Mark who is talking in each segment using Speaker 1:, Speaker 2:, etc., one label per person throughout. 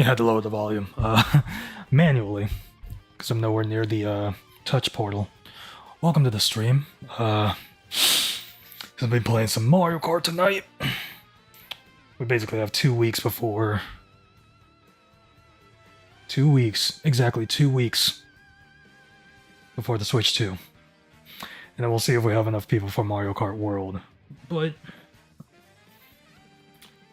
Speaker 1: You had to lower the volume manually because I'm nowhere near the touch portal. Welcome to the stream. I've been playing some Mario Kart tonight. We basically have 2 weeks before. 2 weeks, exactly 2 weeks before the Switch 2. And then we'll see if we have enough people for Mario Kart World. But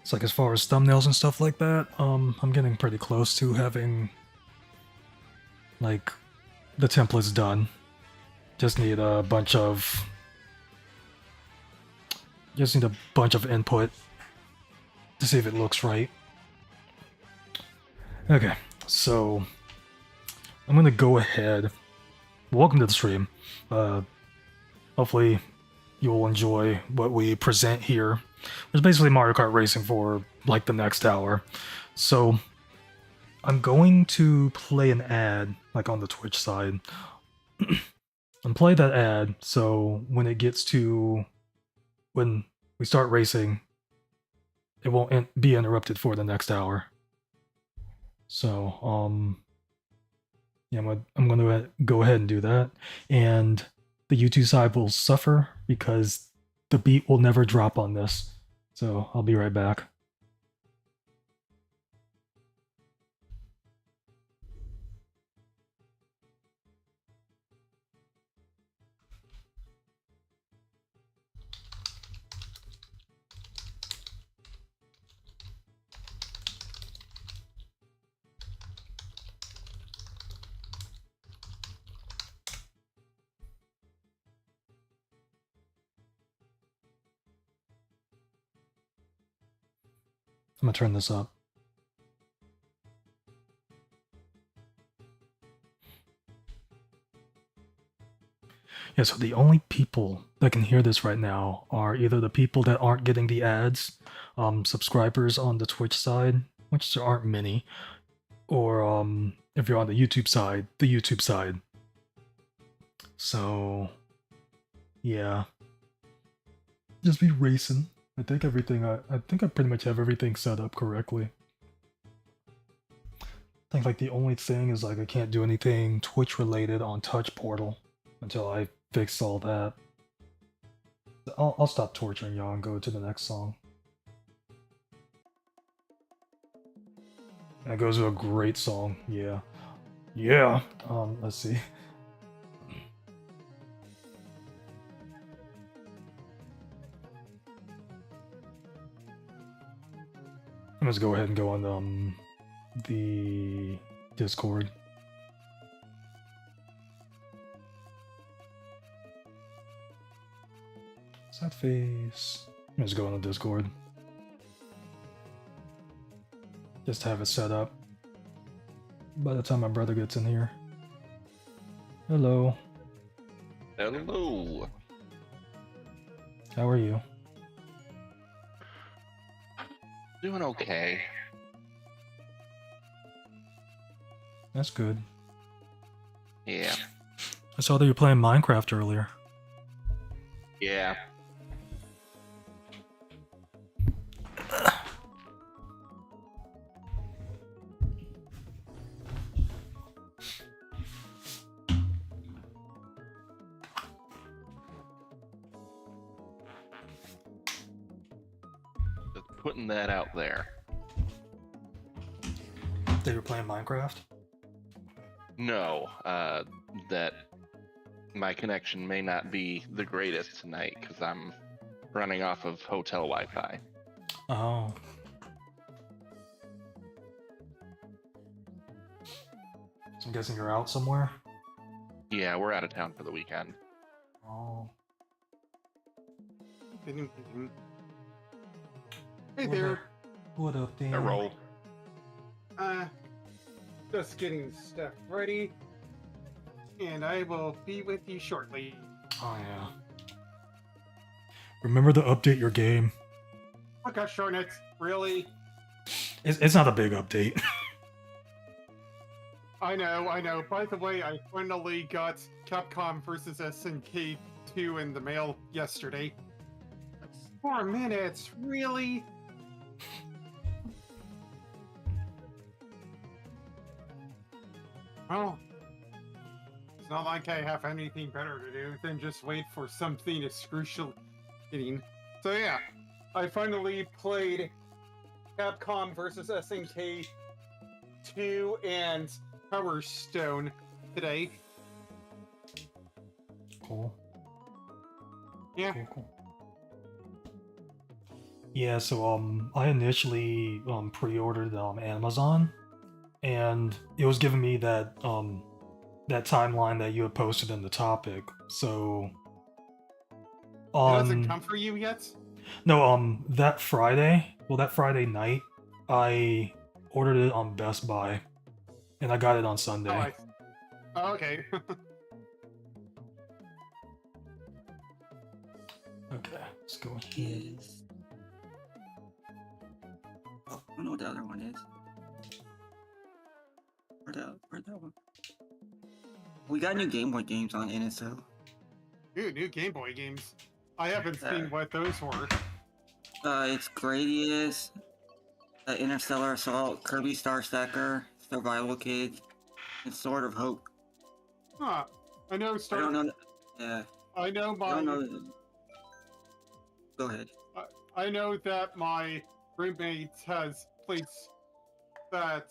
Speaker 1: it's like as far as thumbnails and stuff like that, I'm getting pretty close to having like the templates done. Just need a bunch of input to see if it looks right. Okay, so I'm gonna go ahead. Welcome to the stream. Hopefully you will enjoy what we present here. It's basically Mario Kart Racing for like the next hour. So I'm going to play an ad like on the Twitch side and play that ad so when we start racing, it won't be interrupted for the next hour. So yeah, I'm gonna go ahead and do that, and the YouTube side will suffer because the beat will never drop on this. So I'll be right back. I'm gonna turn this up. Yeah, so the only people that can hear this right now are either the people that aren't getting the ads, subscribers on the Twitch side, which there aren't many, or if you're on the YouTube side, the YouTube side. So yeah, just be racing. I think I pretty much have everything set up correctly. I think like the only thing is like I can't do anything Twitch related on Touch Portal until I fix all that. I'll stop torturing y'all and go to the next song. And it goes to a great song, yeah. Yeah. Let's see. Let's go ahead and go on the Discord. Sad face. Let's go on the Discord. Just have it set up by the time my brother gets in here. Hello.
Speaker 2: Hello.
Speaker 1: How are you?
Speaker 2: Doing okay.
Speaker 1: That's good.
Speaker 2: Yeah.
Speaker 1: I saw that you were playing Minecraft earlier.
Speaker 2: Yeah. Just putting that out there.
Speaker 1: That you're playing Minecraft?
Speaker 2: No, that my connection may not be the greatest tonight because I'm running off of hotel Wi-Fi.
Speaker 1: Oh. So I'm guessing you're out somewhere?
Speaker 2: Yeah, we're out of town for the weekend.
Speaker 1: Oh.
Speaker 3: Hey there.
Speaker 1: What up, Dan?
Speaker 2: A roll.
Speaker 3: Just getting stuff ready, and I will be with you shortly.
Speaker 1: Oh yeah. Remember to update your game.
Speaker 3: Oh gosh darn it, really?
Speaker 1: It's not a big update.
Speaker 3: I know. By the way, I finally got Capcom vs. SNK 2 in the mail yesterday. 4 minutes, really? Well, it's not like I have anything better to do than just wait for something excruciating. So yeah, I finally played Capcom versus SNK 2 and Power Stone today.
Speaker 1: Cool.
Speaker 3: Yeah.
Speaker 1: Cool. Yeah, so I initially pre-ordered Amazon, and it was giving me that that timeline that you had posted in the topic. So
Speaker 3: It hasn't
Speaker 1: on
Speaker 3: come for you yet?
Speaker 1: no that Friday, well that Friday night, I ordered it on Best Buy, and I got it on Sunday.
Speaker 3: Oh, okay.
Speaker 1: Okay, let's go here.
Speaker 4: Is... Oh, I don't know what the other one is. Where'd that one? We got new Game Boy games on NSO.
Speaker 3: Ooh, new Game Boy games. I haven't seen what those were.
Speaker 4: It's Gradius, Interstellar Assault, Kirby Star Stacker, Survival Kids, and Sword of Hope.
Speaker 3: Huh. I know
Speaker 4: I don't know. Yeah.
Speaker 3: I know
Speaker 4: I don't
Speaker 3: my
Speaker 4: know. Go ahead.
Speaker 3: I know that my roommate has played that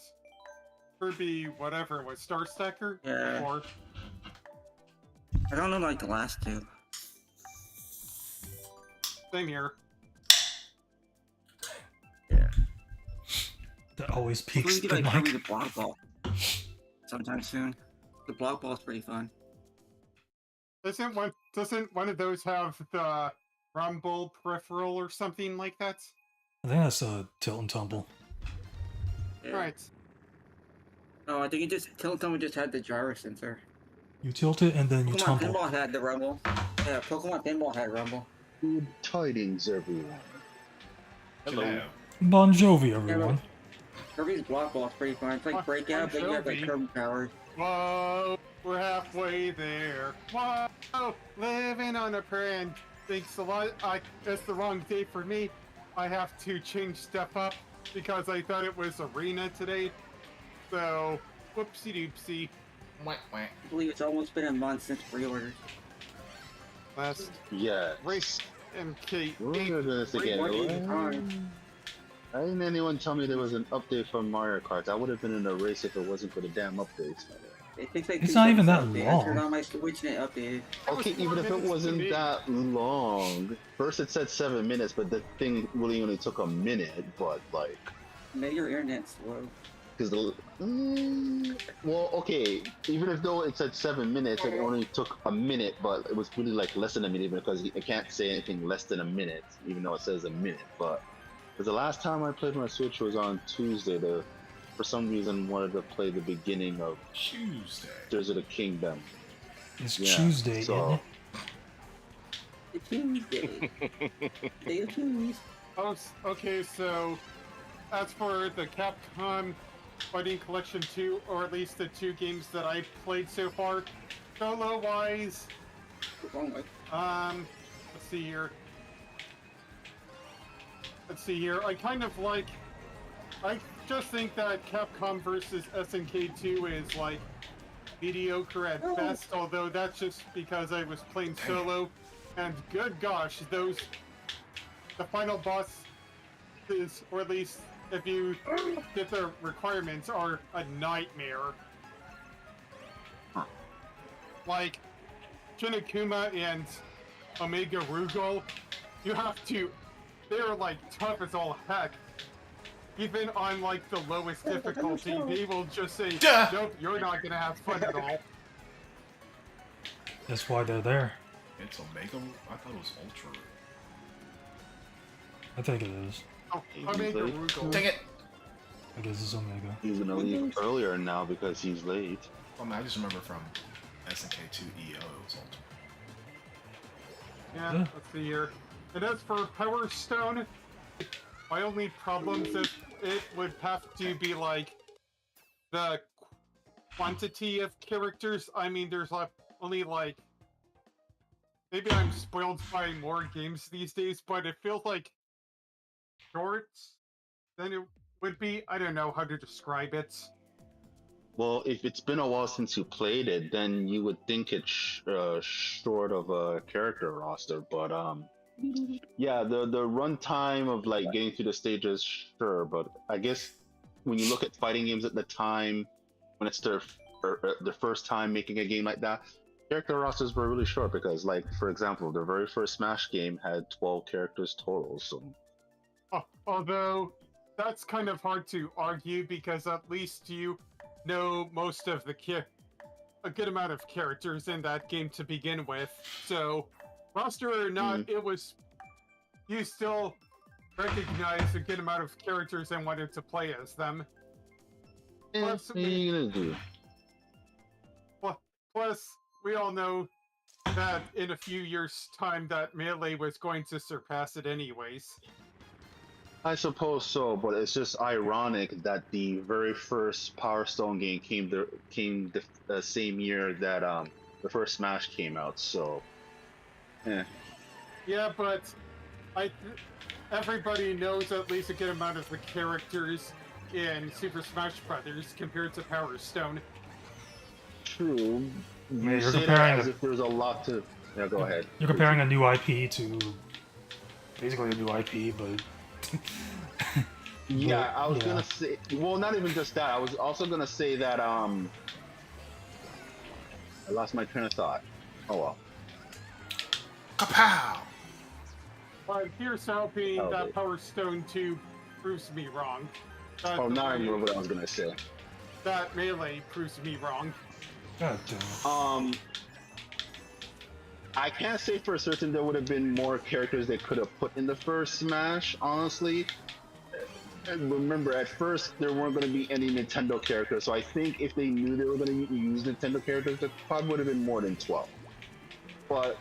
Speaker 3: Kirby whatever it was, Star Stacker
Speaker 4: Yeah.
Speaker 3: before.
Speaker 4: I don't know like the last two.
Speaker 3: Same here.
Speaker 4: Yeah.
Speaker 1: That always
Speaker 4: We
Speaker 1: peaks
Speaker 4: get
Speaker 1: the
Speaker 4: like
Speaker 1: mic.
Speaker 4: Kirby the Block Ball sometime soon. The Block Ball's pretty fun.
Speaker 3: Doesn't one of those have the Rumble peripheral or something like that?
Speaker 1: I think that's a Tilt and Tumble.
Speaker 4: Yeah.
Speaker 3: Right.
Speaker 4: Oh, I think it just Tiltum just had the gyro sensor.
Speaker 1: You tilt it and then you
Speaker 4: Pokemon
Speaker 1: tumble.
Speaker 4: Pinball had the rumble. Yeah, Pokemon Pinball had rumble.
Speaker 5: Good tidings, everyone.
Speaker 2: Hello.
Speaker 1: Bon Jovi, everyone.
Speaker 4: Kirby's Block Ball is pretty fun. It's like Breakout, but you have like
Speaker 3: Jovi.
Speaker 4: Kirby powers.
Speaker 3: Whoa, we're halfway there. Whoa, living on a prayer. And thanks a lot. It's the wrong day for me. I have to change stuff up because I thought it was arena today. So, whoopsie doopsie.
Speaker 4: I believe it's almost been a month since pre-orders.
Speaker 3: Last
Speaker 5: Yeah.
Speaker 3: race MK8.
Speaker 5: We're gonna do this again.
Speaker 4: What is
Speaker 5: Why didn't anyone tell me there was an update for Mario Kart? I would have been in a race if it wasn't for the damn updates.
Speaker 4: It takes like
Speaker 1: It's
Speaker 4: 2
Speaker 1: not even
Speaker 4: seconds
Speaker 1: that
Speaker 4: to update. I turned
Speaker 1: long.
Speaker 4: on my Switch and it updated.
Speaker 3: That was
Speaker 5: Okay,
Speaker 3: 4
Speaker 5: even if it
Speaker 3: minutes to
Speaker 5: wasn't
Speaker 3: me.
Speaker 5: that long. First it said 7 minutes, but the thing really only took a minute, but like...
Speaker 4: Maybe your internet's slow.
Speaker 5: Because the... well, okay, even if though it said 7 minutes, it only took a minute, but it was really like less than a minute because I can't say anything less than a minute, even though it says a minute, but... Because the last time I played my Switch was on Tuesday. For some reason, wanted to play the beginning of
Speaker 6: Tuesday.
Speaker 5: Tears of the Kingdom.
Speaker 1: It's
Speaker 5: Yeah,
Speaker 1: Tuesday,
Speaker 5: so-
Speaker 1: isn't it?
Speaker 4: It's Tuesday. Day of Tuesdays.
Speaker 3: Oh, okay, so as for the Capcom Fighting Collection 2, or at least the 2 games that I've played so far, solo-wise,
Speaker 4: Wrong way.
Speaker 3: let's see here. I kind of like... I just think that Capcom versus SNK 2 is, like, mediocre at best, although that's just because I was playing solo, and good gosh, the final boss is, or at least if you get the requirements, are a nightmare. Like, Shinakuma and Omega Rugal, you have to... They're, like, tough as all heck. Even on, like, the lowest difficulty, they will just say,
Speaker 6: Duh.
Speaker 3: nope, you're not gonna have fun at all.
Speaker 1: That's why they're there.
Speaker 6: It's Omega. I thought it was Ultra.
Speaker 1: I think it is.
Speaker 3: Oh, Omega
Speaker 5: Late.
Speaker 3: Rugal.
Speaker 6: Dang it!
Speaker 1: I guess it's Omega.
Speaker 5: He's gonna leave earlier now because he's late.
Speaker 6: I mean, I just remember from SNK2 EO it was Ultra.
Speaker 3: Yeah,
Speaker 1: Yeah.
Speaker 3: let's see here. And as for Power Stone, my only problem is it would have to be like the quantity of characters. I mean, there's like only like maybe I'm spoiled by more games these days, but it feels like short than it would be. I don't know how to describe it.
Speaker 5: Well, if it's been a while since you played it, then you would think it's short of a character roster. But yeah, the runtime of like getting through the stages, sure. But I guess when you look at fighting games at the time, when it's their first time making a game like that, character rosters were really short because, like, for example, the very first Smash game had 12 characters total. So
Speaker 3: Although that's kind of hard to argue because at least you know most of a good amount of characters in that game to begin with. So roster or not, you still recognize a good amount of characters and wanted to play as them.
Speaker 5: what are you gonna do?
Speaker 3: Plus, we all know that in a few years' time that Melee was going to surpass it anyways.
Speaker 5: I suppose so, but it's just ironic that the very first Power Stone game came the same year that the first Smash came out. So,
Speaker 3: Yeah, but everybody knows at least a good amount of the characters in Super Smash Brothers compared to Power Stone.
Speaker 5: true.
Speaker 1: Yeah,
Speaker 5: You
Speaker 1: you're
Speaker 5: say that
Speaker 1: comparing
Speaker 5: as
Speaker 1: a-
Speaker 5: if there's a lot to. Yeah, go ahead.
Speaker 1: You're comparing a new IP to basically a new IP, but
Speaker 5: Yeah, I was
Speaker 1: yeah.
Speaker 5: gonna say. Well, not even just that. I was also gonna say that I lost my train of thought. Oh well.
Speaker 6: Kapow!
Speaker 3: But here's hoping
Speaker 5: Oh,
Speaker 3: that
Speaker 5: dude.
Speaker 3: Power Stone 2 proves me wrong. That
Speaker 5: Oh,
Speaker 3: the
Speaker 5: now I
Speaker 3: way
Speaker 5: remember what I was gonna say.
Speaker 3: that Melee proves me wrong.
Speaker 1: God damn it.
Speaker 5: I can't say for certain there would have been more characters they could have put in the first Smash, honestly. And remember, at first there weren't going to be any Nintendo characters, so I think if they knew they were going to use Nintendo characters, there probably would have been more than 12. But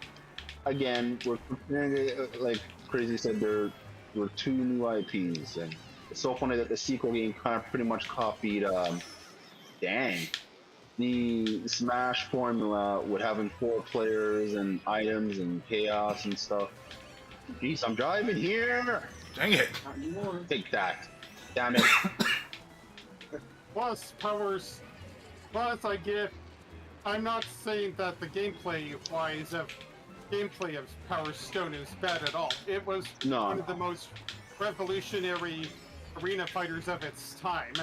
Speaker 5: again, we're comparing it, like Crazy said, there were two new IPs, and it's so funny that the sequel game kind of pretty much copied, the Smash formula with having 4 players and items and chaos and stuff. Jeez, I'm driving here!
Speaker 6: Dang it!
Speaker 4: Not anymore.
Speaker 5: Take that. Damn it.
Speaker 3: Plus, I'm not saying that the gameplay of Power Stone is bad at all. It was
Speaker 5: No,
Speaker 3: one of the most revolutionary arena fighters of its time.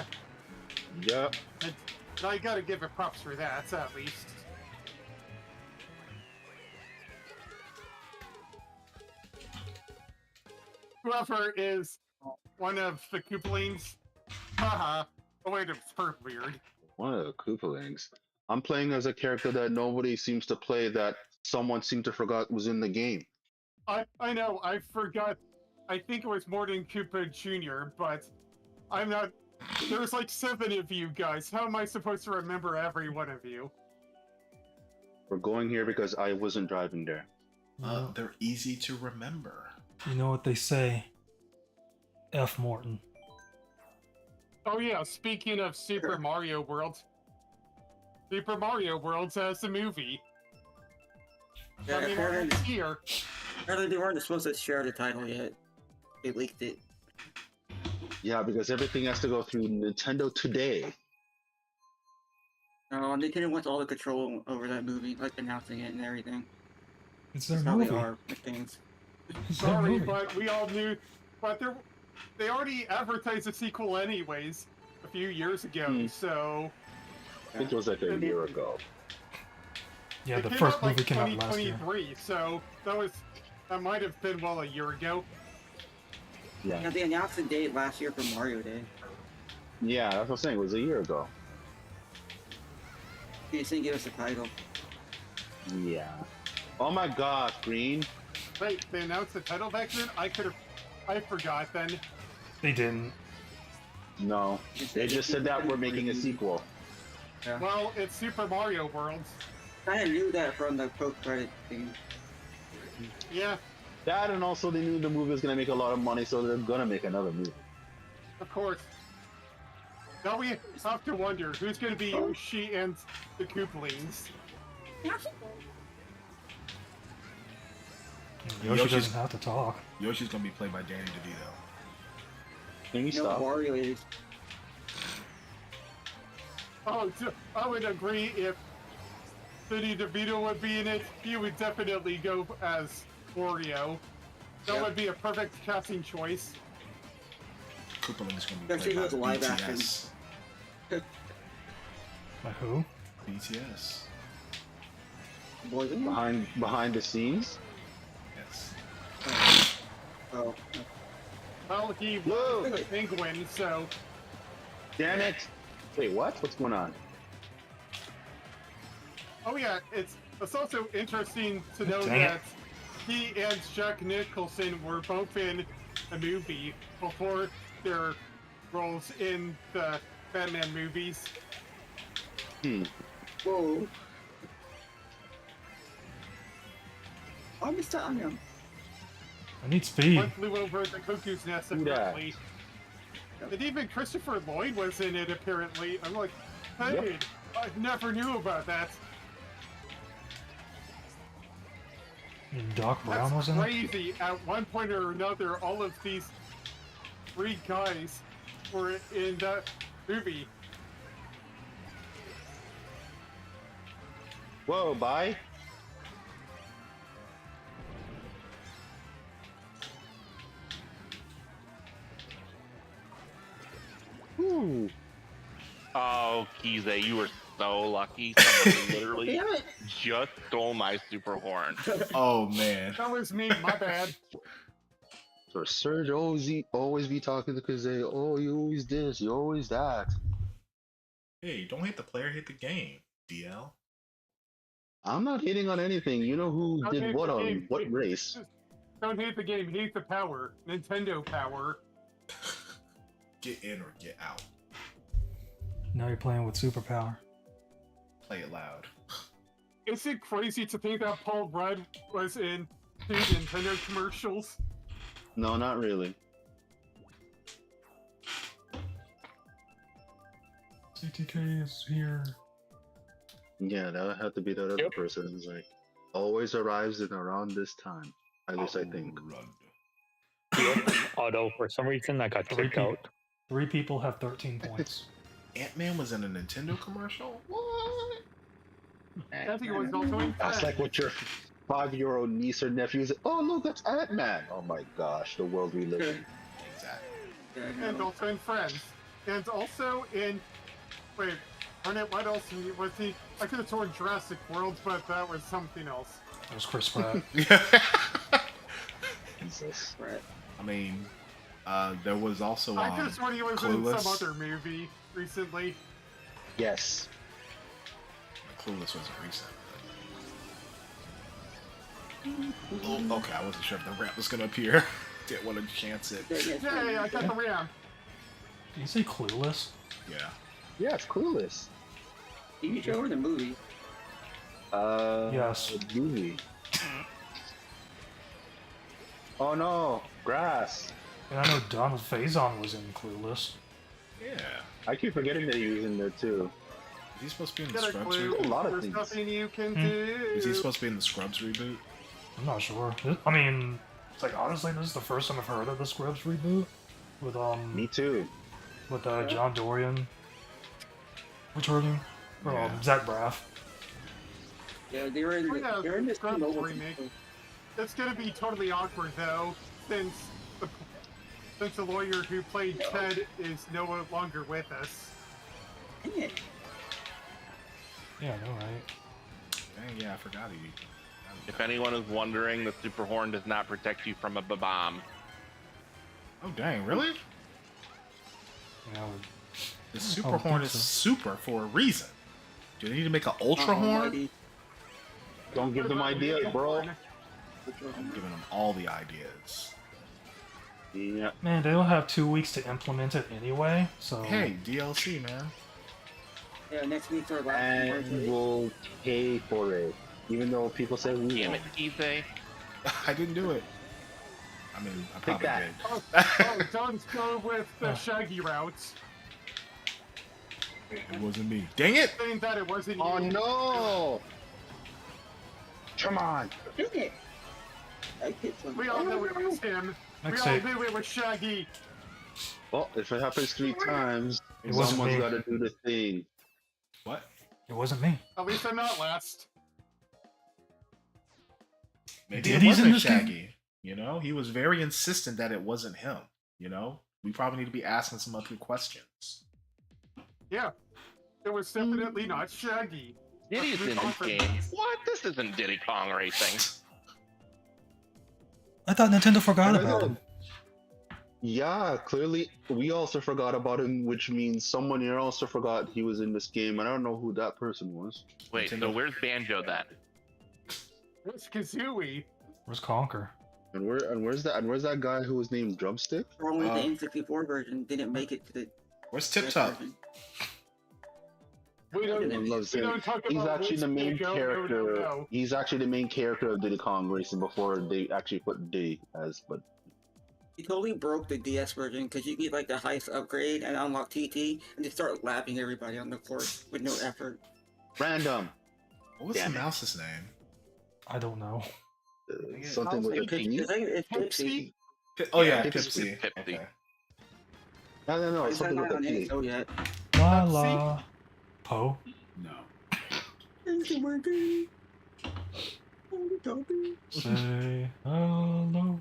Speaker 5: Yep.
Speaker 3: And I gotta give it props for that, at least. Whoever is one of the Koopalings, haha, oh wait, it's per weird.
Speaker 5: One of the Koopalings. I'm playing as a character that nobody seems to play that someone seemed to forgot was in the game.
Speaker 3: I know, I forgot. I think it was Morton Koopa Jr., but I'm not. There's like 7 of you guys. How am I supposed to remember every one of you?
Speaker 5: We're going here because I wasn't driving there.
Speaker 6: They're easy to remember.
Speaker 1: You know what they say? F. Morton.
Speaker 3: Oh yeah, speaking of Super Mario World. Super Mario World has a movie.
Speaker 4: Yeah,
Speaker 3: I mean, it's here.
Speaker 4: apparently they weren't supposed to share the title yet. They leaked it.
Speaker 5: Yeah, because everything has to go through Nintendo Today.
Speaker 4: Nintendo wants all the control over that movie, like announcing it and everything.
Speaker 1: It's their
Speaker 4: That's how they
Speaker 1: movie.
Speaker 4: are with things.
Speaker 1: It's their
Speaker 3: Sorry,
Speaker 1: movie.
Speaker 3: but we all knew. But they already advertised a sequel anyways a few years ago, so.
Speaker 5: I think it was like a year ago.
Speaker 1: Yeah,
Speaker 3: It
Speaker 1: the
Speaker 3: came
Speaker 1: first
Speaker 3: out, like,
Speaker 1: movie came out last year.
Speaker 3: 2023, so that might have been a year ago.
Speaker 4: Yeah, they announced the date last year for Mario Day.
Speaker 5: Yeah, that's what I'm saying. It was a year ago.
Speaker 4: They just didn't give us a title.
Speaker 5: Yeah. Oh my God, Green.
Speaker 3: Wait, they announced the title back then? I forgot then.
Speaker 1: They didn't.
Speaker 5: No, they just said that we're making a sequel.
Speaker 4: Yeah.
Speaker 3: Well, it's Super Mario World.
Speaker 4: I knew that from the post-credit thing.
Speaker 3: Yeah,
Speaker 5: That and also they knew the movie was gonna make a lot of money, so they're gonna make another movie.
Speaker 3: of course. Now we have to wonder who's going to be Yoshi and the Koopalings.
Speaker 1: Yoshi
Speaker 6: Yoshi's-
Speaker 1: doesn't have to talk.
Speaker 6: Yoshi's gonna be played by Danny DeVito.
Speaker 5: Can we
Speaker 4: You know what
Speaker 5: stop?
Speaker 4: Wario is?
Speaker 3: Oh, I would agree if Danny DeVito would be in it, he would definitely go as Wario. That would be a perfect casting choice.
Speaker 6: Koopaling's gonna be
Speaker 4: Especially
Speaker 6: played
Speaker 4: with
Speaker 6: by
Speaker 4: live action.
Speaker 6: BTS.
Speaker 1: By who?
Speaker 6: BTS.
Speaker 4: Boys and
Speaker 5: Behind the scenes.
Speaker 6: Yes.
Speaker 4: Oh.
Speaker 3: Well, he
Speaker 5: Whoa.
Speaker 3: was a penguin, so
Speaker 5: Damn it! Wait, what? What's going on?
Speaker 3: oh yeah, it's also interesting to know
Speaker 1: Dang it.
Speaker 3: that he and Jack Nicholson were both in a movie before their roles in the Batman movies.
Speaker 4: Whoa. Oh, Mr. Onion.
Speaker 1: I need speed.
Speaker 3: One flew over the cuckoo's nest,
Speaker 5: Who dat?
Speaker 3: apparently. And even Christopher Lloyd was in it, apparently. I'm like, hey,
Speaker 5: Yep.
Speaker 3: I never knew about that.
Speaker 1: And Doc Brown
Speaker 3: That's
Speaker 1: was in it?
Speaker 3: crazy. At one point or another, all of these three guys were in that movie.
Speaker 5: Whoa, bye. Ooh.
Speaker 2: Oh, Kize, you were so lucky. Someone literally
Speaker 4: Damn it.
Speaker 2: just stole my super horn.
Speaker 6: Oh man.
Speaker 3: That was me, my bad.
Speaker 5: So Serge always be talking to Kazay. Oh, you always this, you always that.
Speaker 6: Hey, don't hate the player, hate the game. DL.
Speaker 5: I'm not hitting on anything. You know who
Speaker 3: Don't
Speaker 5: did
Speaker 3: hate
Speaker 5: what
Speaker 3: the
Speaker 5: on
Speaker 3: game.
Speaker 5: what race?
Speaker 3: Don't hate the game, hate the power. Nintendo power.
Speaker 6: Get in or get out.
Speaker 1: Now you're playing with superpower.
Speaker 6: Play it loud.
Speaker 3: Is it crazy to think that Paul Rudd was in two Nintendo commercials?
Speaker 5: No, not really.
Speaker 1: CTK is here.
Speaker 5: Yeah, that would have to be that other person. It's like always arrives in around this time. At least I think.
Speaker 6: Run.
Speaker 7: Although for some reason I got kicked out.
Speaker 1: 3 people have 13 points.
Speaker 6: Ant-Man was in a Nintendo commercial? What?
Speaker 3: I think it was also in
Speaker 5: That's like what your 5-year-old niece or nephew is. Oh, look, that's Ant-Man. Oh my gosh, the world we live in.
Speaker 6: Exactly.
Speaker 3: and also in Friends. And also in... Wait, Arnett, what else was he? I could have sworn Jurassic World, but that was something else.
Speaker 1: That was Chris Pratt.
Speaker 5: Jesus.
Speaker 4: Right.
Speaker 6: I mean, there was also
Speaker 3: I could have sworn he was in
Speaker 6: Clueless.
Speaker 3: some other movie recently.
Speaker 5: Yes.
Speaker 6: Clueless was recent. Oh, okay, I wasn't sure if the ramp was gonna appear. Didn't want to chance it.
Speaker 3: Yay, I got the ramp.
Speaker 1: Did you say Clueless?
Speaker 6: Yeah.
Speaker 5: Yeah, it's Clueless.
Speaker 4: TV show or the movie?
Speaker 1: Yes.
Speaker 5: The movie. Oh no, grass.
Speaker 1: And I know Donald Faison was in Clueless.
Speaker 6: Yeah.
Speaker 5: I keep forgetting that he was in there too.
Speaker 6: Is he supposed to be in the
Speaker 3: Get a
Speaker 6: Scrubs
Speaker 3: clue.
Speaker 6: reboot?
Speaker 5: A lot of
Speaker 3: There's
Speaker 5: things.
Speaker 3: nothing you can
Speaker 1: Hmm.
Speaker 3: do.
Speaker 6: Is he supposed to be in the Scrubs reboot?
Speaker 1: I'm not sure. I mean, it's like honestly, this is the first time I've heard of the Scrubs reboot with
Speaker 5: Me too.
Speaker 1: John Dorian. Which version? Or
Speaker 6: Yeah.
Speaker 1: Zach Braff.
Speaker 4: Yeah, they were in,
Speaker 3: Oh, yeah,
Speaker 4: they're in this
Speaker 3: Scrubs
Speaker 4: T-Mobile
Speaker 3: remake.
Speaker 4: thing.
Speaker 3: It's gonna be totally awkward though, since the lawyer who played Ted is no longer with us.
Speaker 4: Dang it.
Speaker 1: Yeah, I know, right?
Speaker 6: Dang, yeah, I forgot he.
Speaker 2: If anyone is wondering, the super horn does not protect you from a bomb.
Speaker 6: Oh dang, really?
Speaker 1: Yeah,
Speaker 6: The super
Speaker 1: I
Speaker 6: horn
Speaker 1: think
Speaker 6: is
Speaker 1: so.
Speaker 6: super for a reason. Do they need to make an ultra horn?
Speaker 4: Almighty.
Speaker 5: Don't give them ideas, bro.
Speaker 6: I'm giving them all the ideas.
Speaker 5: Yeah.
Speaker 1: man, they'll have 2 weeks to implement it anyway. So
Speaker 6: Hey, DLC, man.
Speaker 4: Yeah, next week for last
Speaker 5: And we'll pay for it. Even though people say we
Speaker 2: Damn
Speaker 5: won't.
Speaker 2: it, Kize.
Speaker 6: I didn't do it. I mean, I
Speaker 5: Take
Speaker 6: probably
Speaker 5: that.
Speaker 6: did.
Speaker 3: Don't go with the Shaggy routes.
Speaker 6: It wasn't me. Dang it!
Speaker 3: Saying that it wasn't
Speaker 5: Oh
Speaker 3: you.
Speaker 5: no! Come on.
Speaker 4: Dang it. I hit some.
Speaker 3: We all knew it was him.
Speaker 1: Next
Speaker 3: we all
Speaker 1: save.
Speaker 3: knew it was Shaggy.
Speaker 5: Well, if it happens 3 times,
Speaker 1: It wasn't
Speaker 5: someone's
Speaker 1: me.
Speaker 5: got to do the thing.
Speaker 6: What?
Speaker 1: It wasn't me.
Speaker 3: At least I'm not last.
Speaker 6: Maybe
Speaker 1: Did
Speaker 6: it
Speaker 1: he's in
Speaker 6: wasn't
Speaker 1: this game?
Speaker 6: Shaggy. You know, he was very insistent that it wasn't him. You know, we probably need to be asking some other questions.
Speaker 3: Yeah. It was definitely not Shaggy.
Speaker 2: Diddy's in this game. What? This isn't Diddy Kong racing.
Speaker 1: I thought Nintendo forgot
Speaker 5: I
Speaker 1: about
Speaker 5: know.
Speaker 1: him.
Speaker 5: Yeah, clearly we also forgot about him, which means someone here also forgot he was in this game, and I don't know who that person was.
Speaker 2: Wait, so
Speaker 6: Nintendo.
Speaker 2: where's Banjo then?
Speaker 3: It's Kazooie.
Speaker 1: Where's Conker?
Speaker 5: And where's that guy who was named Drumstick?
Speaker 4: Only the N64 version didn't make it to the
Speaker 6: Where's Tip
Speaker 4: DS
Speaker 6: Top?
Speaker 4: version.
Speaker 3: We don't,
Speaker 5: Everyone loves
Speaker 3: we
Speaker 5: him.
Speaker 3: don't talk
Speaker 5: He's
Speaker 3: about
Speaker 5: actually the
Speaker 3: Wiz
Speaker 5: main
Speaker 3: Pigo,
Speaker 5: character.
Speaker 3: no.
Speaker 5: He's actually the main character of Diddy Kong Racing before they actually put Diddy as. But
Speaker 4: He totally broke the DS version because you get like the highest upgrade and unlock TT and just start lapping everybody on the course with no effort.
Speaker 5: random.
Speaker 6: What was
Speaker 5: Damn
Speaker 6: the
Speaker 5: it.
Speaker 6: mouse's name?
Speaker 1: I don't know.
Speaker 5: Something with a P.
Speaker 4: It's Pixie.
Speaker 6: Oh yeah,
Speaker 2: Pipsy.
Speaker 6: Pipsy.
Speaker 2: Pipsy.
Speaker 6: Okay.
Speaker 5: No,
Speaker 4: It's
Speaker 5: something
Speaker 4: not
Speaker 5: with a
Speaker 4: on
Speaker 5: P.
Speaker 4: NXO yet.
Speaker 1: La la. Poe.
Speaker 6: No.
Speaker 1: Say hello.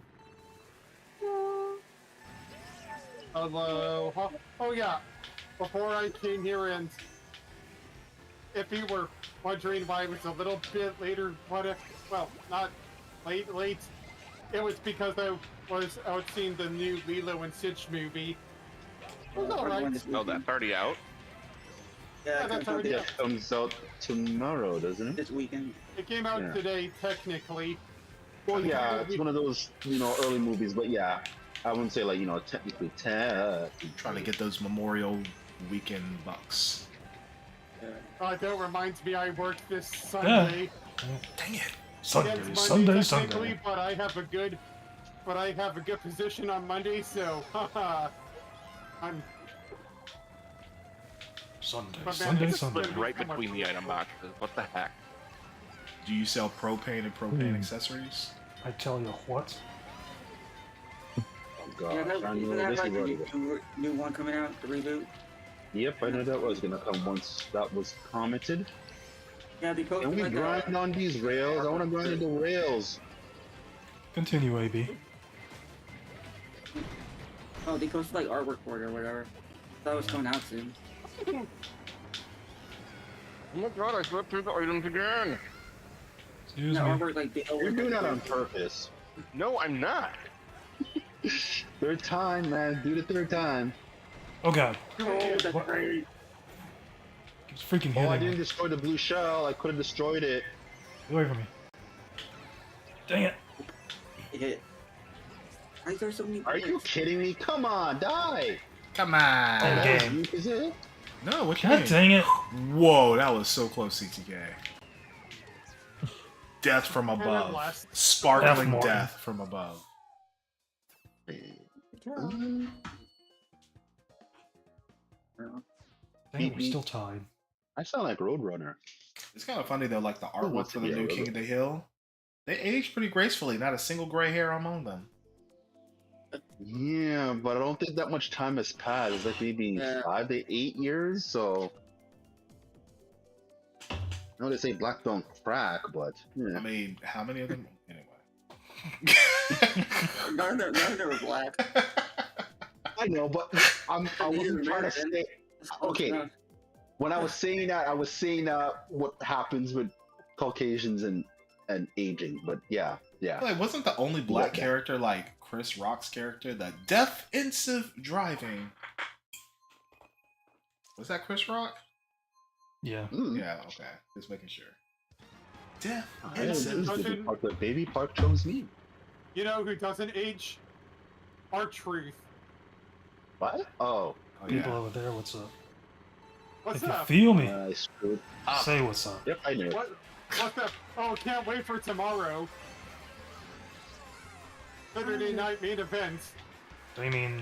Speaker 3: Hello. Oh yeah. Before I came here, and if you were wondering why it was a little bit later, well, not late. It was because I was out seeing the new Lilo and Stitch movie. It was alright.
Speaker 2: Oh, that's already out?
Speaker 4: Yeah,
Speaker 3: that's
Speaker 4: that's
Speaker 3: already
Speaker 5: Yeah, it comes out tomorrow, doesn't it?
Speaker 4: this weekend.
Speaker 3: It came out
Speaker 5: Yeah.
Speaker 3: today, technically.
Speaker 5: Well, yeah, it's one of those, early movies, but yeah, I wouldn't say like, technically 10.
Speaker 6: Trying to get those Memorial Weekend bucks.
Speaker 3: That reminds me, I worked this Sunday.
Speaker 6: Dang it.
Speaker 1: Sunday,
Speaker 3: Against
Speaker 1: Sunday,
Speaker 3: Monday,
Speaker 1: Sunday.
Speaker 3: technically, but I have a good position on Monday, so haha. I'm
Speaker 1: Sunday,
Speaker 3: But man,
Speaker 1: Sunday,
Speaker 3: it's
Speaker 1: Sunday.
Speaker 3: just
Speaker 2: Right between the item boxes. What the heck?
Speaker 6: Do you sell propane and propane
Speaker 1: Hmm.
Speaker 6: accessories?
Speaker 1: I tell you what.
Speaker 5: Oh gosh,
Speaker 4: Yeah,
Speaker 5: I know
Speaker 4: isn't that
Speaker 5: this
Speaker 4: like
Speaker 5: is
Speaker 4: the
Speaker 5: already.
Speaker 4: new one coming out, the reboot?
Speaker 5: Yep, I know that was gonna come once that was commented.
Speaker 4: Yeah, they posted
Speaker 5: Can we
Speaker 4: like
Speaker 5: grind on these rails? I want to grind the rails.
Speaker 1: Continue, AB.
Speaker 4: Oh, they posted like artwork for it or whatever. Thought it was coming out soon.
Speaker 2: Oh my god, I slipped through the items again!
Speaker 1: Excuse
Speaker 4: Yeah,
Speaker 1: me.
Speaker 4: artwork like the
Speaker 5: You're doing that on purpose.
Speaker 2: No, I'm not!
Speaker 5: Third time, man. Do the third time.
Speaker 1: Oh god.
Speaker 4: Oh, that's
Speaker 1: What?
Speaker 4: great.
Speaker 1: It's freaking
Speaker 5: Oh, I
Speaker 1: hitting
Speaker 5: didn't
Speaker 1: me.
Speaker 5: destroy the blue shell. I could have destroyed it.
Speaker 1: Get away from me. Dang it.
Speaker 4: It hit. Why is there so many
Speaker 5: Are you
Speaker 4: bullets?
Speaker 5: kidding me? Come on, die.
Speaker 6: Come
Speaker 1: Oh,
Speaker 6: on.
Speaker 5: That was
Speaker 1: game.
Speaker 5: you, is it?
Speaker 6: No, what you
Speaker 1: God
Speaker 6: mean?
Speaker 1: dang it.
Speaker 6: Whoa, that was so close, CTK. Death from
Speaker 3: And
Speaker 6: above.
Speaker 3: then last-
Speaker 1: F
Speaker 6: Sparkling
Speaker 1: Morton.
Speaker 6: death from above.
Speaker 1: Dang it, we're still tied.
Speaker 5: I sound like Roadrunner.
Speaker 6: It's kind of funny though, like the
Speaker 5: Who
Speaker 6: artwork
Speaker 5: wants
Speaker 6: for
Speaker 5: to
Speaker 6: the
Speaker 5: be a
Speaker 6: new
Speaker 5: robot?
Speaker 6: King of the Hill. They aged pretty gracefully, not a single gray hair among them.
Speaker 5: Yeah, but I don't think that much time has passed. It's like maybe
Speaker 4: Yeah.
Speaker 5: 5 to 8 years, so. I know they say black don't crack, but yeah.
Speaker 6: I mean, how many of them? Anyway.
Speaker 4: None of them were black.
Speaker 5: I know, but I wasn't trying to say.
Speaker 4: That's close
Speaker 5: Okay.
Speaker 4: enough.
Speaker 5: When I was saying that, I was saying what happens with Caucasians and aging. But yeah.
Speaker 6: Like, wasn't the only black
Speaker 5: Yeah.
Speaker 6: character like Chris Rock's character, the defensive driving? Was that Chris Rock?
Speaker 1: Yeah.
Speaker 5: Mm.
Speaker 6: Yeah, okay. Just making sure.
Speaker 5: Yeah,
Speaker 6: Defensive.
Speaker 5: this is the part that Baby Park chose me.
Speaker 3: You know who doesn't age? Our truth.
Speaker 5: What? Oh,
Speaker 6: Oh,
Speaker 1: People
Speaker 6: yeah.
Speaker 1: over there, what's up?
Speaker 3: What's
Speaker 1: If you
Speaker 3: up?
Speaker 1: feel me,
Speaker 5: I screwed.
Speaker 1: say what's up.
Speaker 5: Yep, I knew it.
Speaker 3: What's up? Oh, can't wait for tomorrow. Saturday night main event.
Speaker 1: Do you mean...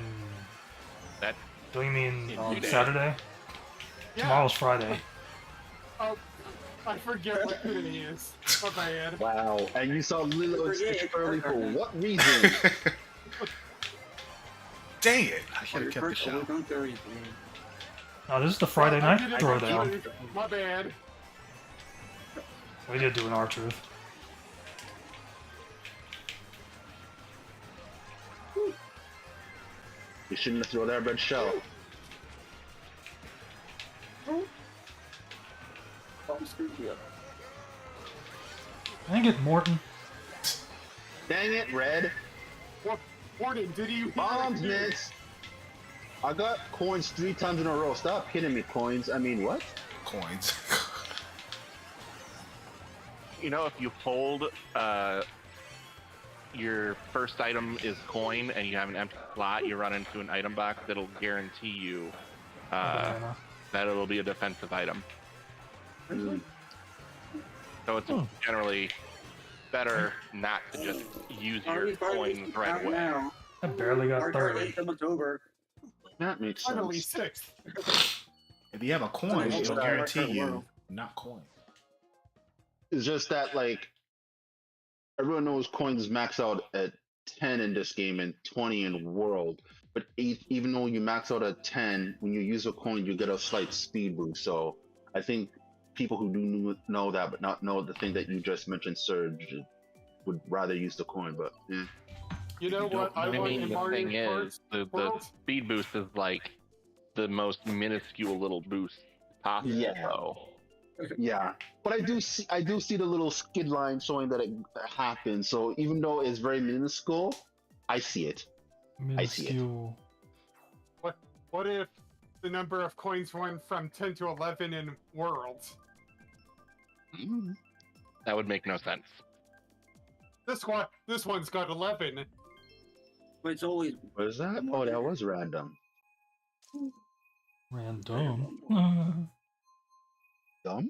Speaker 2: That
Speaker 1: Do you mean
Speaker 2: In
Speaker 1: on
Speaker 2: 2 days.
Speaker 1: Saturday?
Speaker 3: Yeah.
Speaker 1: Tomorrow's Friday.
Speaker 3: Oh, I forget what today is. My bad.
Speaker 5: Wow, and you saw Lilo and
Speaker 4: Forget
Speaker 5: Stitch
Speaker 4: it.
Speaker 5: early for what reason?
Speaker 6: Dang it! I should
Speaker 4: Your
Speaker 6: have kept the
Speaker 4: first
Speaker 6: show.
Speaker 4: week on Thursday.
Speaker 1: Oh, this is the Friday night
Speaker 3: I did it
Speaker 1: throwdown.
Speaker 3: actually. My bad.
Speaker 1: We did do an R-Truth.
Speaker 5: You shouldn't have thrown that red shell.
Speaker 1: Dang it, Morton.
Speaker 5: Dang it, red.
Speaker 3: Warden, did you?
Speaker 5: Bombs, miss. I got coins 3 times in a row. Stop hitting me, coins. I mean, what?
Speaker 6: Coins.
Speaker 2: You know, if you hold your first item is coin and you have an empty slot, you run into an item box that'll guarantee you
Speaker 1: Banana.
Speaker 2: that it'll be a defensive item. So it's generally better not to just use your coins right away.
Speaker 1: I barely got 30.
Speaker 5: That makes
Speaker 3: Finally
Speaker 5: sense.
Speaker 3: 6th.
Speaker 6: If you have a coin, it'll guarantee you not coin.
Speaker 5: It's just that, like, everyone knows coins max out at 10 in this game and 20 in World. But even though you max out at 10, when you use a coin, you get a slight speed boost. So I think people who do know that but not know the thing that you just mentioned, Surge, would rather use the coin. But yeah.
Speaker 3: You know what? I
Speaker 2: I
Speaker 3: want
Speaker 2: mean,
Speaker 3: in
Speaker 2: the
Speaker 3: Mario
Speaker 2: thing
Speaker 3: Kart
Speaker 2: is, the
Speaker 3: World.
Speaker 2: speed boost is like the most minuscule little boost possible.
Speaker 5: Yeah.
Speaker 2: So.
Speaker 5: Yeah, but I do see the little skid line showing that it happens. So even though it's very minuscule, I see it. I see it.
Speaker 1: Minuscule.
Speaker 3: What if the number of coins went from 10 to 11 in Worlds?
Speaker 2: That would make no sense.
Speaker 3: This one's got 11.
Speaker 4: But it's always
Speaker 5: What is that? Oh, that was random.
Speaker 1: Random.
Speaker 5: Dumb?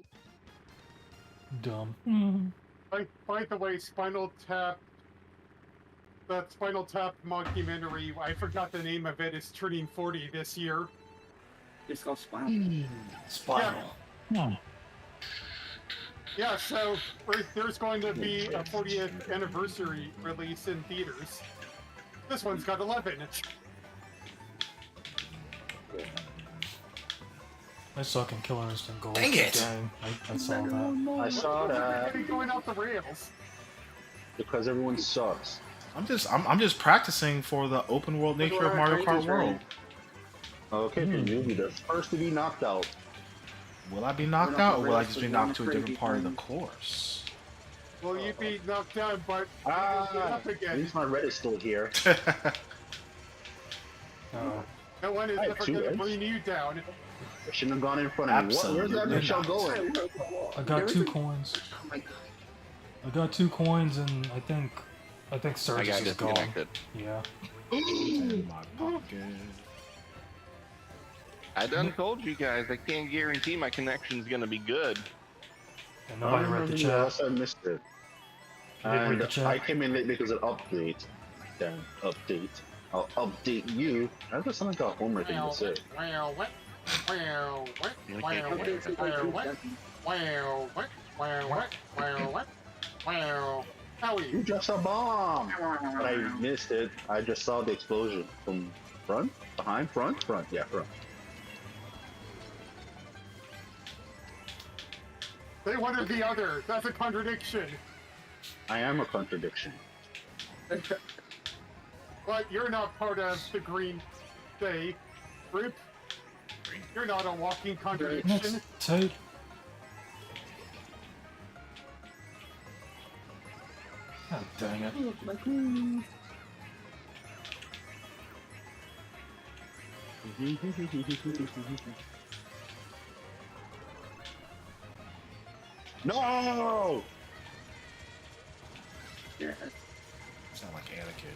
Speaker 1: Dumb.
Speaker 3: By the way, that Spinal Tap mockumentary, I forgot the name of it, is turning 40 this year.
Speaker 4: it's called Spinal.
Speaker 1: Spinal.
Speaker 3: Yeah, so there's going to be a 40th anniversary release in theaters. This one's got 11.
Speaker 1: I suck in Killer Instinct Gold.
Speaker 6: Dang it!
Speaker 1: Dang, I saw that.
Speaker 5: I saw that
Speaker 3: Everybody going off the rails.
Speaker 5: because everyone sucks.
Speaker 6: I'm just practicing for the open world nature of Mario Kart World.
Speaker 5: Okay, then you'll be the first to be knocked out.
Speaker 6: Will I be knocked out, or will I just be knocked to a different part of the course?
Speaker 3: Well, you'd be knocked down, but you'll get up
Speaker 5: At
Speaker 3: again.
Speaker 5: least my red is still here.
Speaker 1: Oh.
Speaker 3: No one is
Speaker 5: I have
Speaker 3: ever
Speaker 5: 2
Speaker 3: going to
Speaker 5: reds.
Speaker 3: bring you down.
Speaker 5: I shouldn't have gone in front of me. Where's that
Speaker 6: Absolutely
Speaker 5: red shell
Speaker 6: not.
Speaker 5: going?
Speaker 1: I got 2 coins.
Speaker 4: Oh my god.
Speaker 1: I got 2 coins, and I think
Speaker 2: I
Speaker 1: Surge
Speaker 2: got
Speaker 1: is gone.
Speaker 2: disconnected.
Speaker 1: Yeah.
Speaker 6: In my pocket.
Speaker 2: I done told you guys I can't guarantee my connection's gonna be good.
Speaker 1: And nobody read the chat.
Speaker 5: I missed it.
Speaker 1: You didn't read
Speaker 5: And
Speaker 1: the chat.
Speaker 5: I came in late because of update. Damn, update. I'll update you. I just sound like a homer thing to say.
Speaker 3: Wow, what? Wow, what?
Speaker 2: Communicate
Speaker 3: Wow,
Speaker 2: with
Speaker 3: what? Wow, what? Wow, what? Wow, what? Wow, what? Wow. Howie.
Speaker 5: You just a bomb! But I missed it. I just saw the explosion from front, behind, front. Yeah, front.
Speaker 3: They wanted the other. That's a contradiction.
Speaker 5: I am a contradiction.
Speaker 3: But you're not part of the Green Day. Rip. You're not a walking contradiction.
Speaker 1: Next tape. God dang it.
Speaker 5: No!
Speaker 6: Sound like Anakin.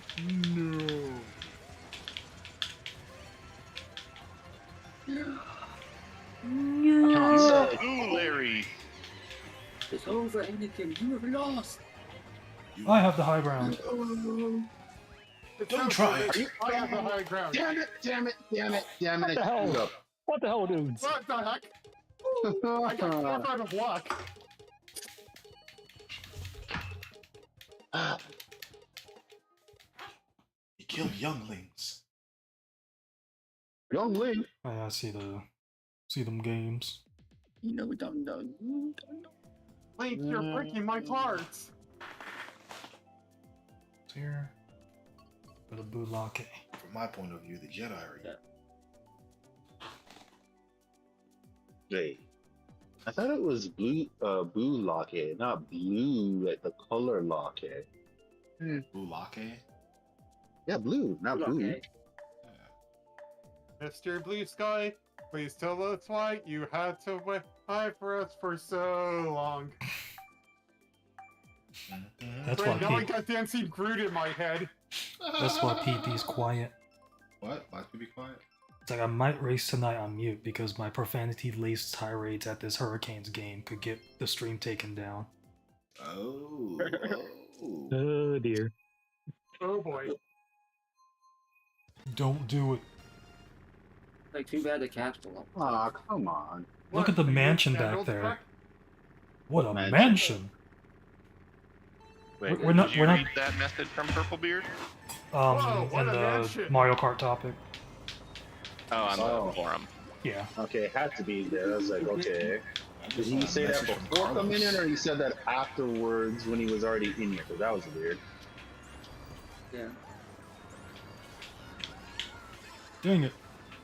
Speaker 2: Ooh, Larry.
Speaker 4: It's over, Anakin. You have lost.
Speaker 1: I have the high ground.
Speaker 3: It's
Speaker 6: Don't
Speaker 3: no
Speaker 6: try.
Speaker 3: good. I have the high ground.
Speaker 5: Damn it!
Speaker 7: What the
Speaker 5: I
Speaker 7: hell?
Speaker 5: screwed up.
Speaker 7: What the hell, dudes?
Speaker 3: What the heck? I got 4 out of luck.
Speaker 6: You killed younglings.
Speaker 5: Young Link.
Speaker 1: Oh, yeah, I see the See them games.
Speaker 4: You know, dum dum.
Speaker 3: Link, you're breaking my parts.
Speaker 1: It's here. For the Bulake.
Speaker 6: From my point of view, the Jedi are evil.
Speaker 5: Wait. I thought it was blue locket, not blue like the color locket.
Speaker 6: Bulake?
Speaker 5: Yeah, blue, not blue.
Speaker 3: Mr. Blue Sky, please tell us why you had to wait for us for so long.
Speaker 1: That's
Speaker 3: Wait, now I
Speaker 1: why
Speaker 3: got Dancing Groot in my head.
Speaker 1: that's why PP's quiet.
Speaker 6: What? Why should be quiet?
Speaker 1: It's like I might race tonight on mute because my profanity-laced tirades at this Hurricanes game could get the stream taken down.
Speaker 6: Oh.
Speaker 7: Oh dear.
Speaker 3: Oh boy.
Speaker 1: Don't do it.
Speaker 4: Like, too bad the capsule.
Speaker 5: Aw, come on.
Speaker 1: Look at the
Speaker 3: What,
Speaker 1: mansion
Speaker 3: candles
Speaker 1: back there.
Speaker 3: back?
Speaker 1: What a
Speaker 5: Mansion.
Speaker 1: mansion!
Speaker 2: Wait,
Speaker 1: We're not-
Speaker 2: did you
Speaker 1: we're not-
Speaker 2: read that message from Purplebeard?
Speaker 3: Whoa, what
Speaker 1: in
Speaker 3: a
Speaker 1: the
Speaker 3: mansion.
Speaker 1: Mario Kart topic.
Speaker 2: Oh, on
Speaker 5: Oh.
Speaker 2: the forum.
Speaker 1: Yeah.
Speaker 5: Okay, it had to be there. I was like, okay. Did he say that before coming in, or he said that afterwards when he was already in here? Because that was weird.
Speaker 4: Yeah.
Speaker 1: Dang it.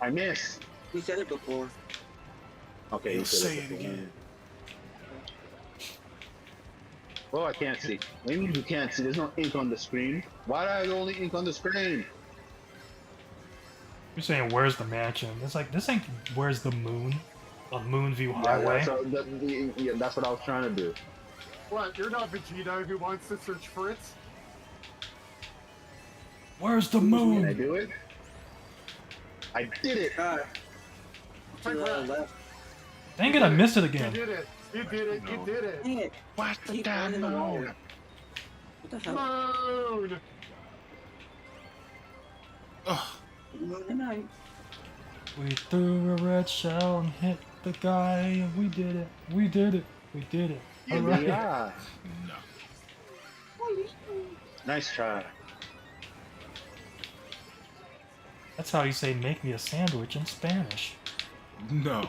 Speaker 5: I missed.
Speaker 4: We said it before.
Speaker 5: Okay,
Speaker 6: He'll
Speaker 5: you said
Speaker 6: say it
Speaker 5: before.
Speaker 6: again.
Speaker 5: Oh, I can't see. What do you mean you can't see? There's no ink on the screen. Why do I have only ink on the screen?
Speaker 1: You're saying where's the mansion? It's like this ain't where's the moon on Moonview
Speaker 5: Yeah,
Speaker 1: Highway.
Speaker 5: that's what I was trying to do.
Speaker 3: What, you're not Vegeta who wants to search for it?
Speaker 1: Where's the
Speaker 5: Can I
Speaker 1: moon?
Speaker 5: do it? I did it.
Speaker 4: To the left.
Speaker 1: Dang it, I missed it
Speaker 3: You
Speaker 1: again.
Speaker 3: did it. You did it. You did it.
Speaker 4: Dang it.
Speaker 2: What's the
Speaker 4: Keep
Speaker 2: damn
Speaker 4: running the wall.
Speaker 2: moon?
Speaker 4: What the hell?
Speaker 3: Moon!
Speaker 6: Ugh.
Speaker 4: Moon tonight.
Speaker 1: We threw a red shell and hit the guy, and we did it. We did it. We did it. Alright.
Speaker 5: Yeah.
Speaker 6: No.
Speaker 5: Nice try.
Speaker 1: That's how you say make me a sandwich in Spanish.
Speaker 6: No.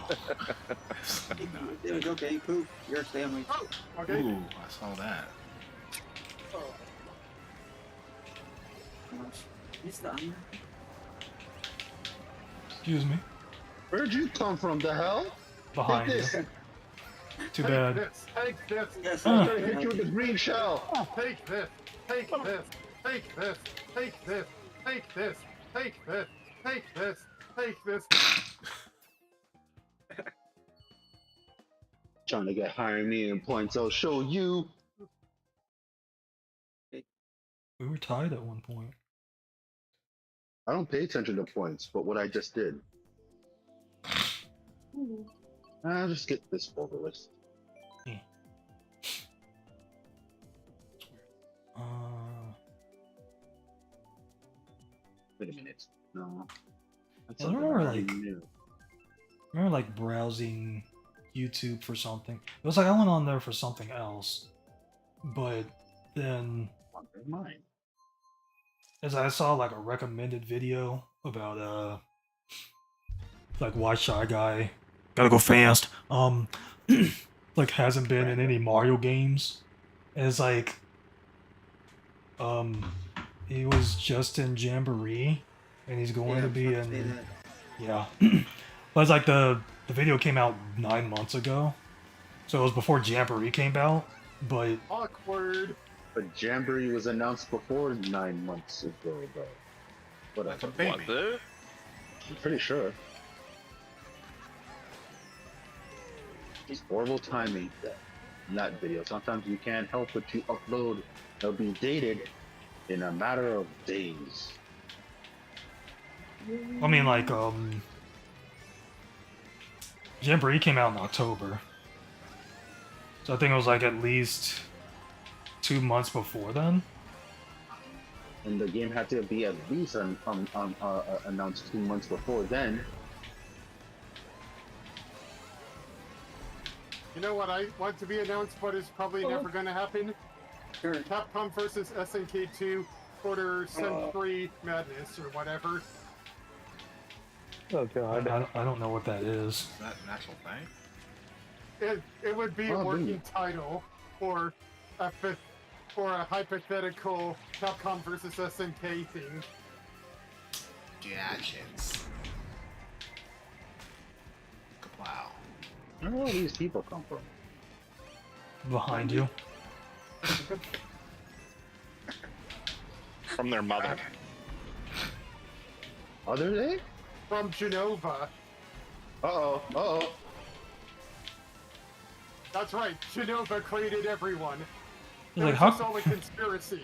Speaker 4: It was okay, poop. You're a sandwich.
Speaker 3: Oh, okay.
Speaker 6: Ooh, I saw that.
Speaker 4: It's the iron.
Speaker 1: Excuse me.
Speaker 5: Where'd you come from? The hell?
Speaker 1: Behind
Speaker 5: Take
Speaker 1: you.
Speaker 5: this.
Speaker 1: Too
Speaker 3: Take
Speaker 1: bad.
Speaker 3: this. Take this.
Speaker 4: Yes,
Speaker 5: I'm gonna hit you with the green shell.
Speaker 3: Take this. Take this. Take this. Take this. Take this. Take this. Take this. Take this.
Speaker 5: Trying to get higher medium points. I'll show you.
Speaker 1: We were tied at one point.
Speaker 5: I don't pay attention to points, but what I just did. I'll just get this over with. Wait a minute. No. That's
Speaker 1: I
Speaker 5: something
Speaker 1: remember,
Speaker 5: I already
Speaker 1: like-
Speaker 5: knew.
Speaker 1: I remember like browsing YouTube for something. It was like I went on there for something else, but then
Speaker 5: Never mind.
Speaker 1: as I saw like a recommended video about like why Shy Guy gotta go fast like hasn't been in any Mario games. And it's like he was just in Jamboree and he's going to be in yeah. But it's like the video came out 9 months ago. So it was before Jamboree came out, but
Speaker 3: Awkward.
Speaker 5: But Jamboree was announced before 9 months ago, though. But
Speaker 6: Like a
Speaker 2: What
Speaker 6: baby.
Speaker 2: the?
Speaker 5: I'm pretty sure. It's horrible timing in that video. Sometimes you can't help but you upload. They'll be dated in a matter of days.
Speaker 1: I mean like Jamboree came out in October. So I think it was like at least 2 months before then.
Speaker 5: And the game had to be at least announced 2 months before then.
Speaker 3: You know what I want to be announced, but is probably never going to happen?
Speaker 4: Sure.
Speaker 3: Capcom versus SNK 2 Quarter Century Madness or whatever.
Speaker 7: Oh
Speaker 1: I,
Speaker 7: god.
Speaker 1: I don't know what that is.
Speaker 6: Is that an actual thing?
Speaker 3: It would be a
Speaker 5: Oh,
Speaker 3: working
Speaker 5: dude.
Speaker 3: title for a hypothetical Capcom versus SNK thing.
Speaker 6: Gadgets. Kaplow.
Speaker 5: I don't know where these people come from.
Speaker 1: Behind you.
Speaker 2: From their mother.
Speaker 5: Are they?
Speaker 3: From Genova.
Speaker 5: Uh oh.
Speaker 3: That's right, Genova created everyone.
Speaker 1: It's
Speaker 3: It
Speaker 1: like
Speaker 3: was just
Speaker 1: how
Speaker 3: all a conspiracy.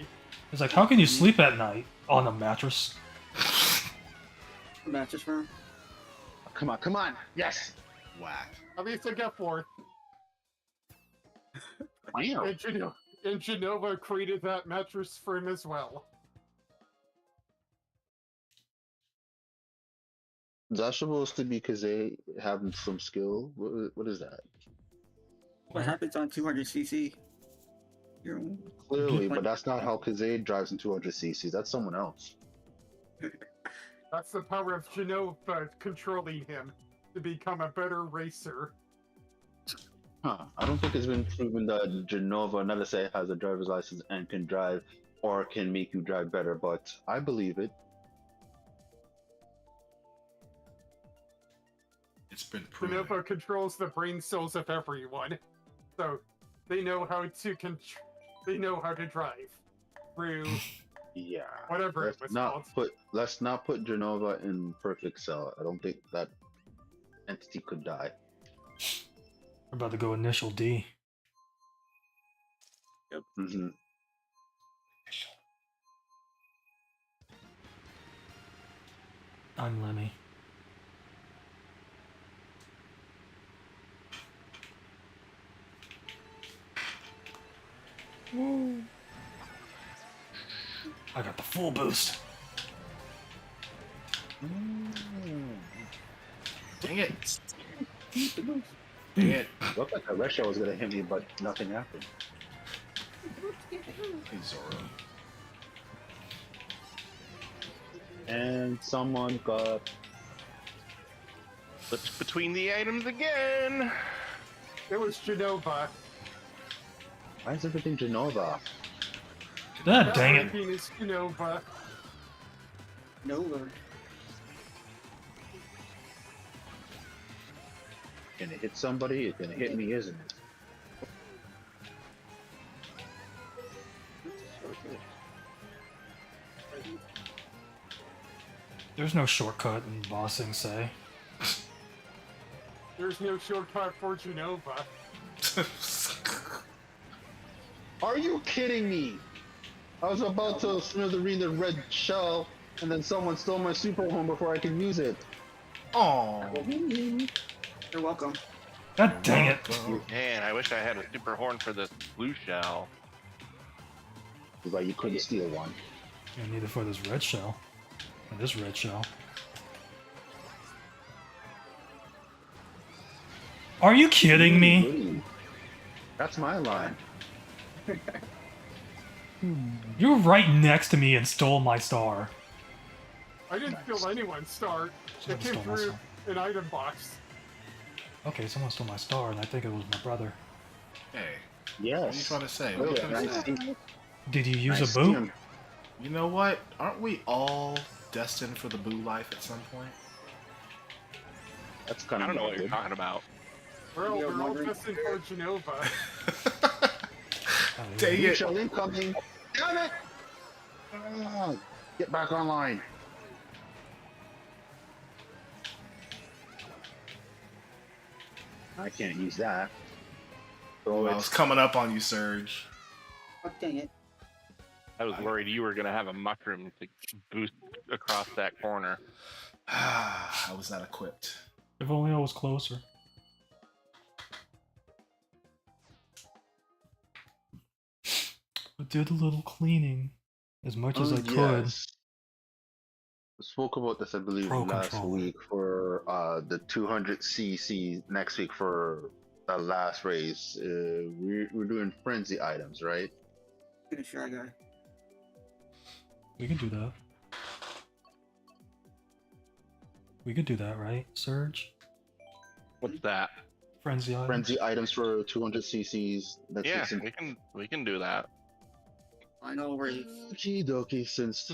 Speaker 1: it's like how can you sleep at night on a mattress?
Speaker 4: Matches firm.
Speaker 5: Come on. Yes.
Speaker 6: Whack.
Speaker 3: I mean, it's a get forth.
Speaker 5: Wow.
Speaker 3: And Genova created that mattress for him as well.
Speaker 5: Is that supposed to be because they have some skill? What is that?
Speaker 4: What happens on 200cc?
Speaker 5: Clearly, but that's not how Kazay drives in 200 cc's. That's someone else.
Speaker 3: That's the power of Genova controlling him to become a better racer.
Speaker 5: Huh. I don't think it's been proven that Genova, not to say has a driver's license and can drive or can make you drive better, but I believe it.
Speaker 6: It's been proven.
Speaker 3: Genova controls the brain cells of everyone, so they know how to they know how to drive through
Speaker 5: Yeah.
Speaker 3: whatever it was called.
Speaker 5: Let's not put Genova in perfect cell. I don't think that entity could die.
Speaker 1: We're about to go initial D.
Speaker 5: Mm-hmm.
Speaker 1: I'm Lemmy. Woo. I got the full boost.
Speaker 6: Dang it. Dang it.
Speaker 5: Looked like a Russia was gonna hit me, but nothing happened.
Speaker 6: Hey, Zoro.
Speaker 5: And someone got.
Speaker 2: Slipped between the items again.
Speaker 3: It was Genova.
Speaker 5: Why is everything Genova?
Speaker 1: Ah, dang it.
Speaker 3: Ranking is Genova.
Speaker 4: No word.
Speaker 5: Gonna hit somebody, it's gonna hit me, isn't it?
Speaker 1: There's no shortcut in bossing, say.
Speaker 3: There's no shortcut for Genova.
Speaker 5: Are you kidding me? I was about to smithereen the red shell, and then someone stole my super home before I could use it.
Speaker 6: Oh.
Speaker 4: You're welcome.
Speaker 1: God dang it.
Speaker 2: Man, I wish I had a super horn for this blue shell.
Speaker 5: But you couldn't steal one.
Speaker 1: And neither for this red shell. And this red shell. Are you kidding me?
Speaker 5: Ooh, that's my line.
Speaker 1: You were right next to me and stole my star.
Speaker 3: I didn't steal anyone's start.
Speaker 1: Someone
Speaker 3: It came
Speaker 1: stole my
Speaker 3: through
Speaker 1: star.
Speaker 3: an item box.
Speaker 1: Okay, someone stole my star, and I think it was my brother.
Speaker 6: Hey,
Speaker 5: Yes.
Speaker 6: what are you trying to say?
Speaker 5: Look
Speaker 6: What
Speaker 5: at
Speaker 6: are you
Speaker 5: that.
Speaker 6: trying to say?
Speaker 1: Did you use
Speaker 5: I
Speaker 1: a
Speaker 5: see
Speaker 1: boot?
Speaker 5: him.
Speaker 6: You know what? Aren't we all destined for the boo life at some point?
Speaker 5: That's kind
Speaker 2: I
Speaker 5: of
Speaker 2: don't know what you're talking about.
Speaker 3: We're all destined for Genova.
Speaker 1: Oh,
Speaker 6: Dang
Speaker 1: yeah.
Speaker 6: it.
Speaker 5: Shell incoming. Damn it! Ah, get back online. I can't use that.
Speaker 6: Oh,
Speaker 5: So
Speaker 6: I was coming up on you, Surge.
Speaker 4: Oh, dang it.
Speaker 2: I was worried you were gonna have a mushroom to boost across that corner.
Speaker 6: I was not equipped.
Speaker 1: If only I was closer. I did a little cleaning. As much as I could.
Speaker 5: yes. We spoke about this, I believe,
Speaker 1: Pro
Speaker 5: last
Speaker 1: controller.
Speaker 5: week for the 200cc next week for the last race. We're doing frenzy items, right?
Speaker 4: Get a shy guy.
Speaker 1: We can do that. We could do that, right, Surge?
Speaker 2: What's that?
Speaker 1: Frenzy items.
Speaker 5: Frenzy items for 200 cc's. That's
Speaker 2: Yeah,
Speaker 5: fixing-
Speaker 2: we can do that.
Speaker 4: Final race.
Speaker 5: Okie dokie, since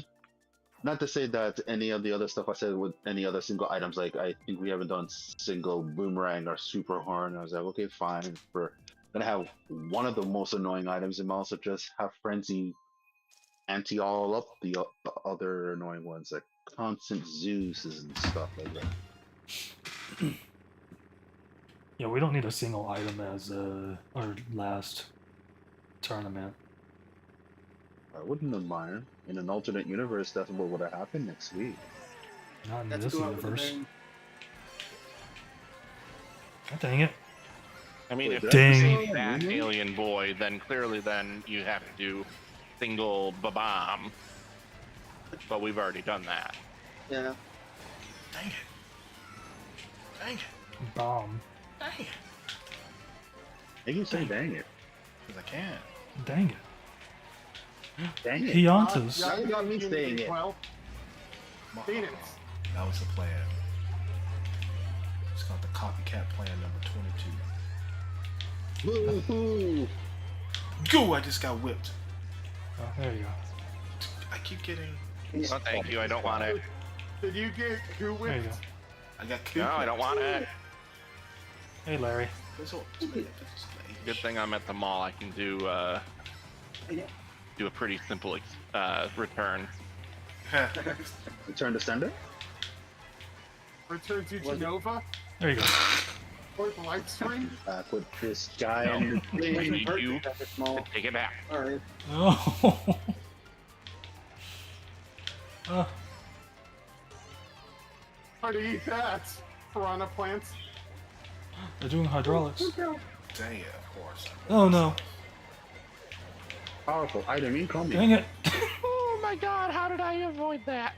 Speaker 5: not to say that any of the other stuff I said with any other single items, like I think we haven't done single boomerang or super horn. I was like, okay, fine. We're gonna have one of the most annoying items and also just have frenzy anti all up the other annoying ones like constant Zeus's and stuff like that.
Speaker 1: Yeah, we don't need a single item as our last tournament.
Speaker 5: I wouldn't have mind. In an alternate universe, that's what would have happened next week.
Speaker 1: Not in
Speaker 4: Let's
Speaker 1: this
Speaker 4: go out with a
Speaker 1: universe.
Speaker 4: bang.
Speaker 1: Oh, dang it.
Speaker 2: I mean,
Speaker 5: Wait,
Speaker 2: if
Speaker 5: did
Speaker 1: I
Speaker 2: you
Speaker 1: say
Speaker 2: say that
Speaker 5: movie?
Speaker 2: alien boy, then clearly then you have to do single bomb. But we've already done that.
Speaker 4: Yeah.
Speaker 6: Dang it. Dang it.
Speaker 1: Bomb.
Speaker 6: Dang it.
Speaker 5: I can say dang it.
Speaker 6: Because I can.
Speaker 1: Dang it.
Speaker 5: Dang it.
Speaker 1: Piantas.
Speaker 5: Now you got me
Speaker 3: you
Speaker 5: saying
Speaker 3: did
Speaker 5: it.
Speaker 3: Well, Phoenix.
Speaker 6: That was the plan. It's called the copycat plan number 22.
Speaker 5: Woohoo!
Speaker 6: Go! I just got whipped.
Speaker 1: Oh, there you go.
Speaker 6: I keep getting.
Speaker 2: Oh, thank you. I don't want it.
Speaker 3: Did you get who
Speaker 1: There you
Speaker 3: whipped?
Speaker 1: go.
Speaker 6: I got
Speaker 2: No, I don't want it.
Speaker 1: Hey, Larry.
Speaker 2: Good thing I'm at the mall. I can do a pretty simple return.
Speaker 5: Return to sender?
Speaker 3: Return to Genova?
Speaker 1: There you go.
Speaker 3: Or the light stream?
Speaker 5: Back with this guy
Speaker 2: No.
Speaker 5: and
Speaker 2: I
Speaker 5: the
Speaker 2: need you
Speaker 4: That's a small.
Speaker 2: to take it back.
Speaker 4: Alright.
Speaker 1: Oh.
Speaker 3: How to eat that? Piranha plants?
Speaker 1: They're doing hydraulics.
Speaker 6: Dang it, of course.
Speaker 1: Oh no.
Speaker 5: powerful item incoming.
Speaker 1: Dang it.
Speaker 2: Oh my god, how did I avoid that?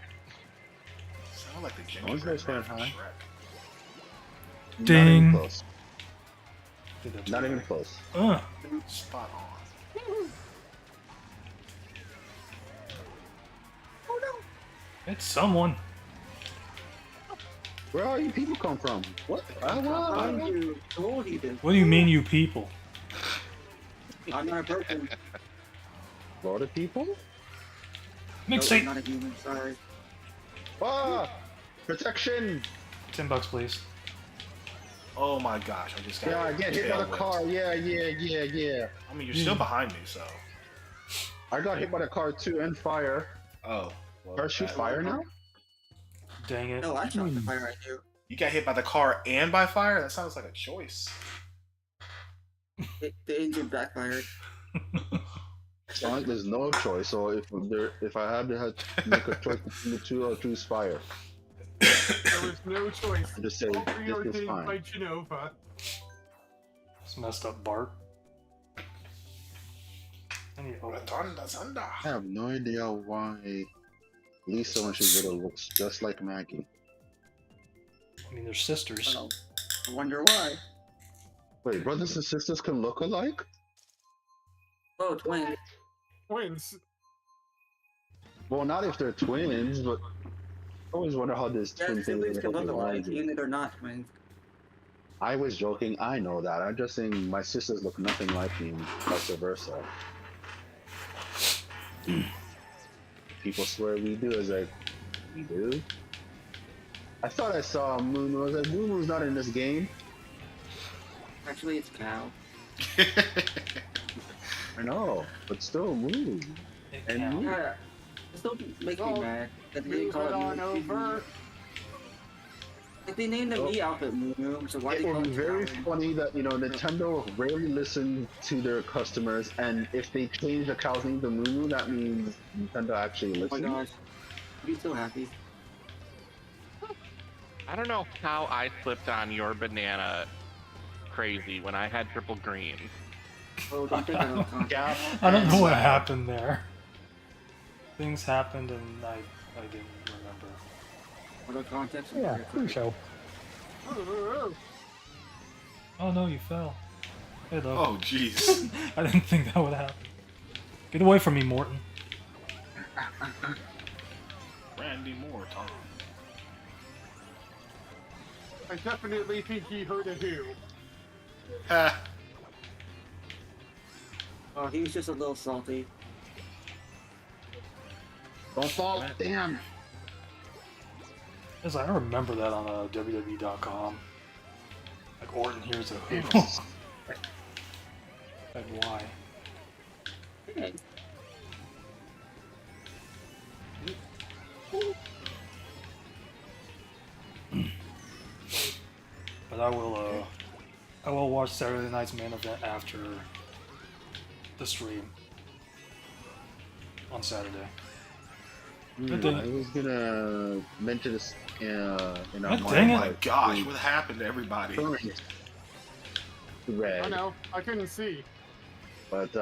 Speaker 6: Sound like the
Speaker 5: One's
Speaker 6: gingerbread
Speaker 5: very
Speaker 6: man from
Speaker 5: high.
Speaker 6: Shrek.
Speaker 5: Not even
Speaker 1: Ding.
Speaker 5: close.
Speaker 1: Did that
Speaker 5: Not
Speaker 1: too.
Speaker 5: even close.
Speaker 6: Spot on.
Speaker 1: It's someone.
Speaker 5: Where all you people come from? What?
Speaker 4: Behind you. Told you this.
Speaker 1: What do you mean, you people?
Speaker 4: I'm not a person.
Speaker 5: Florida people?
Speaker 4: No, I'm
Speaker 1: Mixtape.
Speaker 4: not a human. Sorry.
Speaker 5: Ah! Protection!
Speaker 1: $10, please.
Speaker 6: Oh my gosh, I just got
Speaker 5: Yeah, get hit by
Speaker 6: tail
Speaker 5: the
Speaker 6: whipped.
Speaker 5: car. Yeah.
Speaker 6: I mean, you're still behind me, so.
Speaker 5: I got hit by the car too and fire.
Speaker 6: Oh. Well,
Speaker 5: Parachute
Speaker 6: that-
Speaker 5: fire now?
Speaker 1: Dang it.
Speaker 4: No, I shot the fire at you.
Speaker 6: You got hit by the car and by fire? That sounds like a choice.
Speaker 4: The engine backfired.
Speaker 5: There's no choice. So if I had to make a choice between the two, I'll choose fire.
Speaker 3: There was no choice.
Speaker 5: I just say
Speaker 3: All
Speaker 5: this is
Speaker 3: preordained
Speaker 5: fine.
Speaker 3: by Genova.
Speaker 1: It's messed up, Bart. I need
Speaker 5: I have no idea why Lisa, when she's little, looks just like Maggie.
Speaker 1: I mean, they're sisters.
Speaker 4: Oh, I wonder why.
Speaker 5: Wait, brothers and sisters can look alike?
Speaker 4: Oh, twins.
Speaker 3: Twins.
Speaker 5: Well, not if they're twins, but I always wonder how this
Speaker 4: Yeah,
Speaker 5: twin thing
Speaker 4: siblings
Speaker 5: is
Speaker 4: can look alike,
Speaker 5: like.
Speaker 4: even if they're not twins.
Speaker 5: I was joking, I know that. I'm just saying my sisters look nothing like me, and vice versa. People swear we do. I was like, we do? I thought I saw Moon. I was like, Moon's not in this game.
Speaker 4: Actually, it's cow.
Speaker 5: I know, but still Moon.
Speaker 1: It
Speaker 5: And
Speaker 1: counts.
Speaker 5: Moon.
Speaker 4: Yeah. This don't make me
Speaker 3: Oh,
Speaker 4: mad. That they
Speaker 3: Move
Speaker 4: call
Speaker 3: it
Speaker 4: it
Speaker 3: on
Speaker 4: Moon.
Speaker 3: over.
Speaker 4: Like they named the Mii outfit Moon, so why
Speaker 5: It
Speaker 4: they call
Speaker 5: would be
Speaker 4: it
Speaker 5: very
Speaker 4: cow?
Speaker 5: funny that, Nintendo rarely listen to their customers, and if they change the cow's name to Moo, that means Nintendo actually
Speaker 4: Oh my
Speaker 5: listens.
Speaker 4: gosh. I'd be so happy.
Speaker 2: I don't know how I slipped on your banana crazy when I had triple green.
Speaker 4: Oh, don't think I don't
Speaker 5: Yeah.
Speaker 1: I don't know what happened there. Things happened and I didn't remember.
Speaker 4: What are context?
Speaker 1: Crucial. Oh no, you fell. Hey, though.
Speaker 6: Oh, jeez.
Speaker 1: I didn't think that would happen. Get away from me, Morton.
Speaker 6: Randy Moore, Tom.
Speaker 3: I definitely think he heard a who.
Speaker 6: Ha!
Speaker 4: Oh, he was just a little salty.
Speaker 5: Don't fall. Damn.
Speaker 1: As I remember that on WWE.com. Like Orton hears a who. Like why? But I will watch Saturday night's main event after the stream on Saturday.
Speaker 5: I was gonna mention this in our
Speaker 1: God
Speaker 6: Oh
Speaker 1: dang it.
Speaker 6: my gosh, what happened to everybody?
Speaker 5: Red.
Speaker 3: I know, I couldn't see.
Speaker 5: But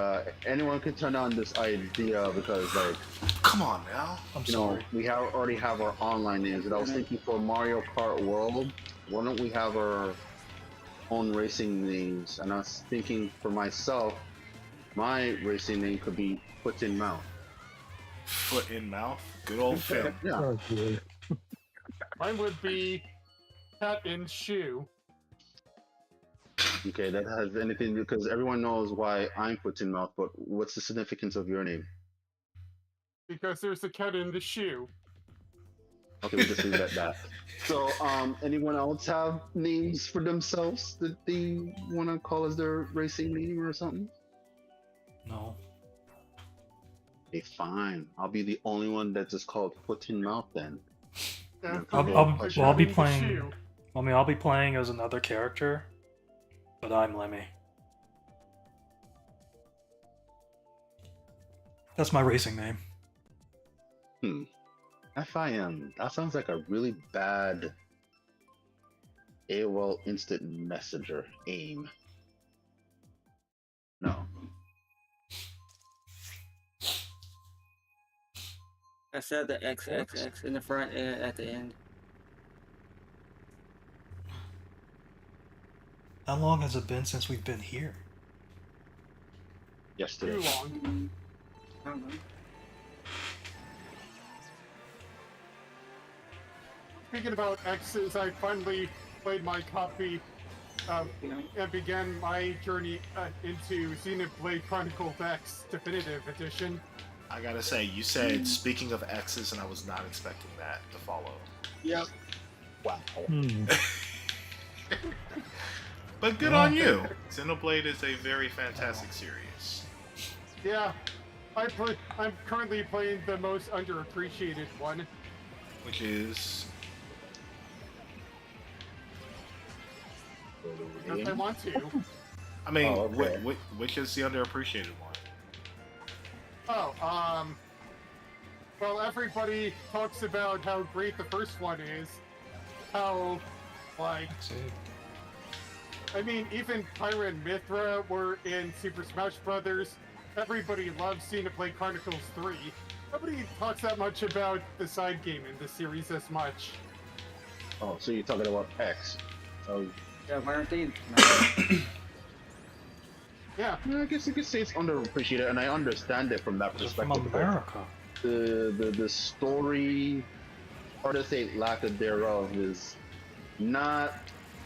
Speaker 5: anyone can turn on this idea because, like,
Speaker 6: Come on now.
Speaker 1: I'm
Speaker 5: you know,
Speaker 1: sorry.
Speaker 5: we already have our online names, and I was thinking for Mario Kart World, why don't we have our own racing names? And I was thinking for myself, my racing name could be Foot in Mouth.
Speaker 6: Foot in mouth. Good old Finn.
Speaker 5: Yeah.
Speaker 7: Oh, dear.
Speaker 3: Mine would be cat in shoe.
Speaker 5: Okay, that has anything because everyone knows why I'm Foot in Mouth, but what's the significance of your name?
Speaker 3: Because there's a cat in the shoe.
Speaker 5: Okay, we'll just leave it at that. So, anyone else have names for themselves that they want to call as their racing name or something?
Speaker 1: No.
Speaker 5: Okay, fine. I'll be the only one that's just called Foot in Mouth then.
Speaker 3: Yeah,
Speaker 5: I'll-
Speaker 3: for me,
Speaker 5: I'll-
Speaker 3: a
Speaker 5: well,
Speaker 3: cat
Speaker 1: I'll be
Speaker 3: in the
Speaker 1: playing-
Speaker 3: shoe.
Speaker 1: I mean, I'll be playing as another character, but I'm Lemmy. That's my racing name.
Speaker 5: FIM. That sounds like a really bad AOL Instant Messenger aim. No.
Speaker 4: I said the XXX in the front and at the end.
Speaker 1: How long has it been since we've been here?
Speaker 3: Too
Speaker 5: Yesterday.
Speaker 3: long.
Speaker 4: I don't know.
Speaker 3: Speaking about X's, I finally played my copy and began my journey into Xenoblade Chronicles X Definitive Edition.
Speaker 6: I gotta say, you said speaking of X's, and I was not expecting that to follow.
Speaker 3: Yep.
Speaker 5: Wow.
Speaker 7: Hmm.
Speaker 6: But good on you. Xenoblade is a very fantastic series.
Speaker 3: Yeah. I'm currently playing the most underappreciated one.
Speaker 6: Which is
Speaker 3: If I want to.
Speaker 6: I mean,
Speaker 5: Oh, okay.
Speaker 6: which is the underappreciated one?
Speaker 3: Oh, well, everybody talks about how great the first one is. How, like,
Speaker 1: That's it.
Speaker 3: I mean, even Pyra and Mithra were in Super Smash Brothers. Everybody loves Xenoblade Chronicles 3. Nobody talks that much about the side game in the series as much.
Speaker 5: Oh, so you're talking about X. Oh,
Speaker 4: Yeah, why aren't they?
Speaker 3: Yeah,
Speaker 5: yeah, I guess you could say it's underappreciated, and I understand it from that
Speaker 1: It's from
Speaker 5: perspective.
Speaker 1: America.
Speaker 5: The story, or to say lack of thereof, is not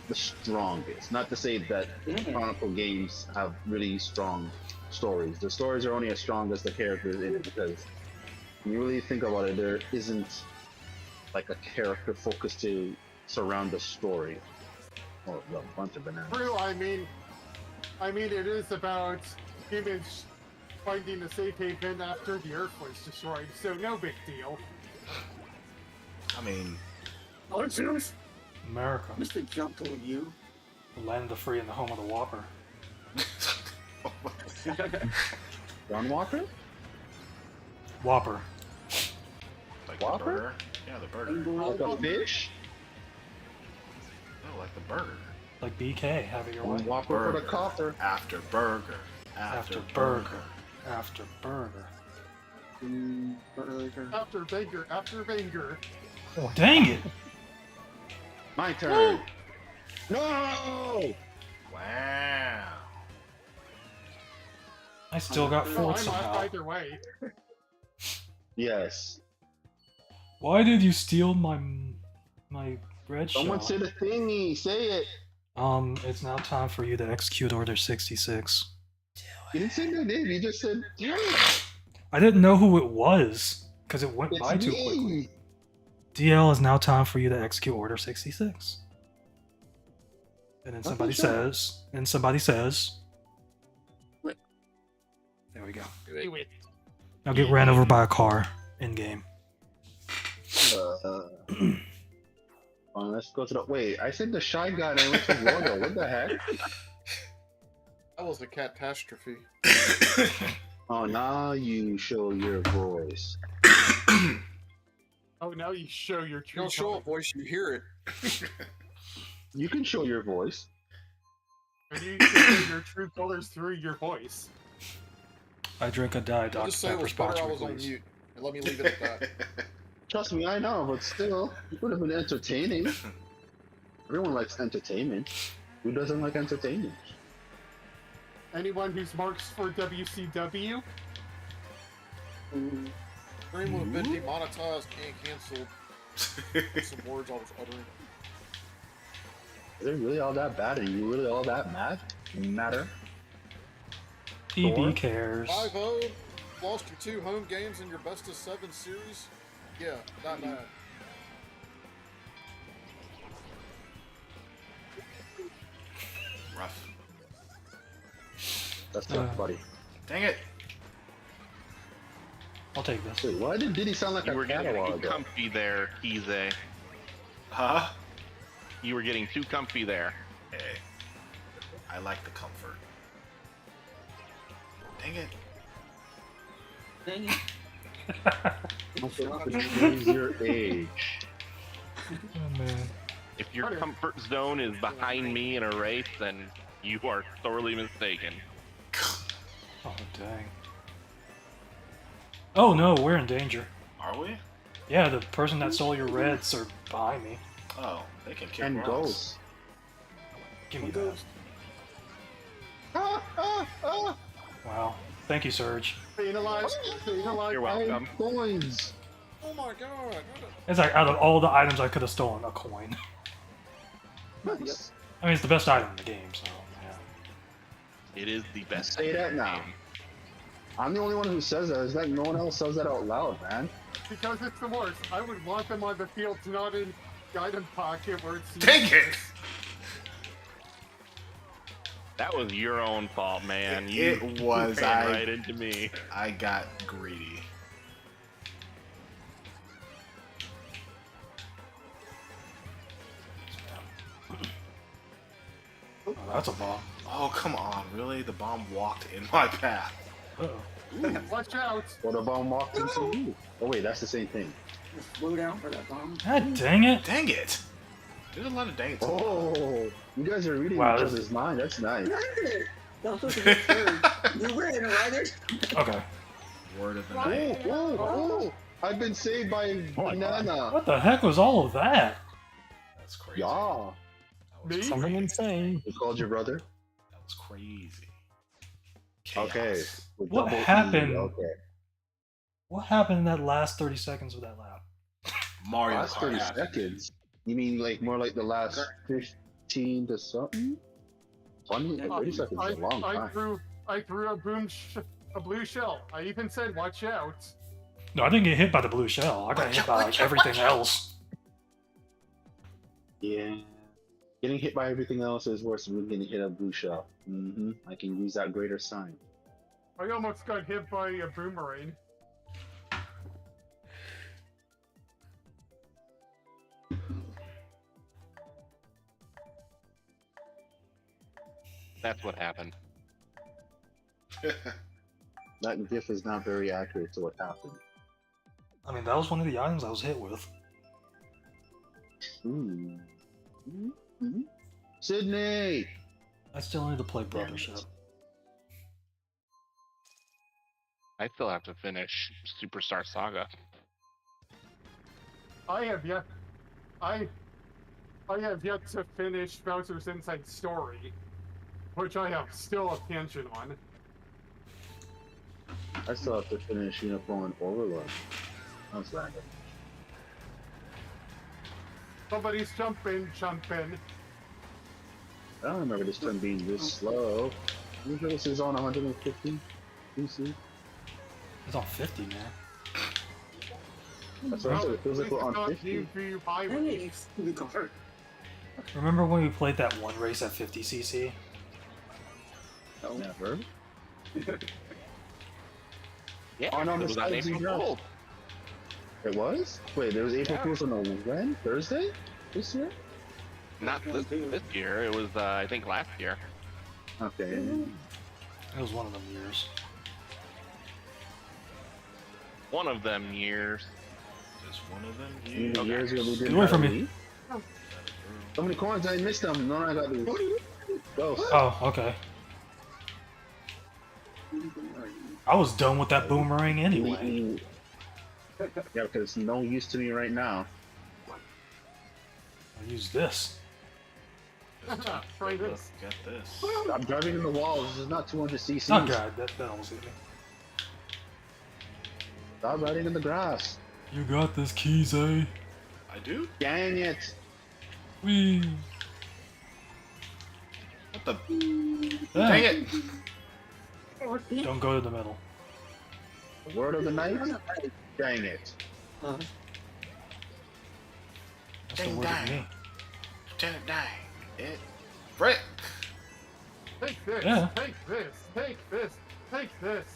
Speaker 5: the strongest. Not to say that
Speaker 4: Yeah.
Speaker 5: Chronicle games have really strong stories. The stories are only as strong as the characters in it, because when you really think about it, there isn't like a character focus to surround the story. Oh, well, a bunch of bananas.
Speaker 3: true. I mean, it is about humans finding a safe haven after the Earth was destroyed, so no big deal.
Speaker 6: I mean,
Speaker 4: Oh, Zeus!
Speaker 1: America.
Speaker 4: Mr. Jump to you.
Speaker 1: The land of the free and the home of the Whopper.
Speaker 5: John Walker?
Speaker 1: Whopper.
Speaker 6: like
Speaker 5: Whopper?
Speaker 6: the burger. Yeah, the burger.
Speaker 5: Like a fish?
Speaker 6: No, like the burger.
Speaker 1: Like BK, have it your way.
Speaker 5: Whopper for the copper.
Speaker 6: After burger.
Speaker 1: After burger. After burger.
Speaker 4: Burger.
Speaker 3: After banger.
Speaker 1: Oh, dang it!
Speaker 5: My turn. No!
Speaker 6: Wow.
Speaker 1: I still got
Speaker 3: No,
Speaker 1: fooled
Speaker 3: I'm
Speaker 1: somehow.
Speaker 3: either way.
Speaker 5: Yes.
Speaker 1: Why did you steal my Red
Speaker 5: Someone
Speaker 1: Shaw.
Speaker 5: say the thingy. Say it.
Speaker 1: It's now time for you to execute Order 66.
Speaker 5: You didn't say my name. You just said.
Speaker 1: I didn't know who it was because it went
Speaker 5: It's
Speaker 1: by too
Speaker 5: me.
Speaker 1: quickly. DL, is now time for you to execute Order 66. And then somebody
Speaker 5: sure.
Speaker 1: says,
Speaker 4: What?
Speaker 1: There we go.
Speaker 3: Do it.
Speaker 1: Now get ran over by a car in game.
Speaker 5: Let's go to the. Wait, I said the shy guy and I went to Roto. What the heck?
Speaker 8: That was a catastrophe.
Speaker 5: Oh, now you show your voice.
Speaker 3: Oh, now you show your
Speaker 8: You
Speaker 3: true
Speaker 8: don't show
Speaker 3: color.
Speaker 8: a voice, you hear it.
Speaker 5: You can show your voice.
Speaker 3: And you can show your true colors through your voice.
Speaker 1: I drink a Diet
Speaker 8: I'll
Speaker 1: Dr.
Speaker 8: just say it
Speaker 1: Pepper
Speaker 8: was better I
Speaker 1: sponsor,
Speaker 8: was on
Speaker 1: please.
Speaker 8: mute. And let me leave it at that.
Speaker 5: Trust me, I know, but still, it would have been entertaining. Everyone likes entertainment. Who doesn't like entertainment?
Speaker 3: Anyone who's marks for WCW?
Speaker 8: Stream would have been demonetized and canceled. Some words I was uttering.
Speaker 5: Is it really all that bad? Are you really all that mad? Matter?
Speaker 1: PB
Speaker 5: Thor?
Speaker 1: cares.
Speaker 8: 5-0, lost your 2 home games in your best of 7 series. Yeah, not bad.
Speaker 6: Rough.
Speaker 5: That's tough, buddy.
Speaker 6: Dang it.
Speaker 1: I'll take this.
Speaker 5: Wait, why did Diddy sound like
Speaker 2: You
Speaker 5: a
Speaker 2: were
Speaker 5: cat a
Speaker 2: getting
Speaker 5: while
Speaker 2: too
Speaker 5: ago?
Speaker 2: comfy there, Kize.
Speaker 6: Huh?
Speaker 2: You were getting too comfy there.
Speaker 6: Hey. I like the comfort. Dang it.
Speaker 4: Dang it.
Speaker 5: Use your age.
Speaker 1: Oh, man.
Speaker 2: If your comfort zone is behind me in a race, then you are sorely mistaken.
Speaker 1: Oh, dang. Oh, no, we're in danger.
Speaker 6: Are we?
Speaker 1: Yeah, the person that stole your reds are behind me.
Speaker 6: Oh, they can kick
Speaker 5: And
Speaker 6: rocks.
Speaker 5: ghosts.
Speaker 1: Give me that.
Speaker 5: Ah, ah, ah!
Speaker 1: Wow. Thank you, Surge.
Speaker 3: Penalized. Penalized.
Speaker 2: You're welcome.
Speaker 5: Coins.
Speaker 8: Oh my god.
Speaker 1: It's like out of all the items I could have stolen, a coin.
Speaker 5: Nice.
Speaker 1: I mean, it's the best item in the game, so yeah.
Speaker 2: It is the best.
Speaker 5: Say that now.
Speaker 2: game.
Speaker 5: I'm the only one who says that. It's like no one else says that out loud, man.
Speaker 3: Because it's the worst. I would want them on the field, not in item pocket where it's
Speaker 6: Take it!
Speaker 3: useless.
Speaker 2: That was your own fault, man.
Speaker 6: It was.
Speaker 2: ran right into me.
Speaker 6: I got greedy.
Speaker 1: Oh, that's a bomb.
Speaker 6: Oh, come on. Really? The bomb walked in my path.
Speaker 1: Uh-oh.
Speaker 3: Watch out.
Speaker 5: Or the bomb walked into you. Oh wait, that's the same thing.
Speaker 4: Slow down for that bomb.
Speaker 1: God dang it.
Speaker 6: Dang it. There's a lot of dang it.
Speaker 5: Oh, you guys are reading
Speaker 1: Wow,
Speaker 5: each
Speaker 1: this
Speaker 5: other's mind. That's nice.
Speaker 4: That was supposed to be third. You ran, right?
Speaker 1: Okay.
Speaker 6: Word of the
Speaker 5: Oh,
Speaker 6: night.
Speaker 5: oh, oh! I've been saved by
Speaker 1: Oh my God.
Speaker 5: banana.
Speaker 1: What the heck was all of that?
Speaker 6: That's crazy.
Speaker 5: Yeah.
Speaker 6: That was,
Speaker 3: Me?
Speaker 7: Something insane.
Speaker 5: You called your brother?
Speaker 6: that was crazy.
Speaker 5: Okay.
Speaker 6: Chaos.
Speaker 5: With
Speaker 1: What
Speaker 5: double E,
Speaker 1: happened?
Speaker 5: Okay.
Speaker 1: What happened in that last 30 seconds of that lap?
Speaker 6: Mario
Speaker 5: Last
Speaker 6: Kart
Speaker 5: 30
Speaker 6: happened.
Speaker 5: seconds. You mean like more like the last 15 to something? 20, 30 seconds is a long time.
Speaker 3: I threw a blue shell. I even said, watch out.
Speaker 1: No, I didn't get hit by the blue shell. I got hit by like everything else.
Speaker 5: Yeah. Getting hit by everything else is worse than getting hit a blue shell. I can use that greater sign.
Speaker 3: I almost got hit by a boomerang.
Speaker 2: That's what happened.
Speaker 5: That GIF is not very accurate to what happened.
Speaker 1: I mean, that was one of the items I was hit with.
Speaker 5: Sydney!
Speaker 1: I still need to play Brothership.
Speaker 2: I still have to finish Superstar Saga.
Speaker 3: I have yet to finish Bowser's Inside Story, which I have still a tangent on.
Speaker 5: I still have to finish Uniform Overlord. That's random.
Speaker 3: Somebody's jumping.
Speaker 5: I don't remember this turn being this slow. Usually this is on 150 PC.
Speaker 1: It's on 50, man.
Speaker 5: That's what I said. It feels like we're on
Speaker 3: Not
Speaker 5: 50.
Speaker 3: UV highway.
Speaker 1: Remember when we played that one race at 50cc?
Speaker 5: Never.
Speaker 2: Yeah,
Speaker 5: Oh, no,
Speaker 2: it was on
Speaker 5: besides
Speaker 2: April
Speaker 5: the
Speaker 2: Fool's.
Speaker 5: It was? Wait, there was April
Speaker 2: Yeah.
Speaker 5: Fool's on a when? Thursday? This year?
Speaker 2: Not this year. It was, I think, last year.
Speaker 5: Okay.
Speaker 1: It was one of them years.
Speaker 2: One of them years.
Speaker 6: Just one of them.
Speaker 5: In the
Speaker 2: Okay.
Speaker 5: years where we didn't
Speaker 1: Get away
Speaker 5: have
Speaker 1: from
Speaker 5: a
Speaker 1: me.
Speaker 5: lead. So many coins, I missed them. No, I got these. Go.
Speaker 1: Oh, okay. I was done with that boomerang anyway.
Speaker 5: Yeah, because it's no use to me right now.
Speaker 1: I'll use this.
Speaker 3: Try this.
Speaker 6: Get this.
Speaker 5: I'm driving in the walls. This is not 200 cc's.
Speaker 1: Oh god, that almost hit me.
Speaker 5: Stop riding in the grass.
Speaker 1: You got this, Kize.
Speaker 6: I do?
Speaker 5: Dang it.
Speaker 1: Whee.
Speaker 6: What the?
Speaker 1: Ah,
Speaker 6: Dang it!
Speaker 1: Don't go to the middle.
Speaker 5: Word of the night? Dang it.
Speaker 1: That's the
Speaker 6: Dang,
Speaker 1: word of
Speaker 6: dang.
Speaker 1: me.
Speaker 6: Lieutenant Dang. It. Brett!
Speaker 3: Take this.
Speaker 1: Yeah.
Speaker 3: Take this. Take this. Take this.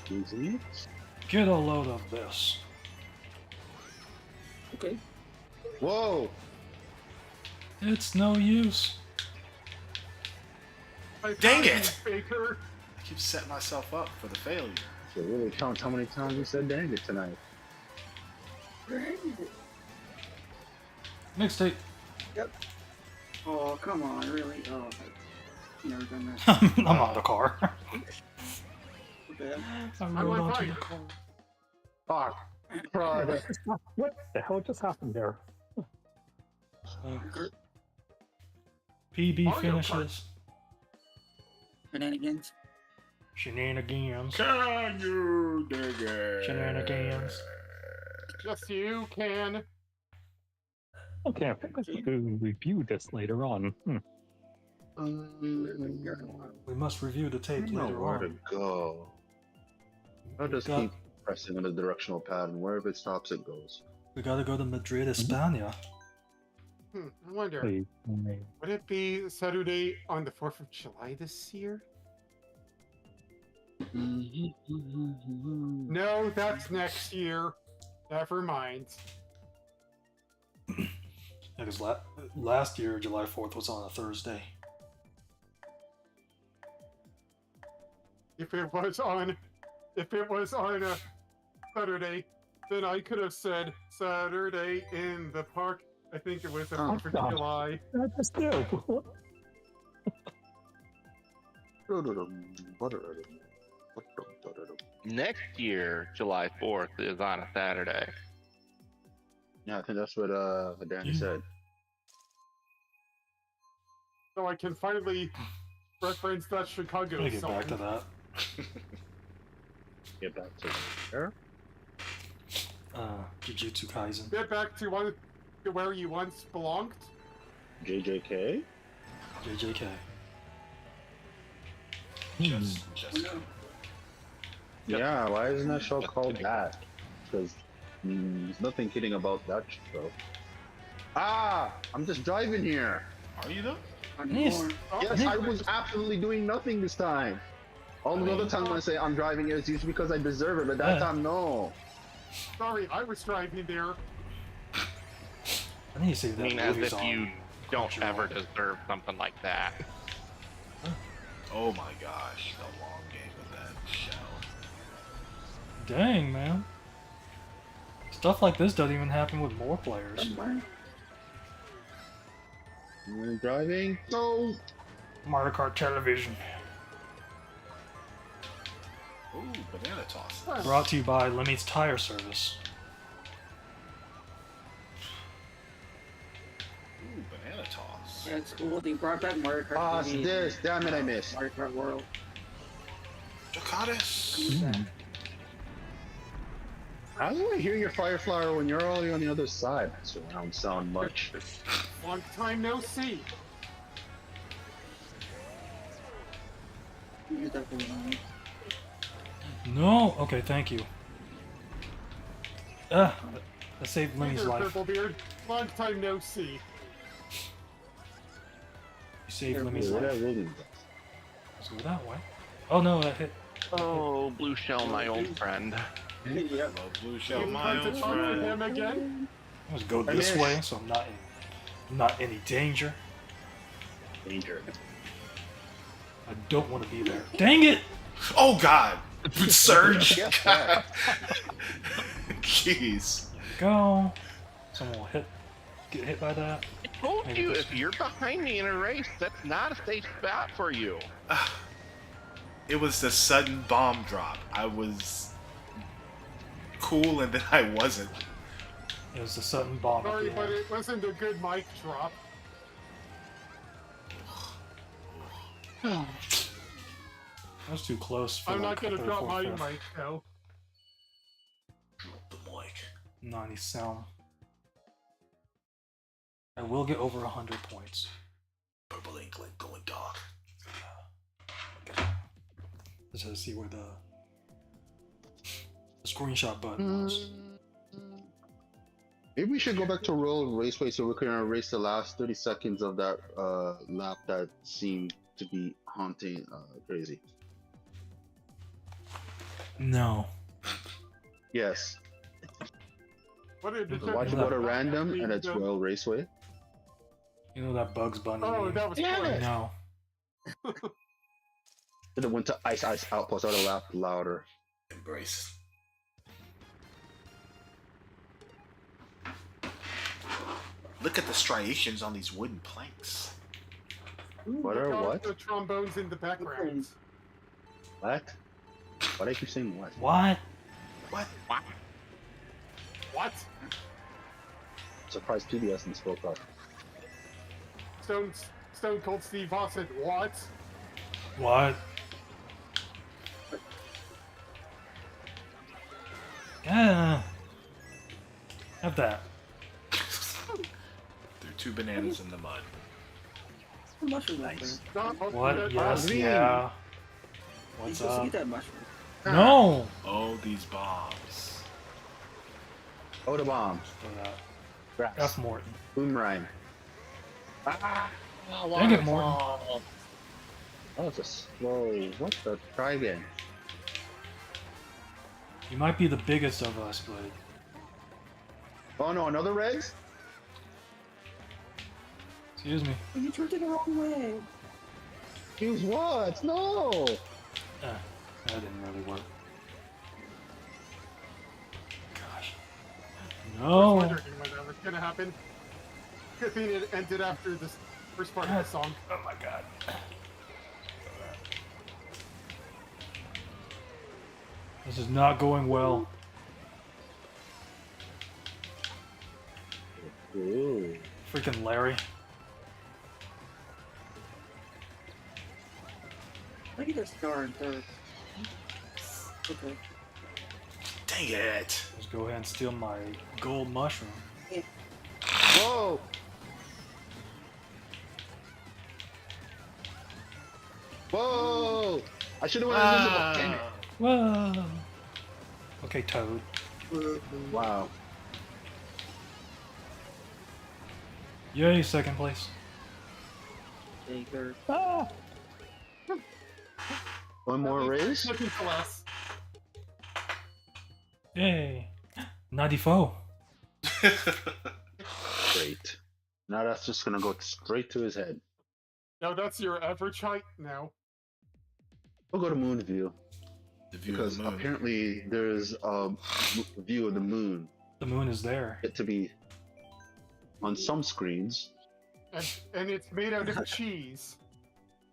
Speaker 5: Easy.
Speaker 1: Get a load of this.
Speaker 5: Whoa.
Speaker 1: It's no use.
Speaker 3: I
Speaker 6: Dang
Speaker 3: found you,
Speaker 6: it.
Speaker 3: Faker.
Speaker 6: I keep setting myself up for the failure.
Speaker 5: Should really count how many times you said dang it tonight.
Speaker 1: Mixtape.
Speaker 4: Oh, come on, really? Oh, I've never done that.
Speaker 1: I'm out of the car.
Speaker 4: Okay.
Speaker 1: I
Speaker 3: I
Speaker 1: rode
Speaker 3: went
Speaker 1: onto
Speaker 3: by.
Speaker 1: the car.
Speaker 5: Fuck. Prod.
Speaker 7: What the hell just happened there?
Speaker 1: PB
Speaker 3: Mario
Speaker 1: finishes.
Speaker 4: Shenanigans.
Speaker 1: Shenanigans.
Speaker 6: Can you dig it?
Speaker 1: Shenanigans.
Speaker 3: Just you can.
Speaker 7: Okay, I think I have to review this later on.
Speaker 1: We must review the tape
Speaker 5: I know
Speaker 1: later
Speaker 5: where to
Speaker 1: on.
Speaker 5: go. I'll just
Speaker 1: Got-
Speaker 5: keep pressing on the directional pad, and wherever it stops, it goes.
Speaker 1: We gotta go to Madrid, España.
Speaker 3: I wonder,
Speaker 7: Wait,
Speaker 3: would it be Saturday on the 4th of July this year? No, that's next year. Never mind.
Speaker 1: Yeah, because last year, July 4th was on a Thursday.
Speaker 3: If it was on a Saturday, then I could have said Saturday in the park. I think it was the 4th of
Speaker 7: God.
Speaker 3: July.
Speaker 7: I just do.
Speaker 2: Next year, July 4th, is on a Saturday.
Speaker 5: Yeah, I think that's what Danny said.
Speaker 3: So I can finally reference that Chicago
Speaker 1: Let me get
Speaker 3: song.
Speaker 1: back to that.
Speaker 5: Get back to there.
Speaker 1: Jujutsu Kaisen.
Speaker 3: Get back to where you once belonged.
Speaker 5: JJK.
Speaker 1: JJK.
Speaker 6: Just.
Speaker 5: Yeah, why isn't that show called that? Because there's nothing kidding about that show. Ah! I'm just driving here.
Speaker 6: Are you though?
Speaker 1: Yes.
Speaker 5: Yes, I was absolutely doing nothing this time. All the other times when I say I'm driving, it's usually because I deserve it, but that
Speaker 1: Yeah.
Speaker 5: time, no.
Speaker 3: Sorry, I was driving there.
Speaker 1: I need to see if
Speaker 2: I
Speaker 1: that
Speaker 2: mean, as
Speaker 1: movie's
Speaker 2: if
Speaker 1: on
Speaker 2: you don't
Speaker 1: Crunchyroll.
Speaker 2: ever deserve something like that.
Speaker 6: Oh my gosh, the long game of that show.
Speaker 1: Dang, man. Stuff like this doesn't even happen with more players.
Speaker 5: You're driving? No.
Speaker 1: Mario Kart Television.
Speaker 6: Ooh, banana toss.
Speaker 1: Brought to you by Lemmy's Tire Service.
Speaker 6: Ooh, banana toss.
Speaker 4: Yeah, it's cool. They brought back Mario Kart.
Speaker 5: Ah, it's
Speaker 4: TV.
Speaker 5: this. Damn it, I missed.
Speaker 4: Mario Kart World.
Speaker 6: Jacatis.
Speaker 5: How do I hear your fire flower when you're already on the other side? That surround sound much.
Speaker 3: Long time no see.
Speaker 4: You're definitely lying.
Speaker 1: No. Okay, thank you. I saved
Speaker 3: Hey
Speaker 1: Lenny's
Speaker 3: there,
Speaker 1: life.
Speaker 3: Purple Beard. Long time no see.
Speaker 1: You saved
Speaker 4: Here,
Speaker 1: Lemmy's
Speaker 5: What I
Speaker 1: life.
Speaker 5: really do.
Speaker 1: Let's go that way. Oh no, that hit.
Speaker 2: Oh, Blue Shell, my old friend.
Speaker 4: Yep.
Speaker 6: Hello, Blue Shell,
Speaker 3: You
Speaker 6: my
Speaker 3: tried to
Speaker 6: old
Speaker 3: talk to
Speaker 6: friend.
Speaker 3: him again?
Speaker 1: Let's go this way, so I'm not any danger.
Speaker 5: Danger.
Speaker 1: I don't want to be there. Dang it!
Speaker 6: Oh God, Surge.
Speaker 5: Guess that.
Speaker 6: Jeez.
Speaker 1: Go. Someone will get hit by that.
Speaker 2: I told
Speaker 1: Maybe
Speaker 2: you,
Speaker 1: this
Speaker 2: if you're behind me in a race, that's not a safe spot for you.
Speaker 6: It was the sudden bomb drop. I was cool, and then I wasn't.
Speaker 1: It was the sudden bomb. at
Speaker 3: Sorry,
Speaker 1: the
Speaker 3: but
Speaker 1: end.
Speaker 3: it wasn't a good mic drop.
Speaker 1: That was too close for
Speaker 3: I'm
Speaker 1: like
Speaker 3: not gonna
Speaker 1: third,
Speaker 3: drop
Speaker 1: fourth,
Speaker 3: my
Speaker 1: fifth.
Speaker 3: mic though.
Speaker 6: Drop the mic.
Speaker 1: 90 sound. I will get over 100 points.
Speaker 6: Purple ink like going dark.
Speaker 1: Okay. Let's just see where the screenshot button was.
Speaker 5: Maybe we should go back to Royal Raceway so we can erase the last 30 seconds of that lap that seemed to be haunting Crazy.
Speaker 1: No.
Speaker 5: Yes.
Speaker 3: What did
Speaker 1: So
Speaker 5: So why should go to random and it's
Speaker 3: the-
Speaker 5: Royal Raceway?
Speaker 1: You know that Bugs Bunny
Speaker 3: Oh,
Speaker 1: meme?
Speaker 3: that was
Speaker 5: Damn
Speaker 3: fun.
Speaker 5: it.
Speaker 1: No.
Speaker 5: Then it went to Ice Outpost. I would have laughed louder.
Speaker 6: Embrace. Look at the striations on these wooden planks.
Speaker 5: What
Speaker 3: Look
Speaker 5: are
Speaker 3: out
Speaker 5: what?
Speaker 3: the trombones in the background.
Speaker 5: What? Why do I keep saying what?
Speaker 1: What?
Speaker 6: What?
Speaker 3: What?
Speaker 5: Surprised PBS hasn't spoke up.
Speaker 3: Stone Cold Steve Austin. What?
Speaker 1: What? Yeah. Have that.
Speaker 6: Threw 2 bananas in the mud.
Speaker 4: Mushroom
Speaker 5: Nice.
Speaker 1: What? Yes,
Speaker 5: green.
Speaker 1: yeah.
Speaker 4: You're
Speaker 1: What's
Speaker 4: supposed to
Speaker 1: up?
Speaker 4: get that mushroom.
Speaker 1: No!
Speaker 6: Oh, these bombs.
Speaker 5: Oh, the bomb.
Speaker 1: For that.
Speaker 5: Grass.
Speaker 1: F Morton.
Speaker 5: Boomerang.
Speaker 1: Dang it, Morton.
Speaker 5: Oh, it's a slow. What the? Try again.
Speaker 1: You might be the biggest of us, but
Speaker 5: Oh no, another red?
Speaker 1: excuse me.
Speaker 4: You turned it the wrong way.
Speaker 5: Use what? No!
Speaker 1: That didn't really work. Gosh.
Speaker 3: I was
Speaker 1: No.
Speaker 3: wondering when that was gonna happen. Good thing it ended after this first part of the song.
Speaker 1: Oh my god. This is not going well.
Speaker 5: Ooh.
Speaker 1: Freaking Larry.
Speaker 4: I get a star in third. Okay.
Speaker 6: Dang it.
Speaker 1: Let's go ahead and steal my gold mushroom.
Speaker 5: Whoa! Whoa! I should have went invisible. Dang it.
Speaker 1: Whoa. Okay, Toad.
Speaker 5: Wow.
Speaker 1: Yay, second place.
Speaker 4: Take third.
Speaker 5: One more race?
Speaker 3: Looking for less.
Speaker 1: Yay. 94.
Speaker 5: Great. Now that's just gonna go straight to his head.
Speaker 3: Now that's your average height now.
Speaker 5: We'll go to moon view
Speaker 6: The view
Speaker 5: because
Speaker 6: of the moon.
Speaker 5: apparently there's a view of the moon
Speaker 1: The moon is there.
Speaker 5: yet to be on some screens.
Speaker 3: And it's made out of cheese.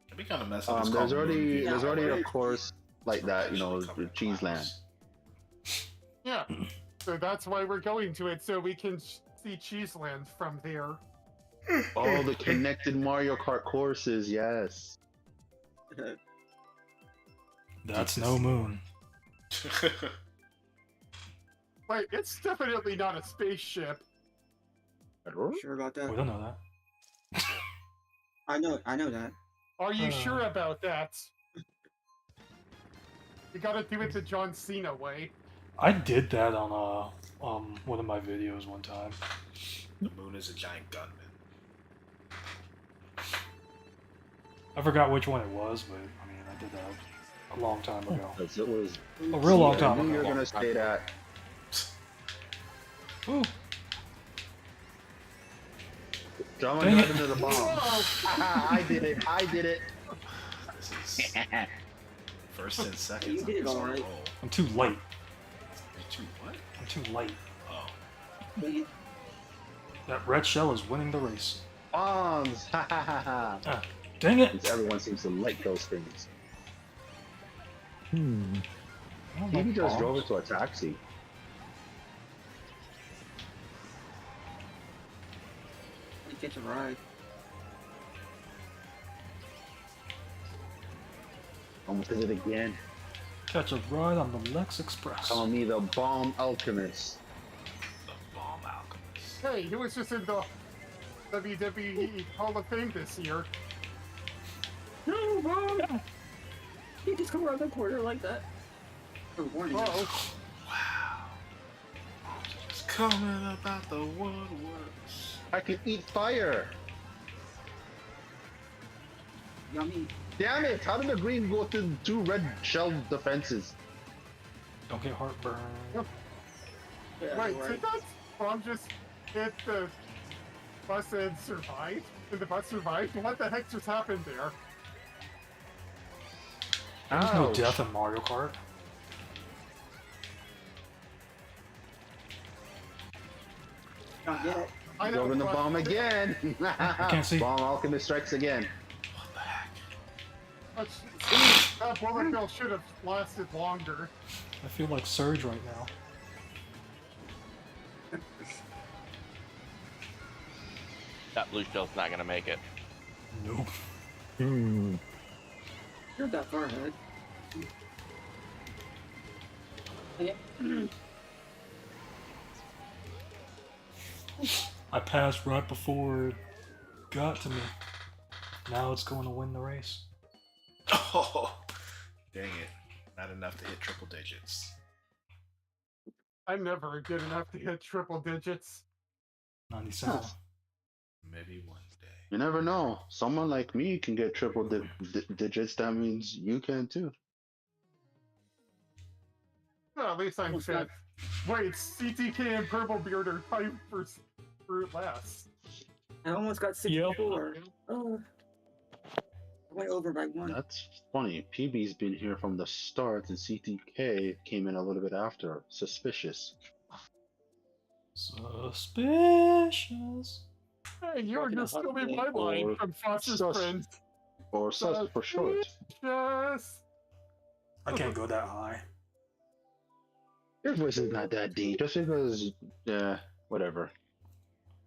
Speaker 6: It'd be kind of messy. It's
Speaker 5: There's
Speaker 6: called
Speaker 5: already
Speaker 6: moon view.
Speaker 5: there's already a
Speaker 4: right.
Speaker 5: course like that, you know,
Speaker 6: Usually covered in
Speaker 5: Cheese Land.
Speaker 6: glass.
Speaker 3: Yeah. So that's why we're going to it, so we can see Cheeseland from there.
Speaker 5: Oh, the connected Mario Kart courses, yes.
Speaker 1: That's no moon.
Speaker 3: Wait, it's definitely not a spaceship.
Speaker 4: Sure about that?
Speaker 1: We don't know that.
Speaker 4: I know that.
Speaker 3: Are you
Speaker 1: Uh.
Speaker 3: sure about that? You gotta do it the John Cena way.
Speaker 1: I did that on one of my videos one time.
Speaker 6: The moon is a giant gunman.
Speaker 1: I forgot which one it was, but I mean, I did that a long time ago.
Speaker 5: Because it was.
Speaker 1: A real long
Speaker 5: I
Speaker 1: time
Speaker 5: knew you were
Speaker 1: ago.
Speaker 5: gonna say that.
Speaker 1: Ooh,
Speaker 5: Drama
Speaker 1: Dang
Speaker 5: got
Speaker 1: it.
Speaker 5: into the bomb. I did it. I did it.
Speaker 6: This is first and second.
Speaker 4: You did it all right.
Speaker 1: I'm too light.
Speaker 6: You're too what?
Speaker 1: I'm too light.
Speaker 6: Oh.
Speaker 1: That red shell is winning the race.
Speaker 5: Bombs. Ha ha ha ha.
Speaker 1: Ah, dang it!
Speaker 5: Since everyone seems to like those things.
Speaker 1: I don't
Speaker 5: He
Speaker 1: like
Speaker 5: just drove
Speaker 1: bombs.
Speaker 5: into a taxi.
Speaker 4: You get to ride.
Speaker 5: Almost did it again.
Speaker 1: Catch a ride on the Lex Express.
Speaker 5: Call me the bomb alchemist.
Speaker 6: The bomb alchemist.
Speaker 3: Hey, he was just in the WWE Hall of Fame this year.
Speaker 4: No, Mom! You just come around the corner like that. Oh, warning.
Speaker 3: Oh,
Speaker 6: Wow. Just coming about the woodworks.
Speaker 5: I can eat fire.
Speaker 4: Yummy.
Speaker 5: Damn it! How did the green go through 2 red shell defenses?
Speaker 1: Don't get heartburn.
Speaker 4: Yeah,
Speaker 3: wait,
Speaker 4: right.
Speaker 3: did that bomb just hit the bus and survive? Did the bus survive? What the heck just happened there?
Speaker 1: There's no
Speaker 5: Ouch.
Speaker 1: death in Mario Kart.
Speaker 4: Not yet.
Speaker 3: I know,
Speaker 5: Drove in the
Speaker 3: but
Speaker 5: bomb again.
Speaker 1: can't see.
Speaker 5: Bomb alchemist strikes again.
Speaker 6: What the heck?
Speaker 3: That bullet bill should have lasted longer.
Speaker 1: I feel like Surge right now.
Speaker 2: That blue shell's not gonna make it.
Speaker 1: Nope.
Speaker 4: You're that far ahead. Yeah.
Speaker 1: I passed right before it got to me. Now it's going to win the race.
Speaker 6: Oh, dang it. Not enough to hit triple digits.
Speaker 3: I'm never good enough to hit triple digits.
Speaker 1: 97.
Speaker 6: Maybe one day.
Speaker 5: You never know. Someone like me can get triple digits. That means you can too.
Speaker 3: Well, at least I'm
Speaker 4: Almost
Speaker 3: fit. Wait, CTK and Purple Beard are tied for last.
Speaker 4: I almost got 64. Oh. I went over by 1.
Speaker 5: That's funny. PB's been here from the start, and CTK came in a little bit after. Suspicious.
Speaker 1: Suspicious.
Speaker 3: Hey, you were
Speaker 4: Rocking a
Speaker 3: just
Speaker 4: hot
Speaker 3: stealing
Speaker 4: day.
Speaker 3: my line
Speaker 5: Or
Speaker 3: from Foster's
Speaker 5: sus.
Speaker 3: friend.
Speaker 5: Or sus for short.
Speaker 3: Yes.
Speaker 1: I can't go that high.
Speaker 5: Your voice is not that deep. Just because, yeah, whatever.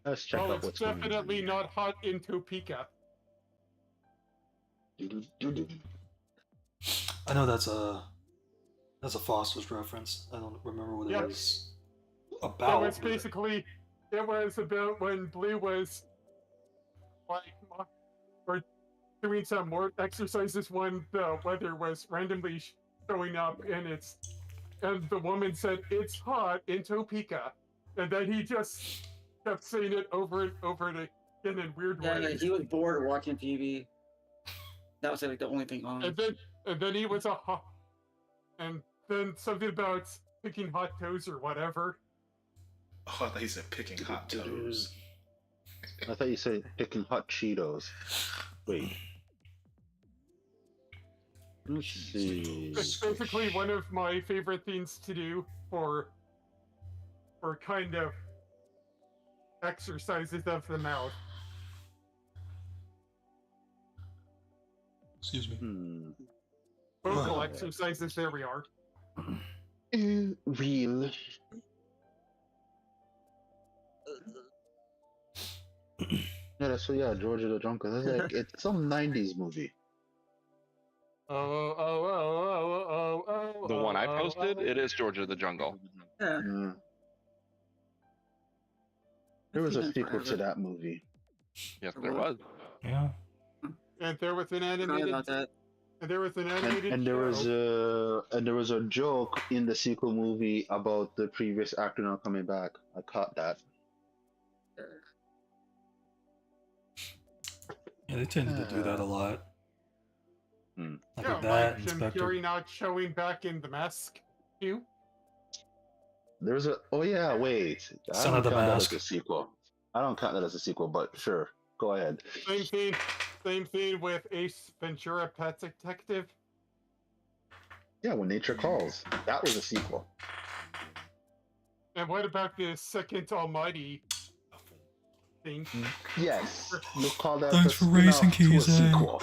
Speaker 5: Let's check
Speaker 3: Well,
Speaker 5: out
Speaker 3: it's
Speaker 5: what's going on.
Speaker 3: definitely not hot in Topeka.
Speaker 1: I know that's a Foster's reference. I don't remember what it
Speaker 3: Yep.
Speaker 1: was
Speaker 3: It
Speaker 1: about.
Speaker 3: was basically, it was about when Blue was like, or doing some more exercises when the weather was randomly showing up, and the woman said it's hot in Topeka, and then he just kept saying it over and over again in weird
Speaker 4: Yeah,
Speaker 3: ways.
Speaker 4: he was bored of watching TV. That was like the only thing on.
Speaker 3: And then he was a hot, and then something about picking hot toes or whatever.
Speaker 6: Oh, I thought you said picking hot toes.
Speaker 5: I thought you said picking hot Cheetos. Wait. Let's see.
Speaker 3: It's basically one of my favorite things to do for kind of exercises of the mouth.
Speaker 1: Excuse me.
Speaker 3: Vocal exercises, there we are.
Speaker 5: Real. Yeah, so yeah, Georgia the Jungle. That's like it's some '90s movie.
Speaker 3: Oh.
Speaker 2: The one I posted, it is Georgia the Jungle.
Speaker 4: Yeah.
Speaker 5: Yeah. There was a
Speaker 4: Been
Speaker 5: sequel to
Speaker 4: forever.
Speaker 5: that movie.
Speaker 2: Yes, there was.
Speaker 1: Yeah.
Speaker 3: And there was an
Speaker 4: Forgot
Speaker 3: animated.
Speaker 4: about that.
Speaker 3: And there was an
Speaker 5: And,
Speaker 3: animated
Speaker 5: and there was
Speaker 3: show.
Speaker 5: a joke in the sequel movie about the previous actor not coming back. I caught that.
Speaker 1: Yeah, they tended to do that a lot.
Speaker 5: Hmm.
Speaker 1: Like
Speaker 3: Yeah,
Speaker 1: with that,
Speaker 3: like Jim
Speaker 1: Inspector.
Speaker 3: Carrey not showing back in The Mask too.
Speaker 5: There's a oh yeah, wait. I
Speaker 1: Son
Speaker 5: don't
Speaker 1: of the
Speaker 5: count that
Speaker 1: Mask.
Speaker 5: as a sequel. I don't count that as a sequel, but sure. Go ahead.
Speaker 3: Same thing with Ace Ventura: Pet Detective.
Speaker 5: Yeah, When Nature Calls. That was a sequel.
Speaker 3: And what about the Second Almighty thing?
Speaker 5: Yes. We'll call that
Speaker 1: Thanks
Speaker 5: the
Speaker 1: for racing,
Speaker 5: spin-off to a
Speaker 1: Kize.
Speaker 5: sequel.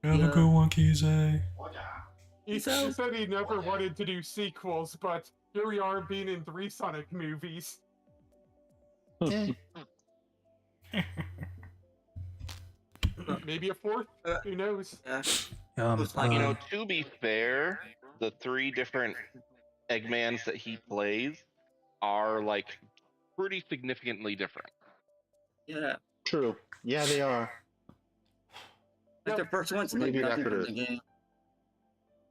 Speaker 1: Have a
Speaker 4: Yeah.
Speaker 1: good one, Kize.
Speaker 3: He
Speaker 4: So-
Speaker 3: said he never wanted to do sequels, but here we are being in 3 Sonic movies.
Speaker 5: Eh.
Speaker 3: Maybe a 4th? Who knows?
Speaker 4: Yeah.
Speaker 1: Um,
Speaker 2: You know, to be fair, the 3 different Eggmans that he plays are like pretty significantly different.
Speaker 4: Yeah.
Speaker 5: True. Yeah, they are.
Speaker 4: Like the first one's like
Speaker 5: Maybe
Speaker 4: nothing
Speaker 5: after
Speaker 4: from
Speaker 5: this.
Speaker 4: the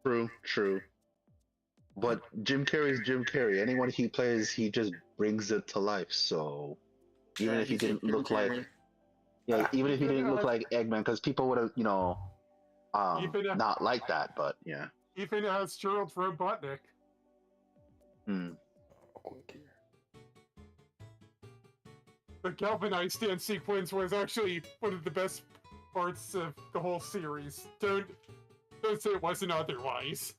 Speaker 4: game.
Speaker 5: True. But Jim Carrey's Jim Carrey. Anyone he plays, he just brings it to life. So even
Speaker 4: Yeah,
Speaker 5: if he
Speaker 4: he's a
Speaker 5: didn't
Speaker 4: Jim
Speaker 5: look like,
Speaker 4: Carrey.
Speaker 5: yeah, even if he didn't look like Eggman, because people would have,
Speaker 3: Even-
Speaker 5: not like that. But yeah.
Speaker 3: Even as Gerald Robotnik.
Speaker 5: Hmm.
Speaker 3: The galvanized dance sequence was actually one of the best parts of the whole series. Don't say it wasn't otherwise.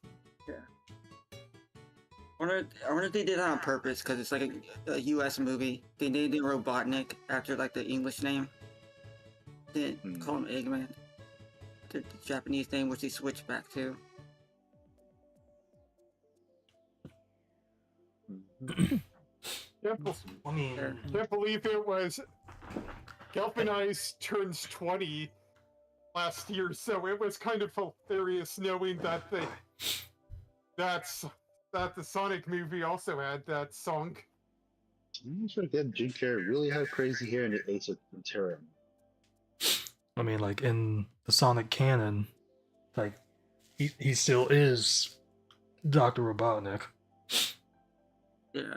Speaker 4: I wonder if they did that on purpose because it's like a U.S. movie. They named it Robotnik after like the English name. They didn't call him Eggman. The Japanese name, which they switched back to.
Speaker 1: I mean,
Speaker 3: Can't believe it was Galvanized turns 20 last year, so it was kind of hilarious knowing that the Sonic movie also had that song.
Speaker 5: I'm sure that Jim Carrey really had crazy hair in the Ace Ventura.
Speaker 1: I mean, like in the Sonic canon, like he still is Dr. Robotnik.
Speaker 4: Yeah.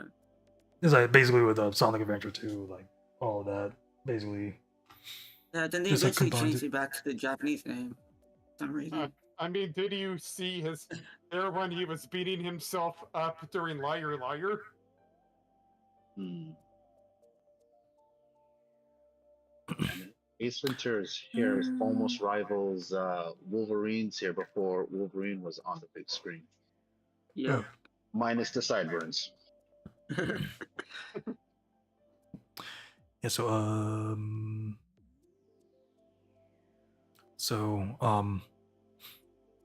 Speaker 1: It's like basically with Sonic Adventure 2, like all of that, basically.
Speaker 4: Yeah, then they
Speaker 1: Just, like,
Speaker 4: eventually
Speaker 1: combined
Speaker 4: changed
Speaker 1: it.
Speaker 4: it back to the Japanese name. For some reason.
Speaker 3: I mean, did you see his hair when he was beating himself up during Liar Liar?
Speaker 5: Hmm. Ace Ventura's hair almost rivals Wolverine's hair before Wolverine was on the big screen.
Speaker 4: Yeah.
Speaker 5: Minus the sideburns.
Speaker 1: Yeah,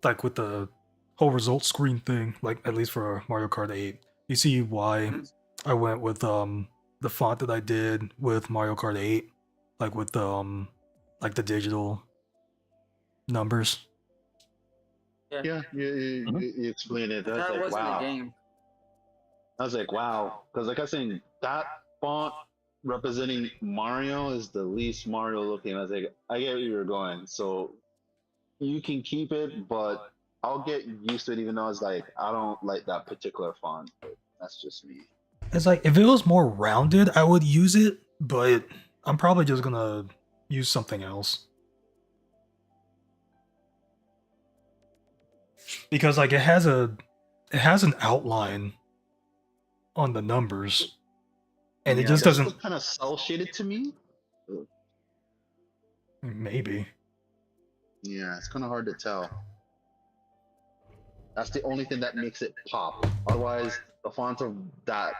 Speaker 1: like with the whole results screen thing, like at least for Mario Kart 8, you see why I went with the font that I did with Mario Kart 8, like with the like the digital numbers.
Speaker 5: Yeah, you explained it. I was
Speaker 4: That
Speaker 5: like,
Speaker 4: wasn't
Speaker 5: wow.
Speaker 4: a game.
Speaker 5: I was like, wow. Because like I was saying, that font representing Mario is the least Mario looking. I was like, I get where you're going. So you can keep it, but I'll get used to it even though it's like, I don't like that particular font. But that's just me.
Speaker 1: It's like if it was more rounded, I would use it, but I'm probably just gonna use something else. Because like it has an outline on the numbers, and it just doesn't.
Speaker 5: kind of cell shaded to me.
Speaker 1: Maybe.
Speaker 5: Yeah, it's kind of hard to tell. That's the only thing that makes it pop. Otherwise, the font of that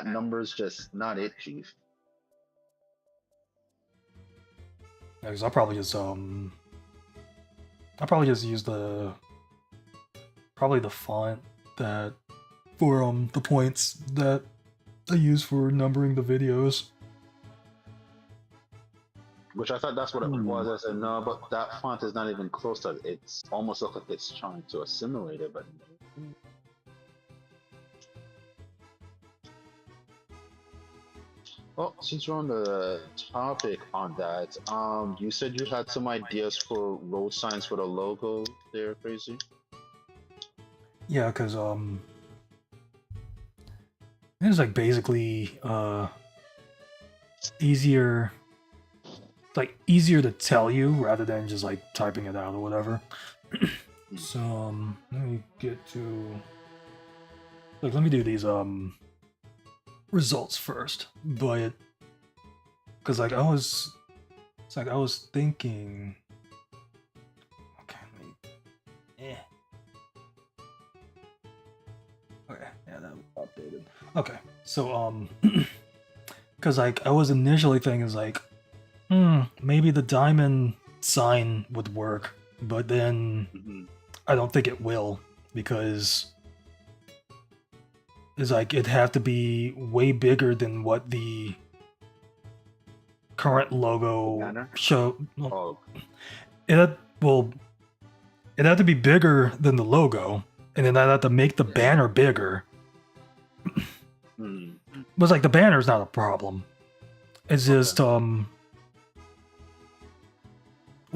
Speaker 5: number's just not it, Chief.
Speaker 1: Because I'll probably just use the font that for the points that I use for numbering the videos.
Speaker 5: Which I thought that's what it was. I said no, but that font is not even close to it. It's almost looks like it's trying to assimilate it, but Well, since we're on the topic on that, you said you had some ideas for road signs for the logo there, Crazy?
Speaker 1: Yeah, because it's like basically easier, like easier to tell you rather than just like typing it out or whatever. So let me get to like let me do these results first, but because like it's like I was thinking. Okay, let me, okay, yeah, that was updated. Okay, so because like I was initially thinking is like, maybe the diamond sign would work, but then I don't think it will because it's like it'd have to be way bigger than what the current logo
Speaker 5: Banner?
Speaker 1: show.
Speaker 5: Oh,
Speaker 1: It had to be bigger than the logo, and then I'd have to make the banner bigger.
Speaker 5: hmm.
Speaker 1: But it's like the banner's not a problem. It's just well,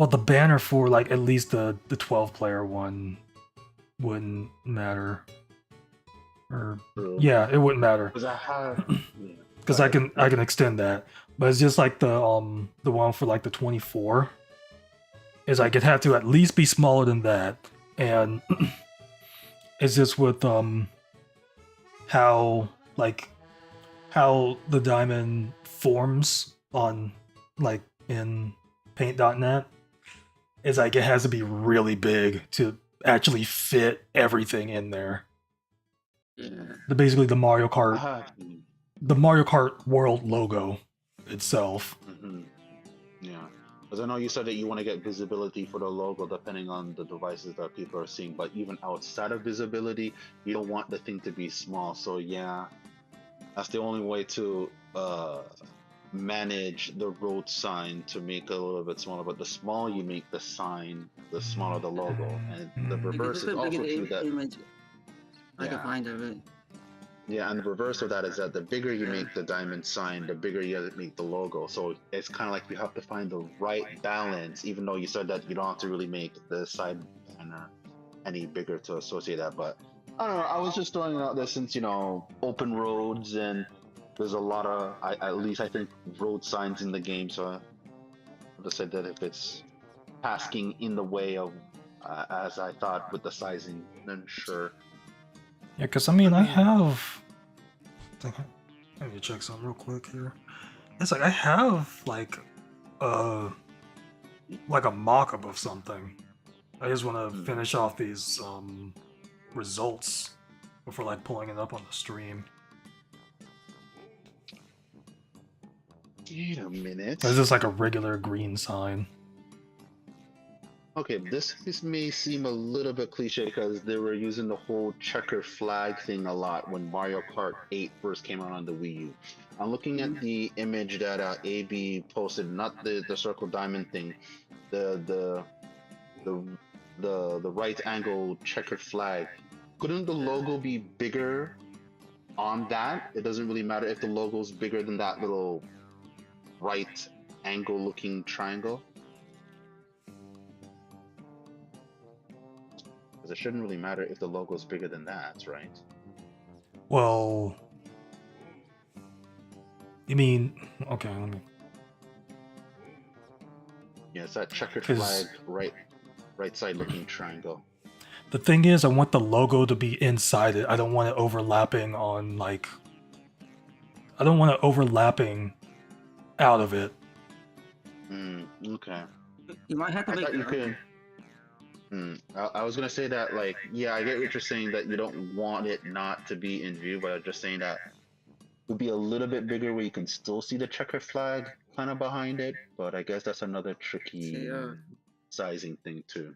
Speaker 1: the banner for like at least the 12-player one wouldn't matter. Or
Speaker 5: True.
Speaker 1: yeah, it wouldn't matter
Speaker 5: Because I have. Yeah.
Speaker 1: because I can extend that. But it's just like the one for like the 24 is like it had to at least be smaller than that, and it's just with how the diamond forms on like in paint.net is like it has to be really big to actually fit everything in there.
Speaker 4: Yeah.
Speaker 1: Basically the Mario
Speaker 5: I
Speaker 1: Kart world logo itself.
Speaker 5: Yeah. Because I know you said that you want to get visibility for the logo depending on the devices that people are seeing, but even outside of visibility, you don't want the thing to be small. So yeah, that's the only way to manage the road sign to make it a little bit smaller. But the smaller you make the sign, the smaller the logo. And the reverse is also true that
Speaker 4: image I can find of it.
Speaker 5: yeah, and the reverse of that is that the bigger you make the diamond sign, the bigger you make the logo. So it's kind of like you have to find the right balance, even though you said that you don't have to really make the side banner any bigger to associate that. But I don't know, I was just throwing out there since, you know, open roads and there's a lot of, at least I think, road signs in the game. So I just said that if it's tasking in the way of, as I thought with the sizing, then sure.
Speaker 1: Yeah, because I mean, I have. Let me check something real quick here. It's like I have like a mock-up of something. I just want to finish off these results before like pulling it up on the stream.
Speaker 5: Wait a minute.
Speaker 1: It's just like a regular green sign.
Speaker 5: Okay, this may seem a little bit cliche because they were using the whole checker flag thing a lot when Mario Kart 8 first came out on the Wii U. I'm looking at the image that AB posted, not the circle diamond thing, the right angle checkered flag. Couldn't the logo be bigger on that? It doesn't really matter if the logo's bigger than that little right angle looking triangle. It shouldn't really matter if the logo is bigger than that, right?
Speaker 1: Well, you mean okay? Let me.
Speaker 5: Yeah, it's that checkered flag, right side looking triangle.
Speaker 1: The thing is, I want the logo to be inside it. I don't want it overlapping on like. I don't want it overlapping out of it.
Speaker 5: Okay.
Speaker 4: You might have to make
Speaker 5: you could. I was gonna say that, like, yeah, I get what you're saying that you don't want it not to be in view, but I'm just saying that it would be a little bit bigger where you can still see the checker flag kind of behind it. But I guess that's another tricky sizing thing too.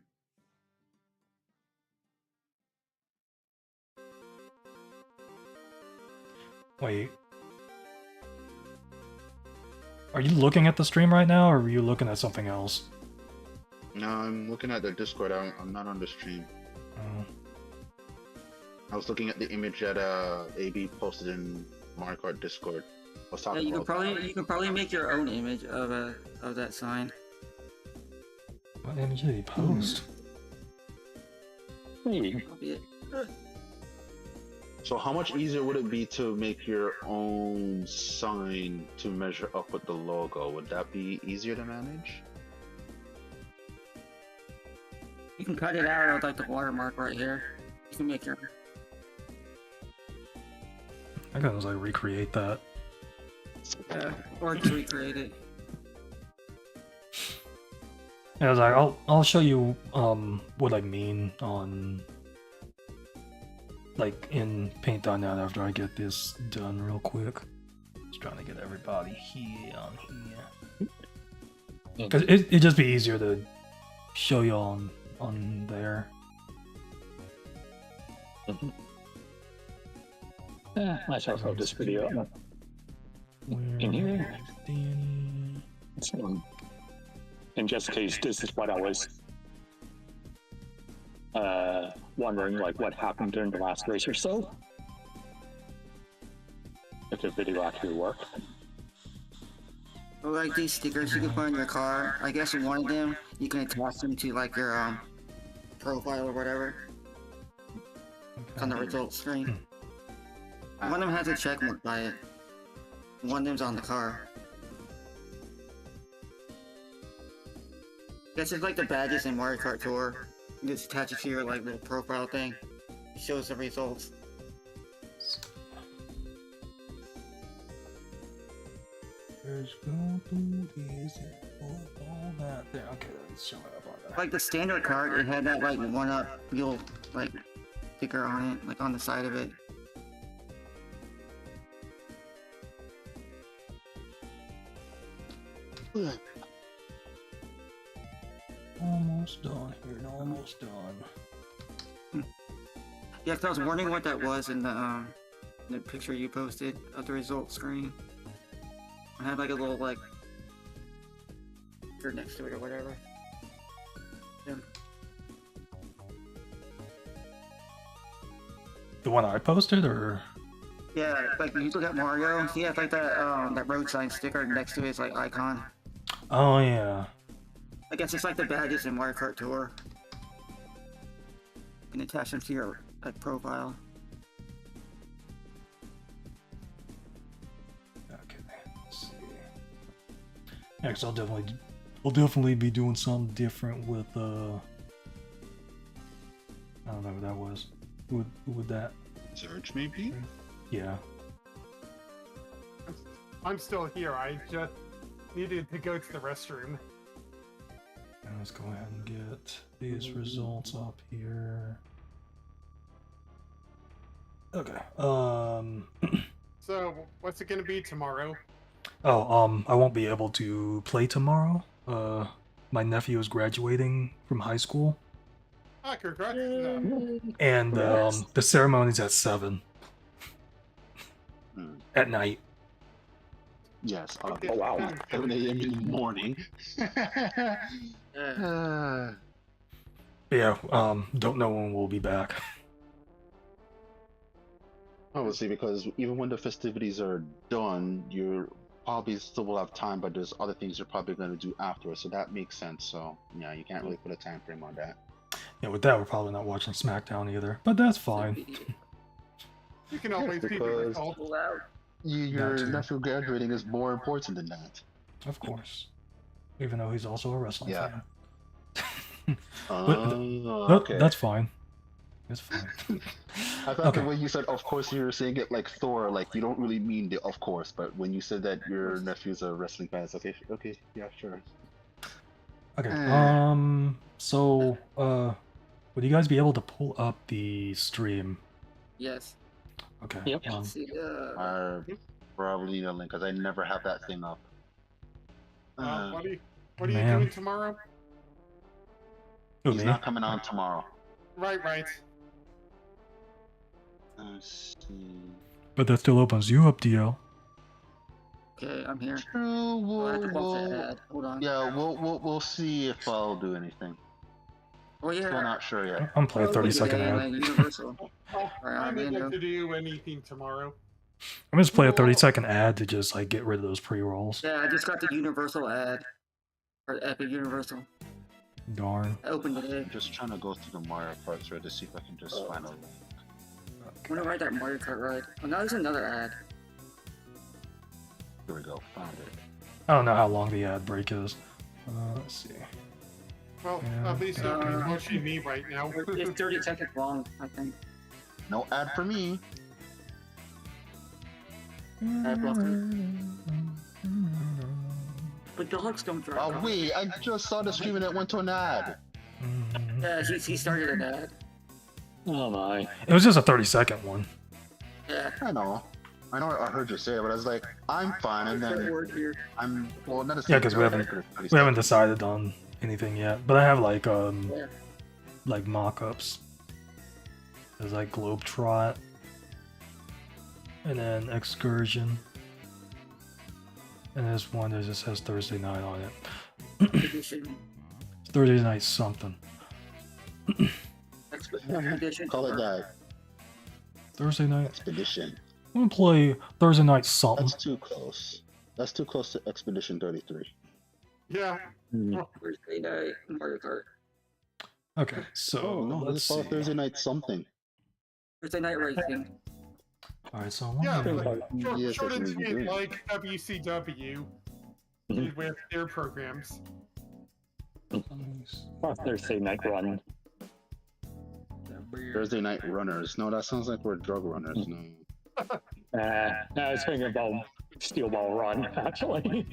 Speaker 1: Wait. Are you looking at the stream right now, or are you looking at something else?
Speaker 5: No, I'm looking at the Discord. I'm not on the stream. I was looking at the image that AB posted in Mario Kart Discord was
Speaker 4: Yeah,
Speaker 5: talking
Speaker 4: you
Speaker 5: about.
Speaker 4: can probably make your own image of that sign.
Speaker 1: What image did he post?
Speaker 7: Hey,
Speaker 4: That'll be it.
Speaker 5: So how much easier would it be to make your own sign to measure up with the logo? Would that be easier to manage?
Speaker 4: You can cut it out of like the watermark right here. You can make your.
Speaker 1: I gotta like recreate that.
Speaker 4: Or just recreate it.
Speaker 1: Yeah, I was like, I'll show you what I mean on like in Paint.net after I get this done real quick. Just trying to get everybody here on here. Cause it'd just be easier to show you on there.
Speaker 7: I shall throw this video up. In here.
Speaker 1: Danny?
Speaker 7: So, in just case, this is what I was wondering, like what happened during the last race or so. If the video actually worked.
Speaker 4: Or like these stickers you can put on your car. I guess in one of them you can attach them to like your profile or whatever. It's on the results screen. One of them has a check mark by it. One of them's on the car. Guess it's like the badges in Mario Kart Tour. You just attach it to your like little profile thing. It shows the results.
Speaker 1: There's go through this and all that there. Okay, let's show it up on that.
Speaker 4: Like the standard card, it had that like one up wheel like sticker on it, like on the side of it.
Speaker 1: Almost done here, almost done.
Speaker 4: Yeah, 'cause I was wondering what that was in the picture you posted of the results screen. I had like a little like next to it or whatever. Yeah.
Speaker 1: The one I posted, or
Speaker 4: Yeah, like when you look at Mario, he has like that road sign sticker next to his like icon.
Speaker 1: oh yeah,
Speaker 4: I guess it's like the badges in Mario Kart Tour. You can attach them to your like profile.
Speaker 1: okay. Let's see. Yeah, 'cause I'll definitely be doing something different with I don't know who that was. Who would that?
Speaker 9: Search maybe?
Speaker 1: Yeah.
Speaker 3: I'm still here. I just needed to go to the restroom.
Speaker 1: And let's go ahead and get these results up here. Okay.
Speaker 3: So, what's it gonna be tomorrow?
Speaker 1: Oh, I won't be able to play tomorrow. My nephew is graduating from high school,
Speaker 3: Ah, congrats. No.
Speaker 1: and the ceremony's at 7
Speaker 5: Hmm.
Speaker 1: at night.
Speaker 5: Yes.
Speaker 3: Okay.
Speaker 7: Oh, wow.
Speaker 5: 7 a.m. in the morning.
Speaker 1: Yeah. Don't know when we'll be back.
Speaker 5: Obviously, because even when the festivities are done, you're probably still will have time, but there's other things you're probably going to do afterwards, so that makes sense. So yeah, you can't really put a time frame on that.
Speaker 1: Yeah, with that, we're probably not watching SmackDown either, but that's fine.
Speaker 3: You can always be
Speaker 5: Because-
Speaker 3: called.
Speaker 5: Your
Speaker 1: too.
Speaker 5: nephew graduating is more important than that.
Speaker 1: Of course. Even though he's also a wrestling
Speaker 5: Yeah.
Speaker 1: fan.
Speaker 5: Okay.
Speaker 1: That's fine. It's fine.
Speaker 5: I thought
Speaker 1: Okay.
Speaker 5: the way you said, of course, you were saying it like Thor, like you don't really mean the of course, but when you said that your nephew's a wrestling fan, it's okay, okay, yeah, sure.
Speaker 1: Okay. So, would you guys be able to pull up the stream?
Speaker 4: Yes.
Speaker 1: Okay.
Speaker 7: Yep.
Speaker 4: See,
Speaker 5: I probably need a link because I never have that thing up.
Speaker 3: What are you
Speaker 1: Man.
Speaker 3: doing tomorrow?
Speaker 1: Who,
Speaker 5: He's
Speaker 1: me?
Speaker 5: not coming on tomorrow.
Speaker 3: Right.
Speaker 5: Let's see.
Speaker 1: But that still opens you up, DL.
Speaker 4: okay, I'm here.
Speaker 5: True,
Speaker 4: Oh, I have to watch that ad. Hold on.
Speaker 5: yeah, we'll see if I'll do anything.
Speaker 4: Oh yeah.
Speaker 5: Still not sure yet.
Speaker 1: I'm playing
Speaker 4: Oh,
Speaker 1: 30
Speaker 4: look at
Speaker 1: second
Speaker 4: that,
Speaker 1: ad.
Speaker 4: Universal.
Speaker 3: Oh,
Speaker 4: Alright,
Speaker 3: I'm able
Speaker 4: Orlando.
Speaker 3: to do anything tomorrow.
Speaker 1: I'm just play a 30-second ad to just like get rid of those pre-rolls.
Speaker 4: Yeah, I just got the Universal ad. Or Epic Universal.
Speaker 1: Darn.
Speaker 4: I opened it.
Speaker 5: I'm just trying to go through the Mario Kart thread to see if I can just find a link.
Speaker 4: I want to ride that Mario Kart ride. Oh, now there's another ad.
Speaker 5: Here we go, found it.
Speaker 1: I don't know how long the ad break is. Let's see.
Speaker 3: Well,
Speaker 1: Yeah.
Speaker 3: at least it'll be pushing me right now.
Speaker 4: It's 30 seconds long, I think.
Speaker 5: No ad for me.
Speaker 4: Ad blocker. But dogs don't drive.
Speaker 5: Oh
Speaker 4: cars.
Speaker 5: wait, I just saw the stream and it went to an ad.
Speaker 4: Yeah, he started an ad.
Speaker 7: Oh my.
Speaker 1: It was just a 30-second one.
Speaker 4: Yeah.
Speaker 5: I know, I heard you say it, but I was like, I'm fine, and then
Speaker 4: Word here.
Speaker 5: I'm well, not a
Speaker 1: Yeah, 'cause we haven't decided on anything yet. But I have like
Speaker 4: Yeah.
Speaker 1: like mock-ups. There's like Globetrot, and then Excursion, and this one that just has Thursday night on it.
Speaker 4: Edition.
Speaker 1: Thursday night something.
Speaker 4: Expedition.
Speaker 5: Call it that.
Speaker 1: Thursday night.
Speaker 5: Expedition.
Speaker 1: I'm gonna play Thursday night something.
Speaker 5: That's too close. That's too close to Expedition 33.
Speaker 3: Yeah.
Speaker 4: Thursday night Mario Kart.
Speaker 1: Okay, so
Speaker 5: Oh no,
Speaker 1: let's
Speaker 5: let's
Speaker 1: see.
Speaker 5: call Thursday night something.
Speaker 4: Thursday night racing.
Speaker 1: All right, so
Speaker 3: Yeah,
Speaker 1: I'm
Speaker 3: but short,
Speaker 5: Yes,
Speaker 3: short
Speaker 5: that's
Speaker 3: and
Speaker 5: what you're
Speaker 3: sweet,
Speaker 5: doing.
Speaker 3: like WCW with their programs.
Speaker 7: Thursday night run.
Speaker 5: Thursday night runners. No, that sounds like we're drug runners. No.
Speaker 7: I was thinking about Steel Ball Run, actually.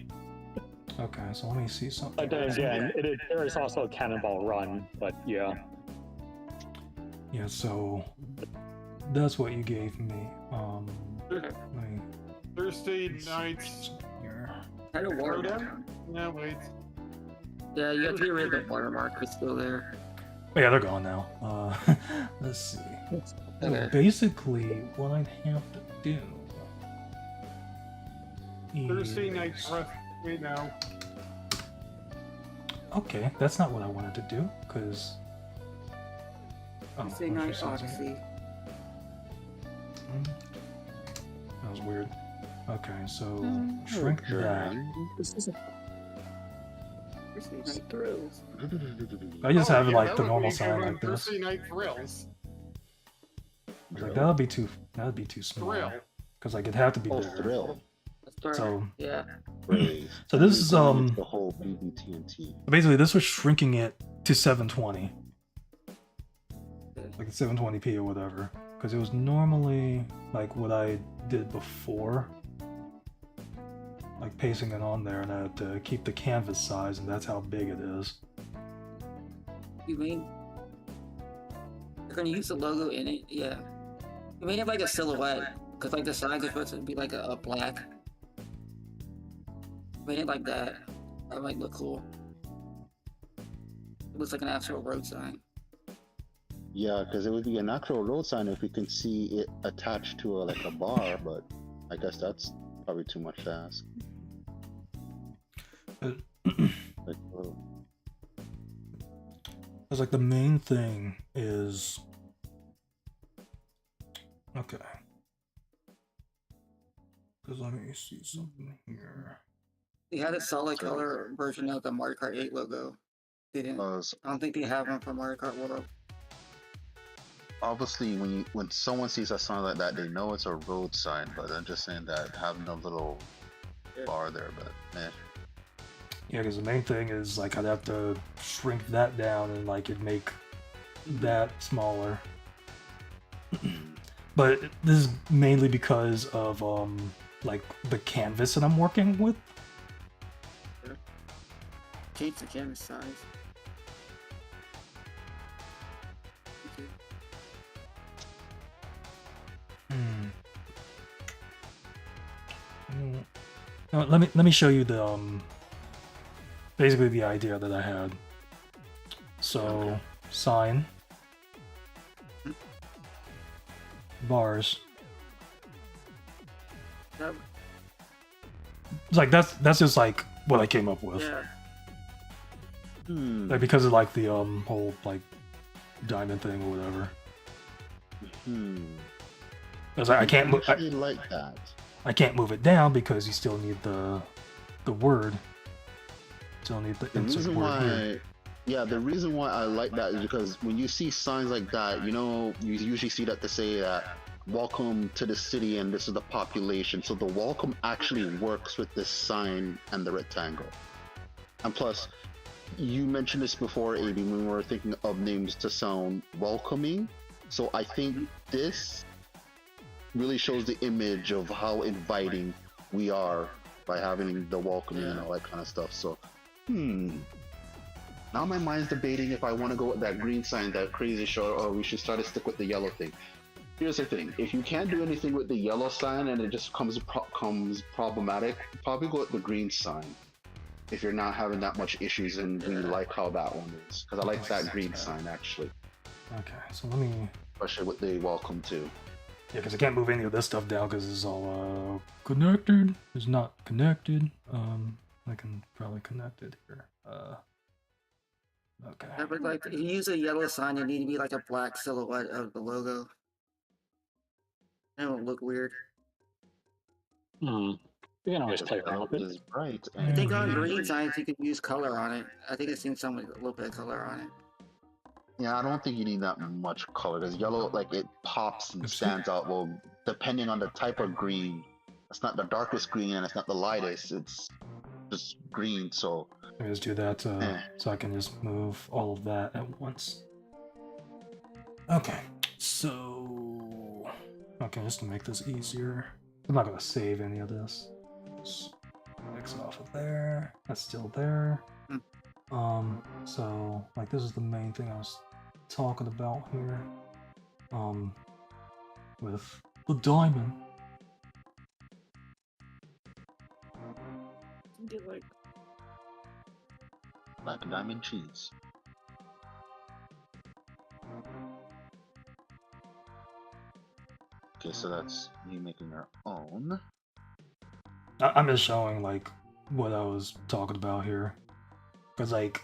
Speaker 1: Okay, so let me see something.
Speaker 7: But then again, there is also a Cannonball Run, but yeah.
Speaker 1: Yeah, so that's what you gave me. Let me
Speaker 3: Thursday
Speaker 1: see
Speaker 3: nights.
Speaker 1: here.
Speaker 4: Kind of watermark.
Speaker 3: Throwdown? No, wait.
Speaker 4: Yeah, you have to get rid of the watermark. It's still there.
Speaker 1: Oh, yeah, they're gone now. Let's see. So
Speaker 4: Okay.
Speaker 1: basically, what I'd have to do.
Speaker 3: Thursday
Speaker 1: is-
Speaker 3: night breath. Wait now.
Speaker 1: Okay, that's not what I wanted to do, because.
Speaker 4: Thursday night Odyssey.
Speaker 1: That was weird. Okay, so shrink that.
Speaker 7: This is a
Speaker 4: Thursday night thrills.
Speaker 1: I just
Speaker 3: Oh,
Speaker 1: have
Speaker 3: yeah,
Speaker 1: like
Speaker 3: that
Speaker 1: the
Speaker 3: would
Speaker 1: normal
Speaker 3: be a good
Speaker 1: sign
Speaker 3: one,
Speaker 1: like this.
Speaker 3: Thursday night thrills.
Speaker 1: Like that'd be too small.
Speaker 3: Thrill.
Speaker 1: Because like it'd have to be
Speaker 5: Oh,
Speaker 1: bigger.
Speaker 5: thrill.
Speaker 4: Let's start.
Speaker 1: So
Speaker 4: Yeah.
Speaker 5: Brave.
Speaker 1: so this is
Speaker 5: the whole BBTNT.
Speaker 1: basically this was shrinking it to 720. Like 720p or whatever. Because it was normally like what I did before. Like pasting it on there, and I had to keep the canvas size, and that's how big it is.
Speaker 4: You mean you're gonna use the logo in it? Yeah. You may have like a silhouette, because like the sides are supposed to be like a black. Made it like that. That might look cool. It looks like an actual road sign.
Speaker 5: Yeah, because it would be an actual road sign if we can see it attached to like a bar, but I guess that's probably too much to ask. Like,
Speaker 1: It's like the main thing is okay. Because let me see something here.
Speaker 4: They had a solid color version of the Mario Kart 8 logo. They didn't. I don't think they have one for Mario Kart World.
Speaker 5: obviously, when someone sees a sign like that, they know it's a road sign. But I'm just saying that having a little bar there, but eh.
Speaker 1: Yeah, because the main thing is like I'd have to shrink that down and like it'd make that smaller. But this is mainly because of like the canvas that I'm working with.
Speaker 4: Change the canvas size. Okay.
Speaker 1: No, let me show you the basically the idea that I had. So sign bars.
Speaker 4: That,
Speaker 1: It's like that's just like what I came up with.
Speaker 4: yeah.
Speaker 1: Like because of like the whole like diamond thing or whatever. Because I can't move.
Speaker 5: actually like that.
Speaker 1: I can't move it down because you still need the word. Still need the
Speaker 5: The
Speaker 1: insert
Speaker 5: reason
Speaker 1: word here.
Speaker 5: why, yeah, the reason why I like that is because when you see signs like that, you know, you usually see that to say that welcome to the city and this is the population. So the welcome actually works with this sign and the rectangle. And plus, you mentioned this before, AB, when we were thinking of names to sound welcoming. So I think this really shows the image of how inviting we are by having the welcoming and all that kind of stuff. So, now my mind's debating if I want to go with that green sign that Crazy showed, or we should start to stick with the yellow thing. Here's the thing: if you can't do anything with the yellow sign and it just comes problematic, probably go with the green sign. If you're not having that much issues and really like how that one is, because I like that green sign actually,
Speaker 1: Okay, so let me.
Speaker 5: especially with the welcome to.
Speaker 1: Yeah, because I can't move any of this stuff down because it's all connected. It's not connected. I can probably connect it here. Okay.
Speaker 4: Yeah, but like, if you use a yellow sign, it need to be like a black silhouette of the logo. It won't look weird.
Speaker 7: You can always play around with it.
Speaker 5: Is bright.
Speaker 4: I think on
Speaker 1: Mhm.
Speaker 4: green signs you could use color on it. I think I've seen some with a little bit of color on it.
Speaker 5: Yeah, I don't think you need that much color because yellow, like it pops and
Speaker 1: Oopsie.
Speaker 5: stands out. Well, depending on the type of green, it's not the darkest green and it's not the lightest. It's just green. So
Speaker 1: Let me just do that so I can just move all of that at once. Okay, so okay, just to make this easier, I'm not gonna save any of this. Just X off of there. That's still there. So like this is the main thing I was talking about here. With the diamond.
Speaker 4: Get like
Speaker 5: black diamond cheese. Okay, so that's you making your own.
Speaker 1: I'm just showing like what I was talking about here, because like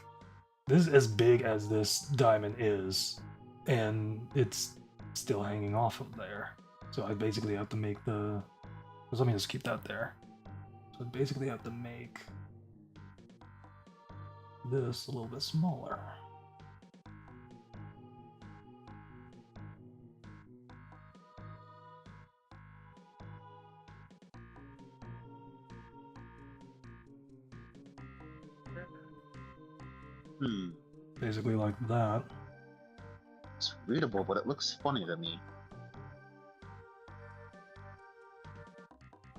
Speaker 1: this is as big as this diamond is, and it's still hanging off of there. So I basically have to make the. Let me just keep that there. So I basically have to make this a little bit smaller. Basically like that.
Speaker 5: It's readable, but it looks funny to me.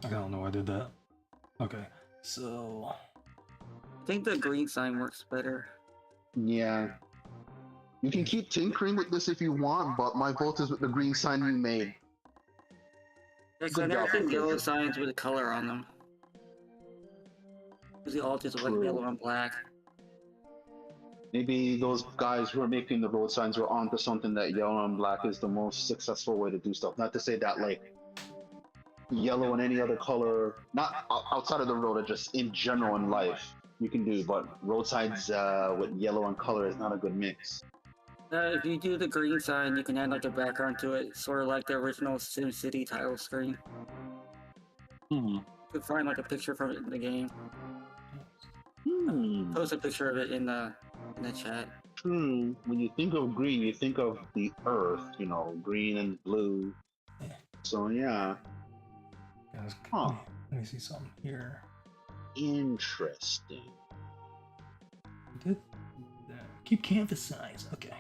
Speaker 1: I don't know why I did that. Okay, so
Speaker 4: I think the green sign works better.
Speaker 5: Yeah. You can keep tinkering with this if you want, but my vote is with the green sign you made.
Speaker 4: Because I
Speaker 5: Good
Speaker 4: never
Speaker 5: job,
Speaker 4: seen
Speaker 5: Cookie.
Speaker 4: yellow signs with a color on them. Because the all just look like
Speaker 5: True.
Speaker 4: yellow and black.
Speaker 5: Maybe those guys who are making the road signs were onto something that yellow and black is the most successful way to do stuff. Not to say that like yellow and any other color, not outside of the road, or just in general in life, you can do, but road signs with yellow and color is not a good mix.
Speaker 4: If you do the green sign, you can add like a background to it, sort of like the original SimCity title screen. You could find like a picture from it in the game. Post a picture of it in the chat.
Speaker 5: True. When you think of green, you think of the earth, you know, green and blue. So yeah.
Speaker 1: guys,
Speaker 5: Huh.
Speaker 1: let me see something here.
Speaker 5: Interesting.
Speaker 1: Did keep canvas size? Okay.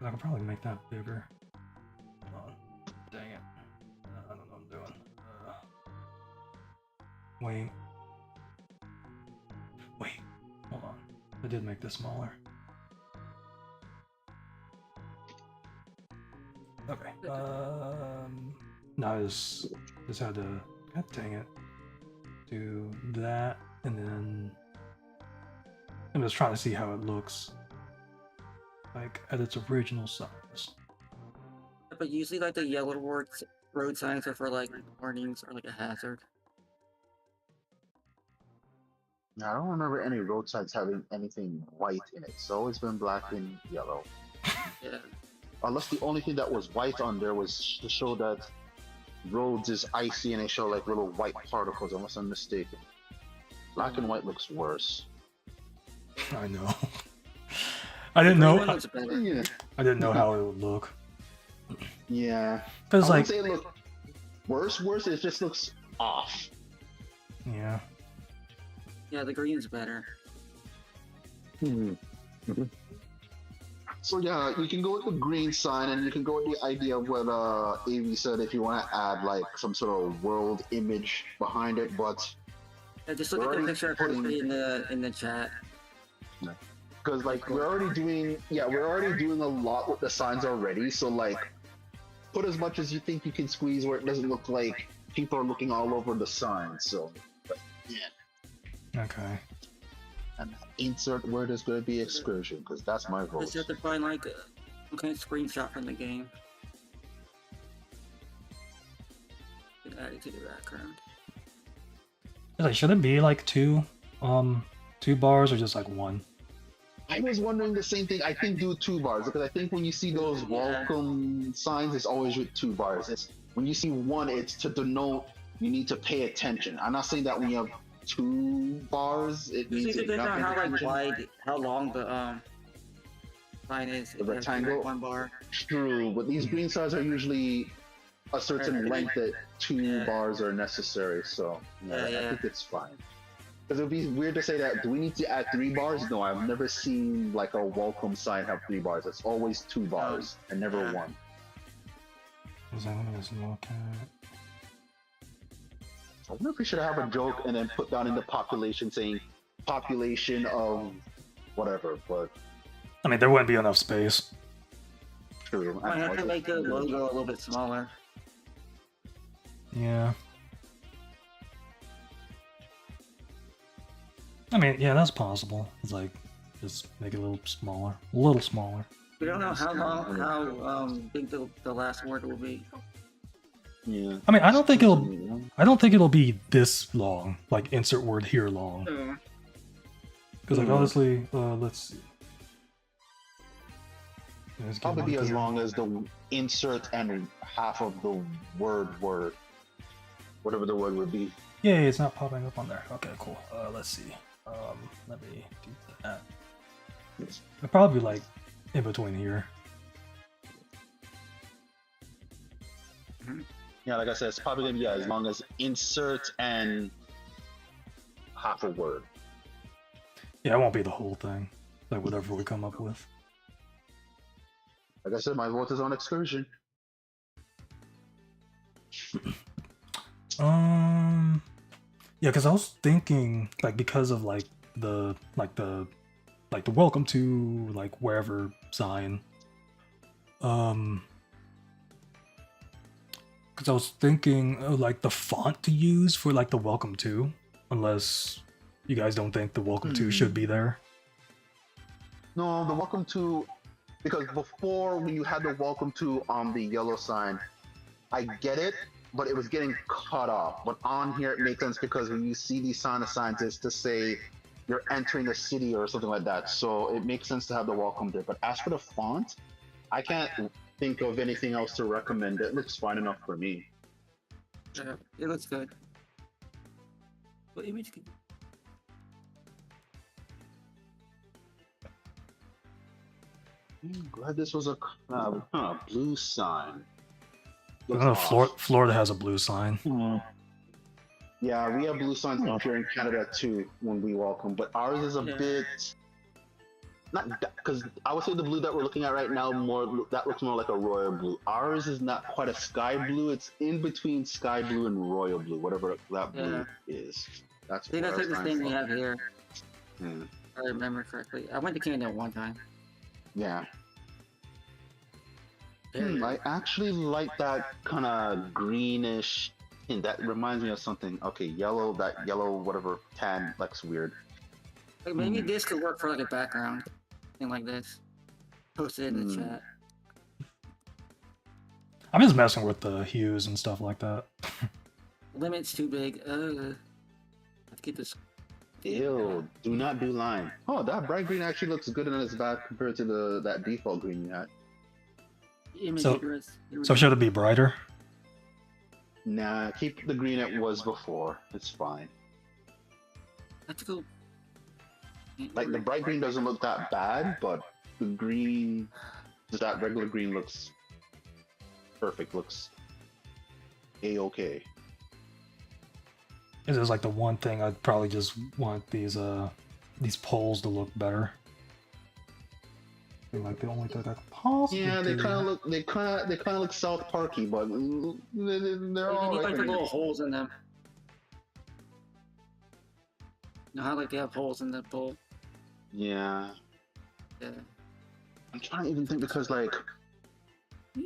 Speaker 1: I can probably make that bigger. Hold on. Dang it. I don't know what I'm doing. Wait. Wait. Hold on. I did make this smaller. Okay. Now I just had to. God dang it. Do that, and then I'm just trying to see how it looks. Like at its original size.
Speaker 4: But usually like the yellow road signs are for like warnings or like a hazard.
Speaker 5: Now, I don't remember any road signs having anything white in it. It's always been black and yellow.
Speaker 4: Yeah.
Speaker 5: Unless the only thing that was white on there was to show that roads is icy and they show like little white particles, unless I'm mistaken. Black and white looks worse.
Speaker 1: I know. I didn't
Speaker 4: The green
Speaker 1: know.
Speaker 4: one looks better.
Speaker 5: Yeah.
Speaker 1: I didn't know how it would look.
Speaker 5: Yeah.
Speaker 1: Cause
Speaker 5: I
Speaker 1: like,
Speaker 5: wouldn't say it look worse, it just looks off.
Speaker 1: yeah.
Speaker 4: Yeah, the green's better.
Speaker 5: So yeah, you can go with the green sign, and you can go with the idea of what Avi said if you want to add like some sort of world image behind it. But
Speaker 4: Yeah, just look at the
Speaker 5: Already
Speaker 4: picture I
Speaker 5: putting-
Speaker 4: posted in the chat.
Speaker 5: because like we're already doing a lot with the signs already. So like, put as much as you think you can squeeze where it doesn't look like people are looking all over the sign. So, but, yeah.
Speaker 1: Okay.
Speaker 5: And insert where there's going to be excursion, because that's my vote.
Speaker 4: Just have to find like a kind of screenshot from the game. And add it to the background.
Speaker 1: Like, should it be like two bars or just like one?
Speaker 5: I was wondering the same thing. I think do 2 bars, because I think when you see those welcome signs, it's always with 2 bars. It's when you see one, it's to denote you need to pay attention. I'm not saying that when you have 2 bars, it
Speaker 4: You
Speaker 5: means
Speaker 4: see,
Speaker 5: that you're
Speaker 4: depends
Speaker 5: not
Speaker 4: on
Speaker 5: paying
Speaker 4: how like
Speaker 5: attention.
Speaker 4: wide, how long the line is.
Speaker 5: The
Speaker 4: If you have
Speaker 5: rectangle?
Speaker 4: 1 bar.
Speaker 5: True, but these green stars are usually a certain length that 2
Speaker 4: Yeah.
Speaker 5: bars are necessary. So
Speaker 4: Yeah,
Speaker 5: I
Speaker 4: yeah.
Speaker 5: think it's fine. Because it would be weird to say that. Do we need to add 3 bars? No, I've never seen like a welcome sign have 3 bars. It's always 2 bars and never
Speaker 4: Yeah.
Speaker 5: 1.
Speaker 1: Is that what it is? Look at.
Speaker 5: I wonder if we should have a joke and then put down in the population saying population of whatever, but
Speaker 1: I mean, there wouldn't be enough space.
Speaker 5: true.
Speaker 4: I have to make the logo a little bit smaller.
Speaker 1: Yeah. I mean, yeah, that's possible. It's like, just make it a little smaller. A little smaller.
Speaker 4: We don't know how big the last word will be.
Speaker 5: Yeah.
Speaker 1: I mean, I don't think it'll be this long. Like, insert word here long. Because, like, honestly, let's see. Let's get
Speaker 5: Probably
Speaker 1: one
Speaker 5: be as
Speaker 1: here.
Speaker 5: long as the insert and half of the word, whatever the word would be.
Speaker 1: Yeah, it's not popping up on there. Okay, cool. Let's see. Let me do that. It'll probably be like in between here.
Speaker 5: Yeah, like I said, it's probably gonna be as long as insert and half a word.
Speaker 1: Yeah, it won't be the whole thing. Like whatever we come up with.
Speaker 5: Like I said, my vote is on excursion.
Speaker 1: Yeah, because I was thinking like because of like the welcome to like wherever sign. Because I was thinking like the font to use for like the welcome to, unless you guys don't think the welcome to should be there.
Speaker 5: No, the welcome to, because before when you had the welcome to on the yellow sign, I get it, but it was getting cut off. But on here it makes sense because when you see these signs, it's to say you're entering a city or something like that. So it makes sense to have the welcome there. But as for the font, I can't think of anything else to recommend. It looks fine enough for me.
Speaker 4: Yeah, it looks good. What image can...
Speaker 5: Glad this was a blue sign.
Speaker 1: I
Speaker 5: Looks
Speaker 1: don't know,
Speaker 5: off.
Speaker 1: Florida has a blue sign.
Speaker 5: Yeah, we have blue signs up here in Canada too when we welcome, but ours is a bit not because I would say the blue that we're looking at right now that looks more like a royal blue. Ours is not quite a sky blue; it's in between sky blue and royal blue, whatever that blue is. That's
Speaker 4: I think that's
Speaker 5: what
Speaker 4: like the
Speaker 5: our
Speaker 4: thing
Speaker 5: signs
Speaker 4: we
Speaker 5: are.
Speaker 4: have here.
Speaker 5: Hmm.
Speaker 4: If I remember correctly. I went to Canada one time.
Speaker 5: Yeah.
Speaker 4: Very
Speaker 5: I actually like that kind of greenish hint. That reminds me of something. Okay, yellow, that yellow, whatever, tan, looks weird.
Speaker 4: Like maybe this could work for like a background. Thing like this. Post it in the chat.
Speaker 1: I'm just messing with the hues and stuff like that.
Speaker 4: Limit's too big. Let's get this.
Speaker 5: Ew, do not do line. Oh, that bright green actually looks good and it's bad compared to that default green you had.
Speaker 4: image
Speaker 1: So-
Speaker 4: address. Here we
Speaker 1: So
Speaker 4: go.
Speaker 1: should it be brighter?
Speaker 5: Nah, keep the green it was before. It's fine.
Speaker 4: Let's go.
Speaker 5: Like the bright green doesn't look that bad, but the green, just that regular green looks perfect. Looks a-okay.
Speaker 1: This is like the one thing I'd probably just want these poles to look better. I think, like the only thing I could possibly
Speaker 5: Yeah, they
Speaker 1: do-
Speaker 5: kind of look. They kind of look South Parky, but they're
Speaker 4: They
Speaker 5: all
Speaker 4: need like the
Speaker 5: right.
Speaker 4: little holes in them. You know how like they have holes in the bowl?
Speaker 5: Yeah,
Speaker 4: Yeah.
Speaker 5: I'm trying to even think because like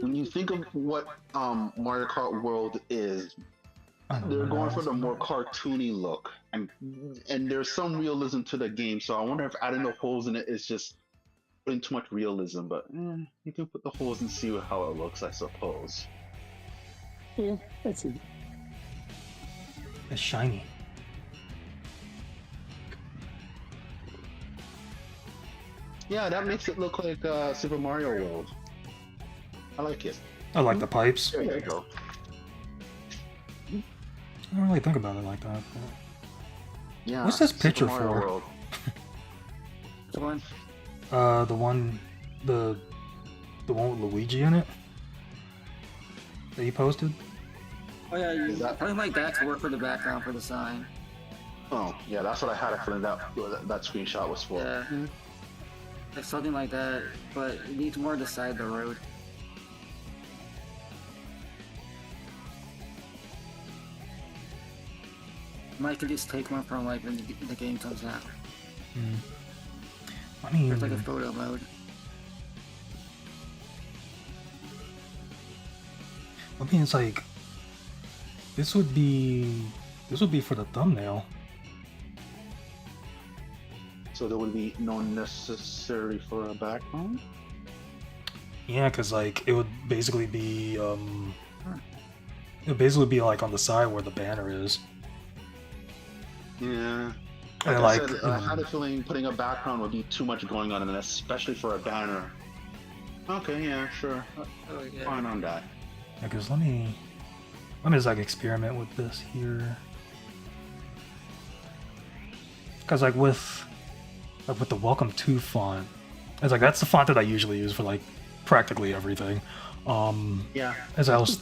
Speaker 5: when you think of what Mario Kart World is,
Speaker 1: I don't
Speaker 5: they're
Speaker 1: know.
Speaker 5: going for the more cartoony look, and there's some realism to the game. So I wonder if adding the holes in it is just putting too much realism. But you can put the holes and see how it looks, I suppose.
Speaker 7: Yeah, let's see.
Speaker 1: It's shiny.
Speaker 5: Yeah, that makes it look like Super Mario World. I like it.
Speaker 1: I like the pipes.
Speaker 5: There you go.
Speaker 1: I don't really think about it like that. but-
Speaker 5: Yeah.
Speaker 1: What's this
Speaker 5: Super
Speaker 1: picture
Speaker 5: Mario
Speaker 1: for?
Speaker 5: World.
Speaker 4: Which one?
Speaker 1: The one with Luigi in it that you posted.
Speaker 4: Oh yeah, you,
Speaker 5: Is that-
Speaker 4: something like that to work for the background for the sign.
Speaker 5: Oh, yeah, that's what I had a feeling that screenshot was for.
Speaker 4: Yeah. Like something like that, but it needs more to side the road. Might could just take one from like when the game comes out.
Speaker 1: I mean,
Speaker 4: It's like a photo mode.
Speaker 1: it's like this would be for the thumbnail.
Speaker 5: So there would be no necessary for a background?
Speaker 1: Yeah, because like it would basically be like on the side where the banner is.
Speaker 5: Yeah.
Speaker 1: And
Speaker 5: I
Speaker 1: like
Speaker 5: said, I had a feeling putting a background would be too much going on, and especially for a banner. Okay, yeah, sure.
Speaker 4: Oh yeah.
Speaker 5: Fine on that.
Speaker 1: because let me just like experiment with this here. Because like with the welcome to font, it's like that's the font that I usually use for like practically everything.
Speaker 5: Yeah.
Speaker 1: As I was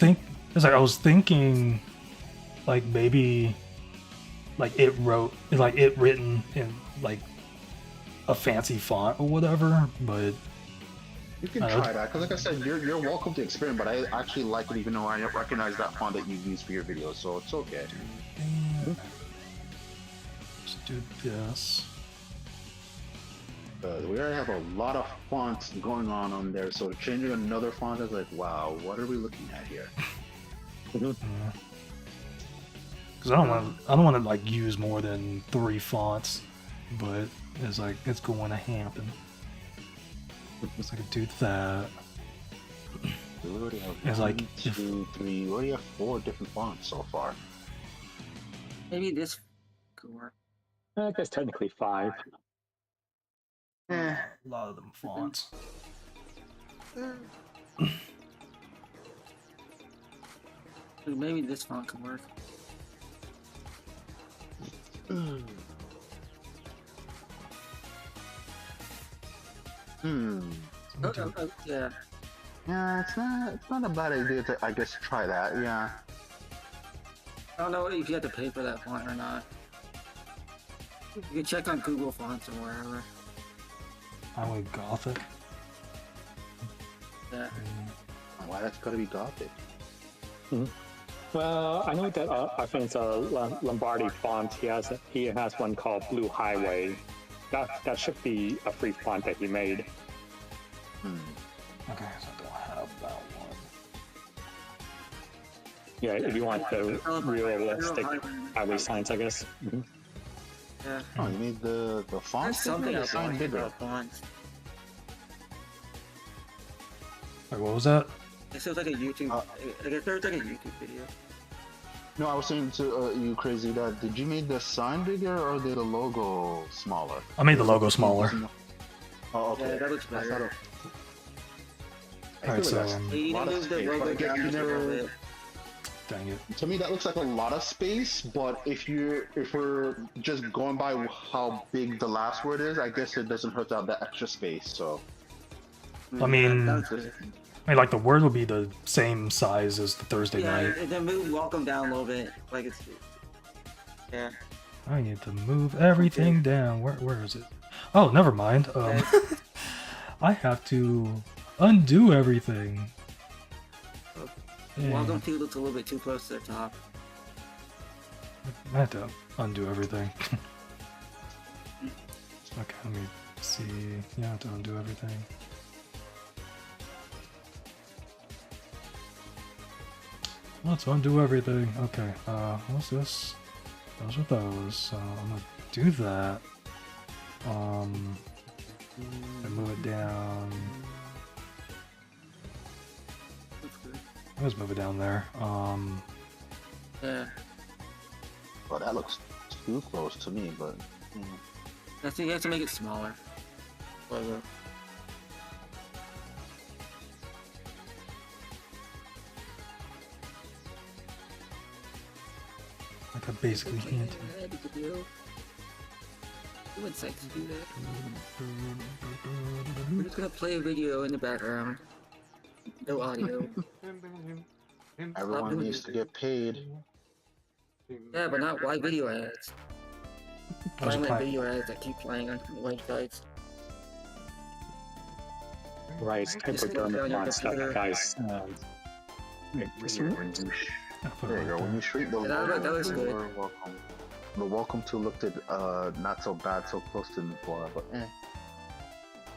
Speaker 1: thinking, like maybe like it written in like a fancy font or whatever, but
Speaker 5: You can try that, because like I said, you're welcome to experiment, but I actually like it even though I recognize that font that you use for your videos, so it's okay.
Speaker 1: let's do this.
Speaker 5: We already have a lot of fonts going on there, so changing another font is like, wow, what are we looking at here?
Speaker 1: Because I don't want to like use more than 3 fonts, but it's like it's going to happen. It's like do that.
Speaker 5: We already have
Speaker 1: It's like,
Speaker 5: 1, 2, 3. We already have 4 different fonts so far.
Speaker 4: Maybe this could work.
Speaker 7: I guess technically 5.
Speaker 1: A lot of them fonts.
Speaker 4: Maybe this font could work. Yeah.
Speaker 5: Yeah, it's not a bad idea to, I guess, try that. Yeah.
Speaker 4: I don't know if you have to pay for that font or not. You can check on Google Fonts or wherever.
Speaker 1: Highway Gothic.
Speaker 4: Yeah.
Speaker 5: Why that's gotta be Gothic?
Speaker 7: Well, I know that I think it's a Lombardi font. He has one called Blue Highway. That should be a free font that he made.
Speaker 1: Okay, so I don't have that one.
Speaker 7: Yeah, if you want the realistic highway signs, I guess.
Speaker 4: Yeah.
Speaker 5: Oh, you made the font
Speaker 4: There's something
Speaker 5: bigger,
Speaker 4: else
Speaker 5: sign bigger.
Speaker 4: about fonts.
Speaker 1: Wait, what was that?
Speaker 4: This feels like a YouTube. Like it feels like a YouTube video.
Speaker 5: No, I was saying to you, Crazy, that did you make the sign bigger or did the logo smaller?
Speaker 1: I made the logo smaller.
Speaker 5: Oh, okay.
Speaker 4: Yeah, that looks
Speaker 5: I thought
Speaker 4: better.
Speaker 5: it-
Speaker 1: Alright, so
Speaker 4: You need to
Speaker 5: lot of
Speaker 4: move the
Speaker 5: space,
Speaker 4: logo
Speaker 5: but I guess
Speaker 4: down
Speaker 5: you
Speaker 4: just a little
Speaker 5: never-
Speaker 4: bit.
Speaker 1: dang it.
Speaker 5: To me, that looks like a lot of space, but if we're just going by how big the last word is, I guess it doesn't hurt to have that extra space. So
Speaker 1: I mean,
Speaker 4: That was good.
Speaker 1: like the word would be the same size as the Thursday
Speaker 4: Yeah,
Speaker 1: night.
Speaker 4: and then move welcome down a little bit. Like it's. Yeah.
Speaker 1: I need to move everything down. Where is it? Oh, never mind. I have to undo everything. Yeah.
Speaker 4: Welcome to looks a little bit too close to the top.
Speaker 1: I have to undo everything. Okay, let me see. Yeah, I have to undo everything. Let's undo everything. Okay, what's this? Those are those. So I'm gonna do that. And move it down. Let's move it down there.
Speaker 4: Yeah.
Speaker 5: well, that looks too close to me. But
Speaker 4: I think you have to make it smaller. Logo.
Speaker 1: Like I basically can't.
Speaker 4: It would suck to do that. We're just gonna play a video in the background. No audio.
Speaker 5: everyone needs to get paid.
Speaker 4: Yeah, but not live video ads.
Speaker 1: Those are
Speaker 4: Violent
Speaker 1: pla-
Speaker 4: video ads that keep playing on websites.
Speaker 7: Right, it's time for
Speaker 4: Just look down your
Speaker 7: Dermot stuff,
Speaker 4: computer.
Speaker 7: guys.
Speaker 5: There you go. When you shrink the
Speaker 4: Yeah, that
Speaker 5: logo,
Speaker 4: looks good.
Speaker 5: you're welcome. The welcome to looked at not so bad, so close to Ninfora, but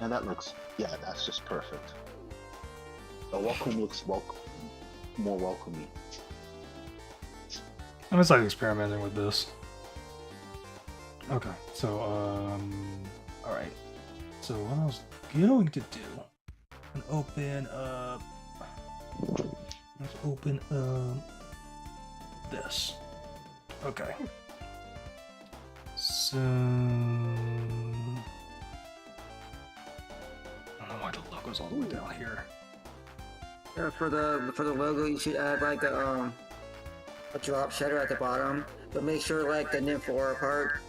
Speaker 5: and that looks that's just perfect. The welcome looks more welcoming.
Speaker 1: I'm just like experimenting with this. Okay, so alright. So what I was going to do, and open up. Let's open this. Okay. So I don't know why the logo's all the way down here.
Speaker 4: Yeah, for the logo, you should add like a drop shadow at the bottom, but make sure like the Ninfora part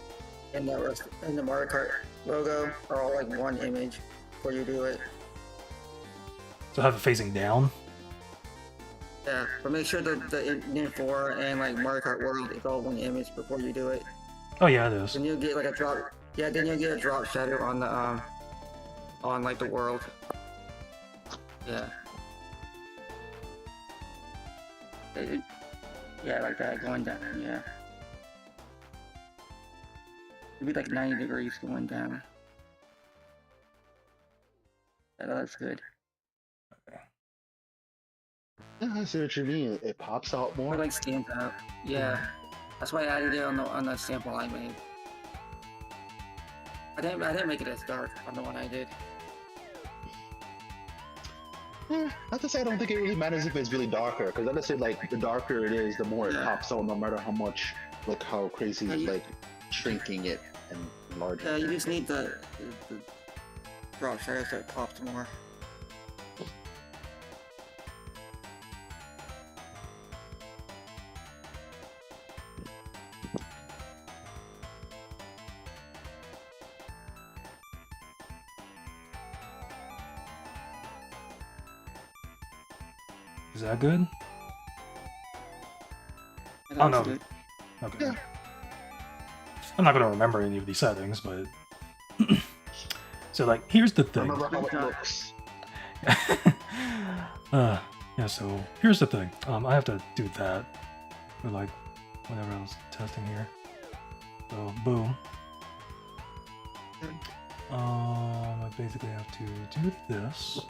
Speaker 4: and the Mario Kart logo are all like one image before you do it.
Speaker 1: So have it facing down.
Speaker 4: Yeah, but make sure the Ninfora and like Mario Kart World is all one image before you do it.
Speaker 1: Oh yeah, it is.
Speaker 4: Then you'll get like a drop. Yeah, then you'll get a drop shadow on the on like the world. Yeah. Yeah, like that going down. Yeah. It'd be like 90 degrees going down. Yeah, that's good.
Speaker 5: Yeah, I see what you mean. It pops out
Speaker 4: Or
Speaker 5: more.
Speaker 4: like stands out. Yeah. That's why I added it on the sample I made. I didn't make it as dark on the one I did.
Speaker 5: I have to say, I don't think it really matters if it's really darker, because I say like the darker it is, the more it
Speaker 4: Yeah.
Speaker 5: pops out, no matter how much, like how crazy
Speaker 4: Yeah,
Speaker 5: it's
Speaker 4: you-
Speaker 5: like shrinking it and enlarging.
Speaker 4: Yeah, you
Speaker 5: it.
Speaker 4: just need the drop shadow so it pops more.
Speaker 1: Is that good?
Speaker 4: Yeah,
Speaker 1: Oh,
Speaker 4: that's
Speaker 1: no.
Speaker 4: good.
Speaker 1: Okay.
Speaker 5: Yeah.
Speaker 1: I'm not gonna remember any of these settings, but so like here's the thing.
Speaker 5: Remember how it looks.
Speaker 1: Yeah, so here's the thing. I have to do that for like whenever I was testing here. So boom. I basically have to do this.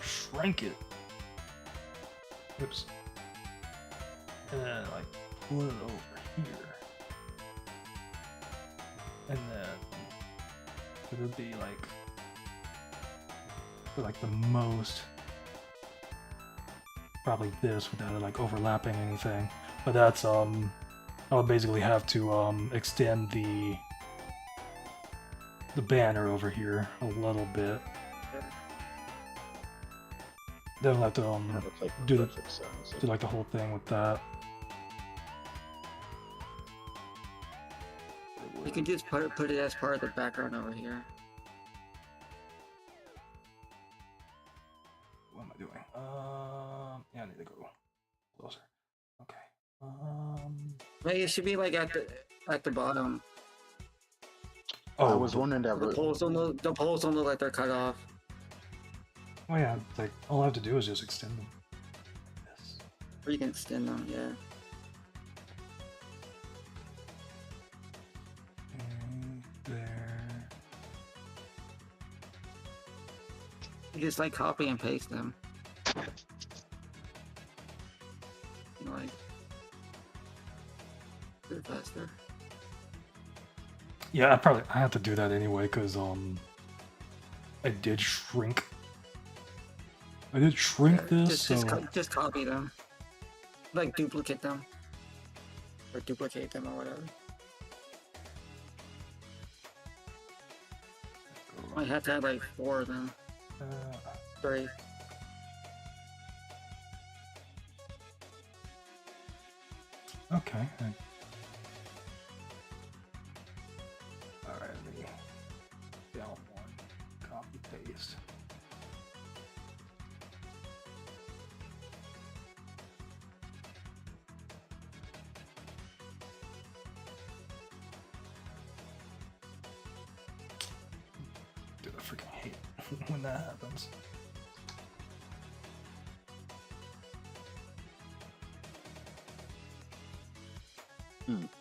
Speaker 1: Shrink it. Oops. And then like pull it over here. And then it would be like for like the most probably this without it like overlapping anything. But that's I would basically have to extend the the banner over here a little bit. Then we'll have to
Speaker 5: That looks like
Speaker 1: do the
Speaker 5: perfect size.
Speaker 1: do like the whole thing with that.
Speaker 4: You can just put it as part of the background over here.
Speaker 1: What am I doing? Yeah, I need to go closer. Okay.
Speaker 4: Maybe it should be like at the bottom.
Speaker 1: Oh,
Speaker 5: I was wondering that.
Speaker 4: The poles don't look like they're cut off.
Speaker 1: Oh yeah, it's like all I have to do is just extend them. Yes.
Speaker 4: Or you can extend them, yeah.
Speaker 1: And there.
Speaker 4: You just like copy and paste them. You know, like do it faster.
Speaker 1: Yeah, I have to do that anyway because I did shrink. I did shrink this,
Speaker 4: Just copy them. Like duplicate them. Or duplicate them or whatever. I have to have like 4 of them. 3.
Speaker 1: Okay. Alright, let me down one. Copy paste. Dude, I freaking hate when that happens.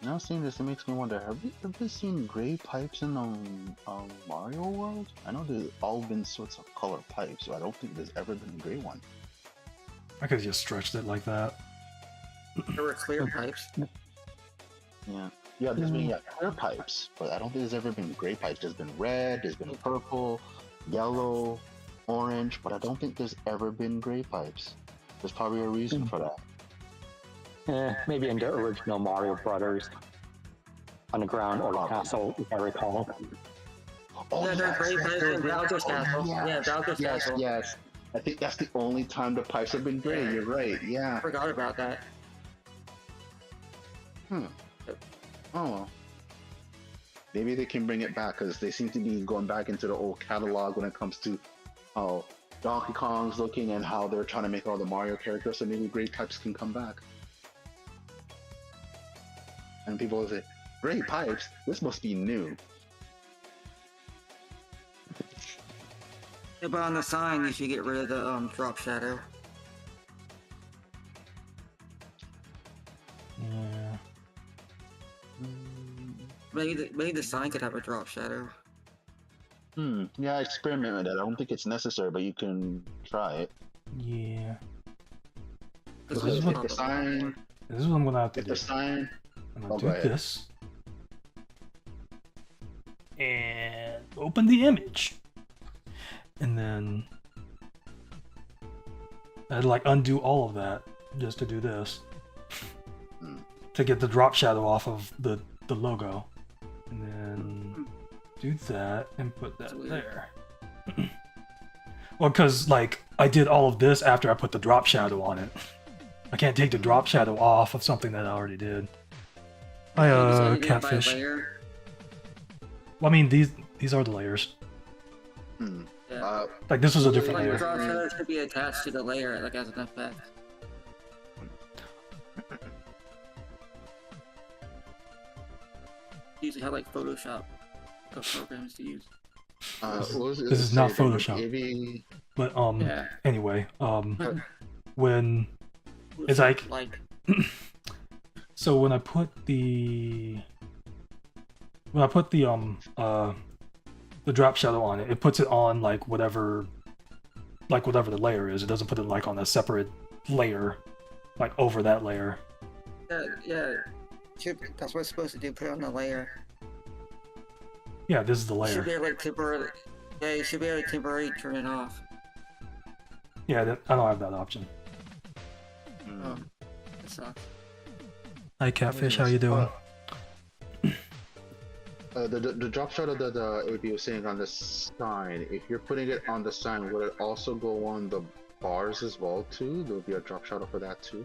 Speaker 5: Now seeing this, it makes me wonder: have you ever seen gray pipes in Mario World? I know there's all been sorts of color pipes, so I don't think there's ever been a gray one.
Speaker 1: I could have just stretched it like that.
Speaker 4: There were clear pipes.
Speaker 5: Yeah, there's been clear pipes, but I don't think there's ever been gray pipes. There's been red, there's been purple, yellow, orange, but I don't think there's ever been gray pipes. There's probably a reason for that.
Speaker 7: Maybe in the original Mario Brothers, on the ground or the castle, if I recall.
Speaker 5: Oh,
Speaker 4: Yeah, they're gray pipes in Bowser's Castle. Yeah, Bowser's
Speaker 5: yes,
Speaker 4: Castle.
Speaker 5: yes. I think that's the only time the pipes have been gray. You're right. Yeah.
Speaker 4: I forgot about that.
Speaker 5: Oh well. Maybe they can bring it back because they seem to be going back into the old catalog when it comes to how Donkey Kong's looking and how they're trying to make all the Mario characters. So maybe gray pipes can come back. And people will say, "Gray pipes? This must be new."
Speaker 4: Yeah, but on the sign, you should get rid of the drop shadow.
Speaker 1: Yeah.
Speaker 4: Maybe the sign could have a drop shadow.
Speaker 5: Yeah, experiment with that. I don't think it's necessary, but you can try it.
Speaker 1: Yeah.
Speaker 4: This
Speaker 1: This is what-
Speaker 5: If the sign,
Speaker 1: This is what I'm gonna have to
Speaker 5: if
Speaker 1: do.
Speaker 5: the sign,
Speaker 1: I'm gonna
Speaker 5: Oh,
Speaker 1: do
Speaker 5: go ahead.
Speaker 1: this. And open the image. And then I'd like undo all of that just to do this. To get the drop shadow off of the logo. And then do that and put that there. Well, because like I did all of this after I put the drop shadow on it. I can't take the drop shadow off of something that I already did. Hi,
Speaker 4: You decided to do it by
Speaker 1: catfish.
Speaker 4: layer.
Speaker 1: Well, I mean, these are the layers.
Speaker 4: Yeah.
Speaker 1: Like this was a different
Speaker 4: Like the
Speaker 1: layer.
Speaker 4: drop shadow should be attached to the layer, like as an effect. Usually have like Photoshop programs to use.
Speaker 5: what was it
Speaker 1: This is not
Speaker 5: say?
Speaker 1: Photoshop.
Speaker 5: Maybe
Speaker 1: But
Speaker 4: Yeah.
Speaker 1: anyway, when it's like so when I put the drop shadow on it, it puts it on like whatever the layer is. It doesn't put it like on a separate layer, like over that layer.
Speaker 4: Yeah. That's what it's supposed to do. Put it on the layer.
Speaker 1: Yeah, this is the
Speaker 4: You should be
Speaker 1: layer.
Speaker 4: able to temporarily. Yeah, you should be able to temporarily turn it off.
Speaker 1: Yeah, I don't have that option.
Speaker 4: Oh, that sucks.
Speaker 1: Hi, catfish. How you doing?
Speaker 5: The drop shadow that AB was saying on the sign, if you're putting it on the sign, would it also go on the bars as well too? There'll be a drop shadow for that too.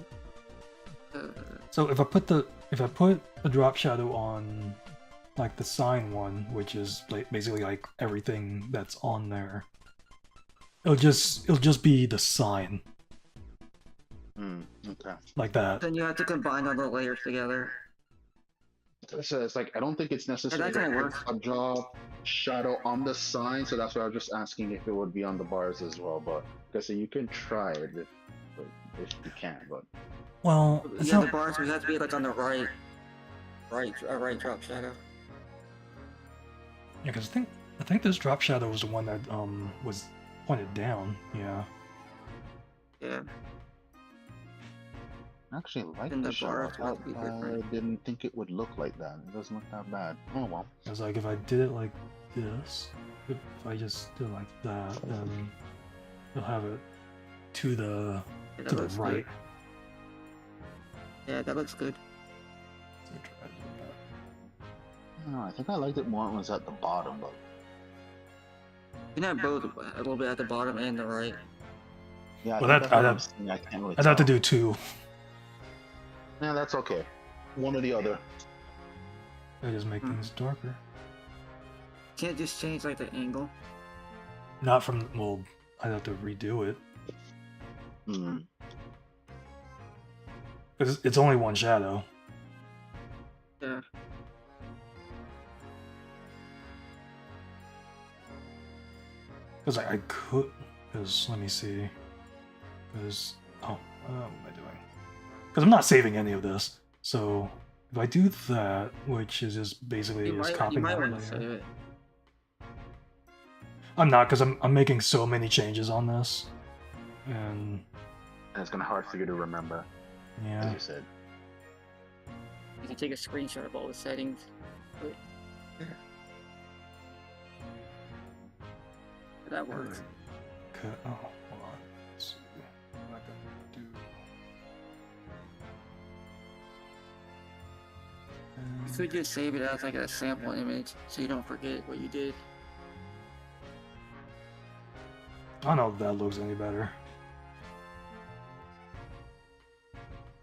Speaker 1: So if I put the drop shadow on like the sign one, which is like basically like everything that's on there, it'll just be the sign
Speaker 5: Okay.
Speaker 1: like that.
Speaker 4: Then you have to combine all the layers together.
Speaker 5: So it's like I don't think it's necessary
Speaker 4: kinda
Speaker 5: to
Speaker 4: works.
Speaker 5: put a drop shadow on the sign, so that's why I was just asking if it would be on the bars as well. But I guess you can try it if you can. But
Speaker 1: Well, it's
Speaker 4: Yeah,
Speaker 1: not.
Speaker 4: the bars would have to be like on the right drop shadow.
Speaker 1: Yeah, because I think this drop shadow was the one that was pointed down. Yeah.
Speaker 4: Yeah.
Speaker 5: I actually like
Speaker 4: And
Speaker 5: the
Speaker 4: the
Speaker 5: shadow.
Speaker 4: bars will be
Speaker 5: I
Speaker 4: different.
Speaker 5: didn't think it would look like that. It doesn't look that bad. Oh well.
Speaker 1: It was like if I did it like this, if I just did it like that, then you'll have it to the
Speaker 4: Yeah, that
Speaker 1: to the
Speaker 4: looks
Speaker 1: right.
Speaker 4: good. Yeah, that looks good.
Speaker 1: So try to do that.
Speaker 5: I don't know, I think I liked it more when it was at the bottom, but
Speaker 4: You can have both a little bit at the bottom and the right.
Speaker 5: yeah. I
Speaker 1: Well,
Speaker 5: think
Speaker 1: that-
Speaker 5: that's what
Speaker 1: I'd
Speaker 5: I'm
Speaker 1: have-
Speaker 5: saying. I can't really
Speaker 1: I'd have to
Speaker 5: tell.
Speaker 1: do two.
Speaker 5: Yeah, that's okay. One or the other.
Speaker 1: I just make things darker.
Speaker 4: Can't just change like the angle.
Speaker 1: Not from well, I'd have to redo it
Speaker 5: Hmm.
Speaker 1: because it's only one shadow.
Speaker 4: Yeah.
Speaker 1: Because I could. Because let me see. Because what am I doing? Because I'm not saving any of this. So if I do that, which is just basically
Speaker 4: You
Speaker 1: just
Speaker 4: might
Speaker 1: copying that
Speaker 4: want to
Speaker 1: layer.
Speaker 4: save it.
Speaker 1: I'm not because I'm making so many changes on this, and
Speaker 5: And it's gonna be hard for you to remember, as
Speaker 1: yeah,
Speaker 5: you said.
Speaker 4: You can take a screenshot of all the settings. That works.
Speaker 1: cut. Oh, hold on. Let's see. What I can do.
Speaker 4: You could just save it as like a sample image so you don't forget what you did.
Speaker 1: I don't know if that looks any better.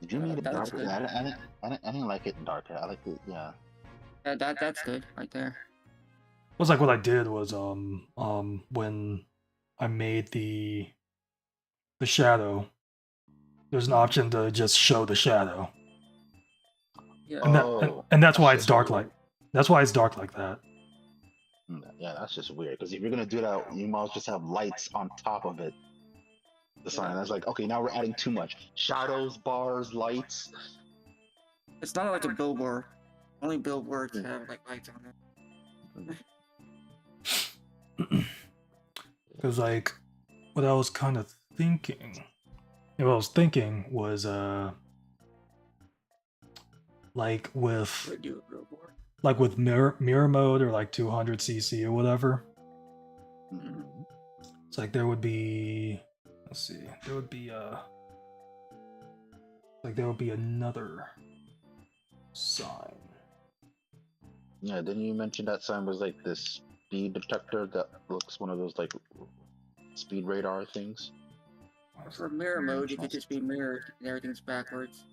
Speaker 5: Did you make it
Speaker 4: that looks
Speaker 5: darker?
Speaker 4: good.
Speaker 5: I didn't like it darker. I liked it. Yeah.
Speaker 4: That's good right there.
Speaker 1: It was like what I did was when I made the shadow, there's an option to just show the shadow,
Speaker 4: Yeah.
Speaker 1: and
Speaker 5: Oh,
Speaker 1: and that's why
Speaker 5: that's
Speaker 1: it's dark
Speaker 5: just
Speaker 1: like that's why it's dark like that.
Speaker 5: Yeah, that's just weird. Because if you're gonna do that, you might as well just have lights on top of it. The sign. That's like, okay, now we're adding too much shadows, bars, lights.
Speaker 4: It's not like a billboard. Only billboards have like lights on it.
Speaker 1: Because like what I was kind of thinking, what I was thinking was like with
Speaker 4: They do a billboard.
Speaker 1: like with mirror mode or like 200cc or whatever.
Speaker 5: Mhm.
Speaker 1: It's like there would be, let's see, there would be another sign.
Speaker 5: Yeah, didn't you mention that sign was like this speed detector that looks one of those like speed radar things?
Speaker 4: For mirror mode, you could just be mirrored and everything's backwards.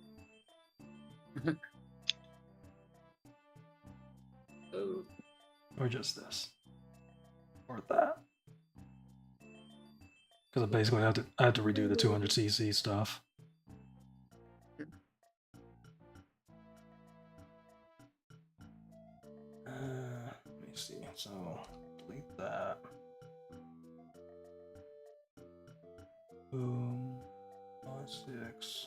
Speaker 4: Oh,
Speaker 1: Or just this. Or that. Because basically I had to redo the 200cc stuff. Let me see. So delete that. Boom. 6.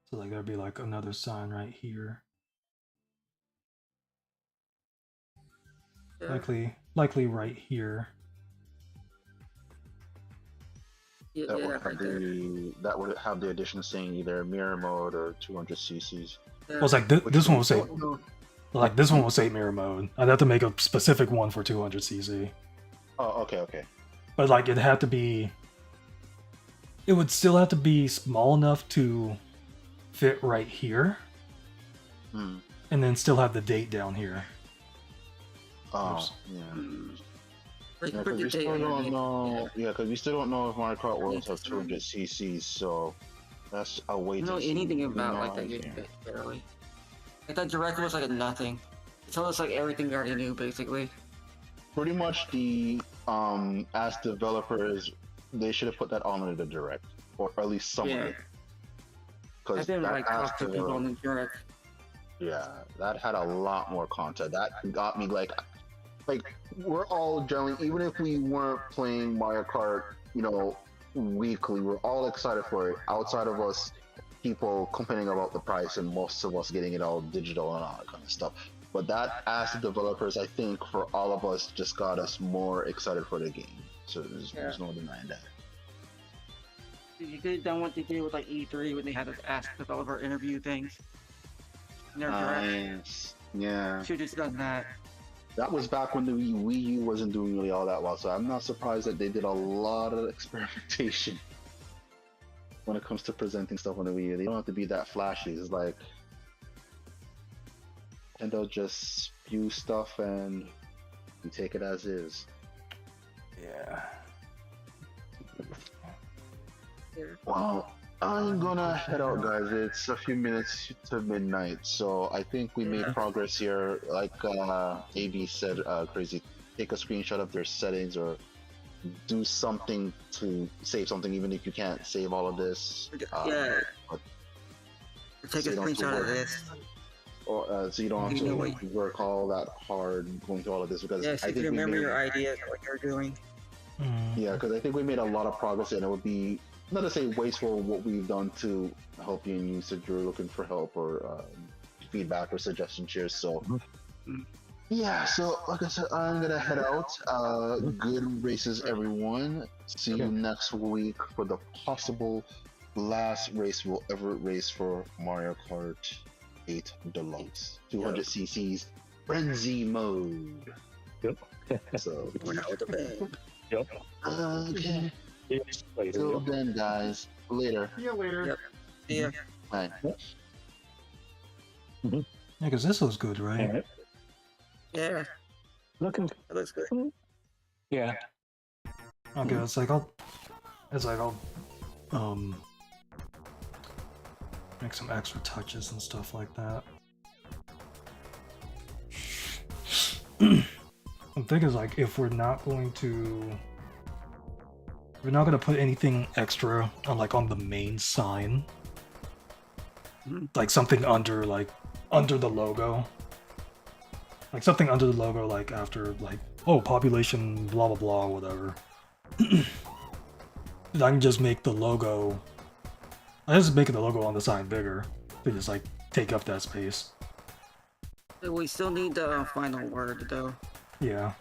Speaker 1: So like there'd be like another sign right here.
Speaker 4: yeah.
Speaker 1: Likely right here.
Speaker 4: Yeah,
Speaker 5: That
Speaker 4: yeah,
Speaker 5: would
Speaker 4: right
Speaker 5: have
Speaker 4: there.
Speaker 5: that would have the addition saying either mirror mode or 200 cc's.
Speaker 4: Yeah.
Speaker 1: Well, it's like this one will say like this one will say mirror mode. I'd have to make a specific one for 200cc.
Speaker 5: Oh, okay.
Speaker 1: But like it had to be, it would still have to be small enough to fit right here,
Speaker 5: Hmm.
Speaker 1: and then still have the date down here.
Speaker 5: Oh,
Speaker 1: Oops.
Speaker 5: yeah.
Speaker 4: Like,
Speaker 5: Yeah,
Speaker 4: put
Speaker 5: because
Speaker 4: the
Speaker 5: we still
Speaker 4: date
Speaker 5: don't
Speaker 4: underneath.
Speaker 5: know. Yeah, because we still don't know if Mario Kart Worlds have
Speaker 4: Just
Speaker 5: 200 cc's. So that's a way
Speaker 4: I
Speaker 5: to
Speaker 4: don't know
Speaker 5: see.
Speaker 4: anything
Speaker 5: We
Speaker 4: about
Speaker 5: know
Speaker 4: like that
Speaker 5: it's
Speaker 4: game,
Speaker 5: here.
Speaker 4: barely. Like that direct was like a nothing. It's almost like everything we already knew, basically.
Speaker 5: Pretty much the as developers, they should have put that on in the direct, or at least some of
Speaker 4: Yeah.
Speaker 5: it.
Speaker 4: I
Speaker 5: Because
Speaker 4: didn't
Speaker 5: that
Speaker 4: like
Speaker 5: has
Speaker 4: talk to people on
Speaker 5: to,
Speaker 4: the direct.
Speaker 5: yeah, that had a lot more content. That got me like we're all generally, even if we weren't playing Mario Kart, weekly, we're all excited for it. Outside of us, people complaining about the price, and most of us getting it all digital and all that kind of stuff. But that, as the developers, I think for all of us, just got us more excited for the game. So there's no denying that.
Speaker 4: You could have done what they did with like E3 when they had to ask developer interview things. In their direct.
Speaker 5: Nice. Yeah.
Speaker 4: Should have just done that.
Speaker 5: That was back when the Wii U wasn't doing really all that well, so I'm not surprised that they did a lot of experimentation when it comes to presenting stuff on the Wii U. They don't have to be that flashy. It's like, and they'll just spew stuff and you take it as is.
Speaker 1: Yeah.
Speaker 5: Well, I'm gonna head out, guys. It's a few minutes to midnight, so I think we made progress here. Like AB said, Crazy, take a screenshot of their settings or do something to save something, even if you can't save all of this.
Speaker 4: Yeah.
Speaker 5: but
Speaker 4: Take
Speaker 5: so
Speaker 4: a
Speaker 5: you don't have to
Speaker 4: screenshot of
Speaker 5: work-
Speaker 4: this.
Speaker 5: Or so you don't have
Speaker 4: You
Speaker 5: to
Speaker 4: know what-
Speaker 5: work all that hard going through all of this, because
Speaker 4: Yeah,
Speaker 5: I
Speaker 4: so you
Speaker 5: think
Speaker 4: can
Speaker 5: we
Speaker 4: remember
Speaker 5: made,
Speaker 4: your ideas and what you're doing.
Speaker 5: yeah, because I think we made a lot of progress, and it would be not to say wasteful what we've done to help you, and you said you're looking for help or feedback or suggestions here. So yeah, so like I said, I'm gonna head out. Good races, everyone. See you next week for the possible last race we'll ever race for Mario Kart 8 Deluxe 200 cc's frenzy mode.
Speaker 7: Yep.
Speaker 5: So
Speaker 4: Went out with the bang.
Speaker 7: Yep.
Speaker 5: okay.
Speaker 7: Yeah, later,
Speaker 5: Till
Speaker 7: yep.
Speaker 5: then, guys. Later.
Speaker 3: See you later.
Speaker 4: Yep. See ya.
Speaker 5: Bye.
Speaker 1: Yeah, because this looks good, right?
Speaker 7: Alright.
Speaker 4: Yeah,
Speaker 7: Looking.
Speaker 4: that looks good.
Speaker 7: Yeah.
Speaker 1: Okay, I'll make some extra touches and stuff like that. I'm thinking like if we're not going to put anything extra on the main sign, like something under the logo, like something under the logo, like after population blah blah blah whatever. I can just make the logo. I just make the logo on the sign bigger to just take up that space.
Speaker 4: We still need the final word though.
Speaker 1: Yeah.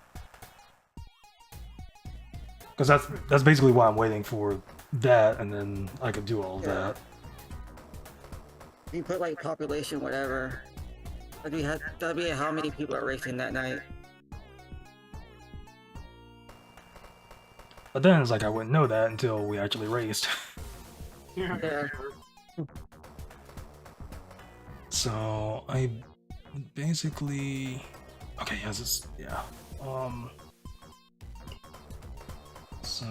Speaker 1: Because that's basically why I'm waiting for that, and then I could do all of that.
Speaker 4: You put population whatever. That'd be how many people are racing that night.
Speaker 1: But then it's I wouldn't know that until we actually raced.
Speaker 4: Yeah.
Speaker 1: So I basically yeah. So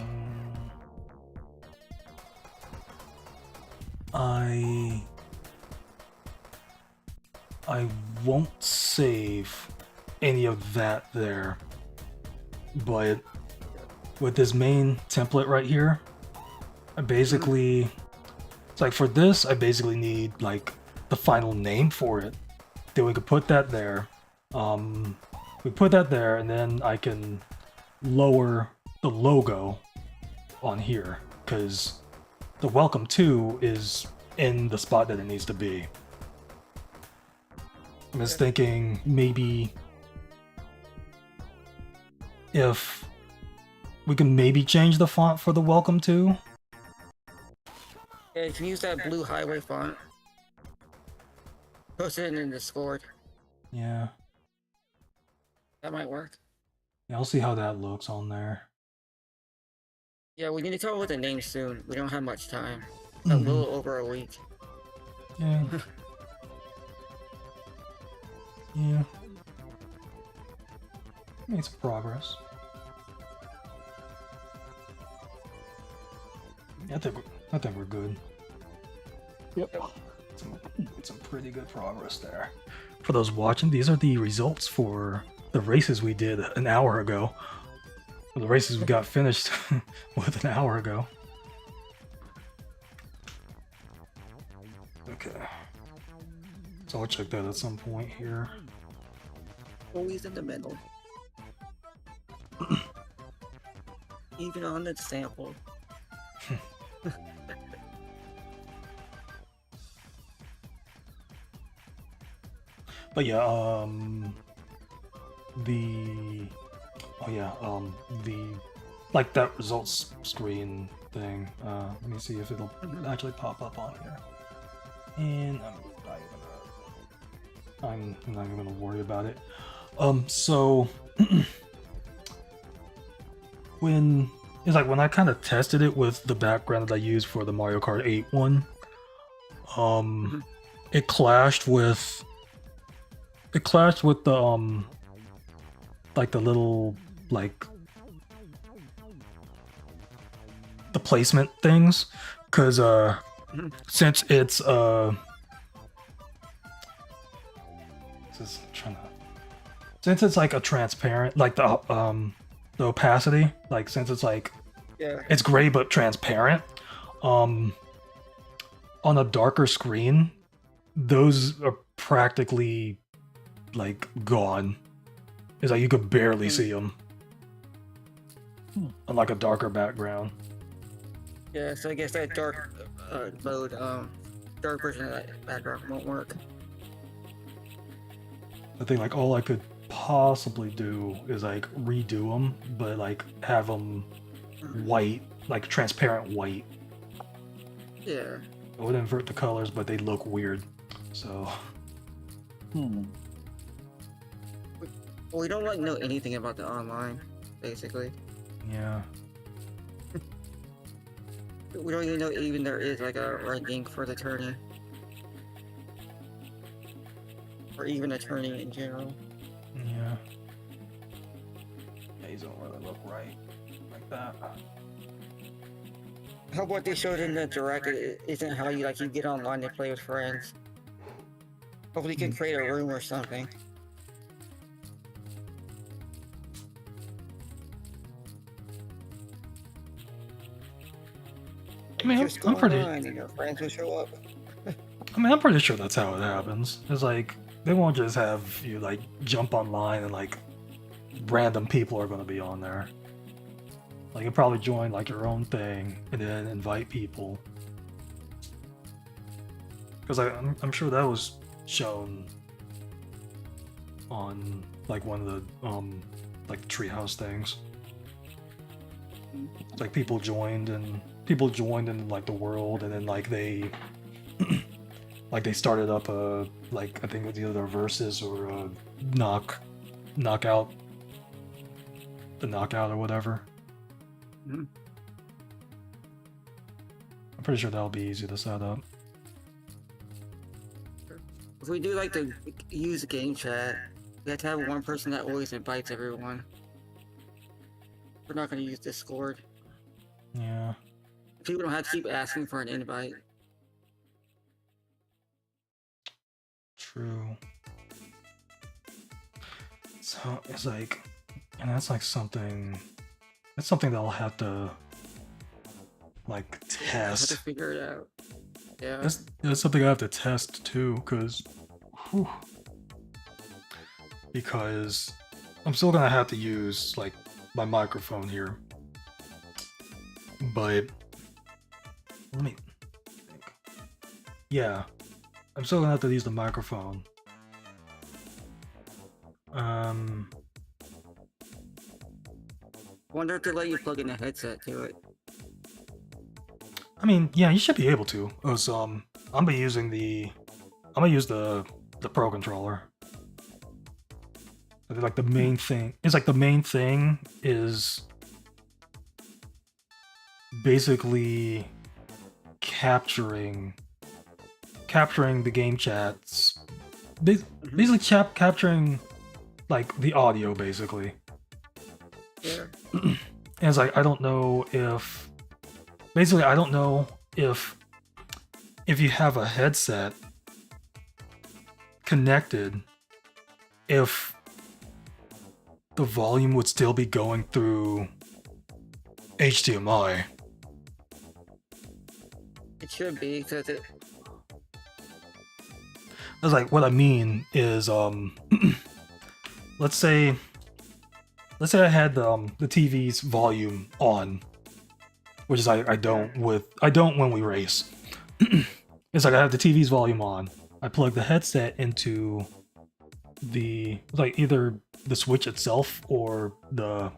Speaker 1: I won't save any of that there, but with this main template right here, I basically it's for this I basically need the final name for it. Then we could put that there. We put that there, and then I can lower the logo on here because the welcome to is in the spot that it needs to be. I'm just thinking maybe if we can maybe change the font for the welcome to.
Speaker 4: Yeah, you can use that blue highway font. Post it in Discord.
Speaker 1: Yeah.
Speaker 4: That might work.
Speaker 1: Yeah, I'll see how that looks on there.
Speaker 4: Yeah, we need to come up with a name soon. We don't have much time. A little over a week.
Speaker 1: Yeah. Yeah. Made some progress. I think we're good.
Speaker 7: Yep.
Speaker 1: Some pretty good progress there. For those watching, these are the results for the races we did an hour ago. The races we got finished with an hour ago. Okay. So I'll check that at some point here.
Speaker 4: Always in the middle. Even on the sample.
Speaker 1: But yeah, the like that results screen thing. Let me see if it'll actually pop up on here. And I'm not even gonna worry about it. So when I kind of tested it with the background that I used for the Mario Kart 8 one, it clashed with the like the little like the placement things, because since it's since it's like a transparent, like the opacity, like since it's like it's gray but transparent, on a darker screen, those are practically like gone. It's like you could barely see them on like a darker background.
Speaker 4: Yeah, so I guess that dark mode, dark version of that background won't work.
Speaker 1: I think like all I could possibly do is like redo them, but like have them white, like transparent white.
Speaker 4: Yeah.
Speaker 1: I would invert the colors, but they look weird. So.
Speaker 4: Well, we don't like know anything about the online, basically.
Speaker 1: Yeah.
Speaker 4: We don't even know even there is like a ranking for the tourney. Or even a tourney in general.
Speaker 1: Yeah. Yeah, these don't really look right like that.
Speaker 4: How what they showed in the direct isn't how you get online and play with friends. Hopefully you can create a room or something.
Speaker 1: I mean,
Speaker 4: Just go
Speaker 1: I'm pretty.
Speaker 4: online and your friends will show up.
Speaker 1: I mean, I'm pretty sure that's how it happens. It's like they won't just have you like jump online and like random people are going to be on there. Like you'll probably join like your own thing and then invite people. Because I'm sure that was shown on like one of the like the treehouse things. It's like people joined in like the world, and then like they like they started up a like I think it was either versus or a knockout or whatever.
Speaker 4: Mm-hmm.
Speaker 1: I'm pretty sure that'll be easy to set up.
Speaker 4: If we do like to use game chat, we have to have one person that always invites everyone. We're not going to use Discord.
Speaker 1: Yeah.
Speaker 4: People don't have to keep asking for an invite.
Speaker 1: True. So it's like, and that's like something. That's something that I'll have to like
Speaker 4: I have to
Speaker 1: test.
Speaker 4: figure it out. Yeah.
Speaker 1: That's something I have to test too, because I'm still gonna have to use like my microphone here. But let me think. Yeah, I'm still gonna have to use the microphone.
Speaker 4: I wonder if they let you plug in a headset to it.
Speaker 1: I mean, yeah, you should be able to. So I'm gonna use the Pro controller. Like the main thing is basically capturing the game chats basically capturing like the audio, basically.
Speaker 4: Yeah.
Speaker 1: And it's like I don't know if if you have a headset connected, if the volume would still be going through HDMI.
Speaker 4: It should be because it.
Speaker 1: I was like, what I mean is, let's say I had the TV's volume on, which is I don't when we race. It's like I have the TV's volume on. I plug the headset into the either the Switch itself or the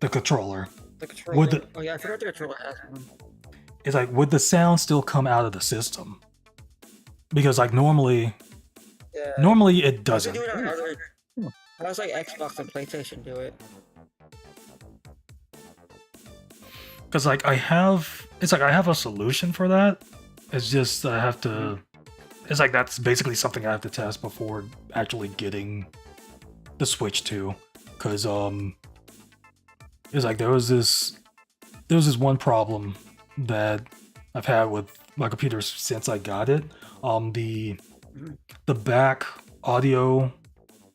Speaker 1: controller.
Speaker 4: The controller. Oh yeah, I forgot the controller has one.
Speaker 1: It's like, would the sound still come out of the system? Because like normally it doesn't.
Speaker 4: Do it on other. I was like Xbox and PlayStation do it.
Speaker 1: Because like I have a solution for that. It's just I have to. It's like that's basically something I have to test before actually getting the Switch 2. Because it's like there was this one problem that I've had with my computer since I got it. The back audio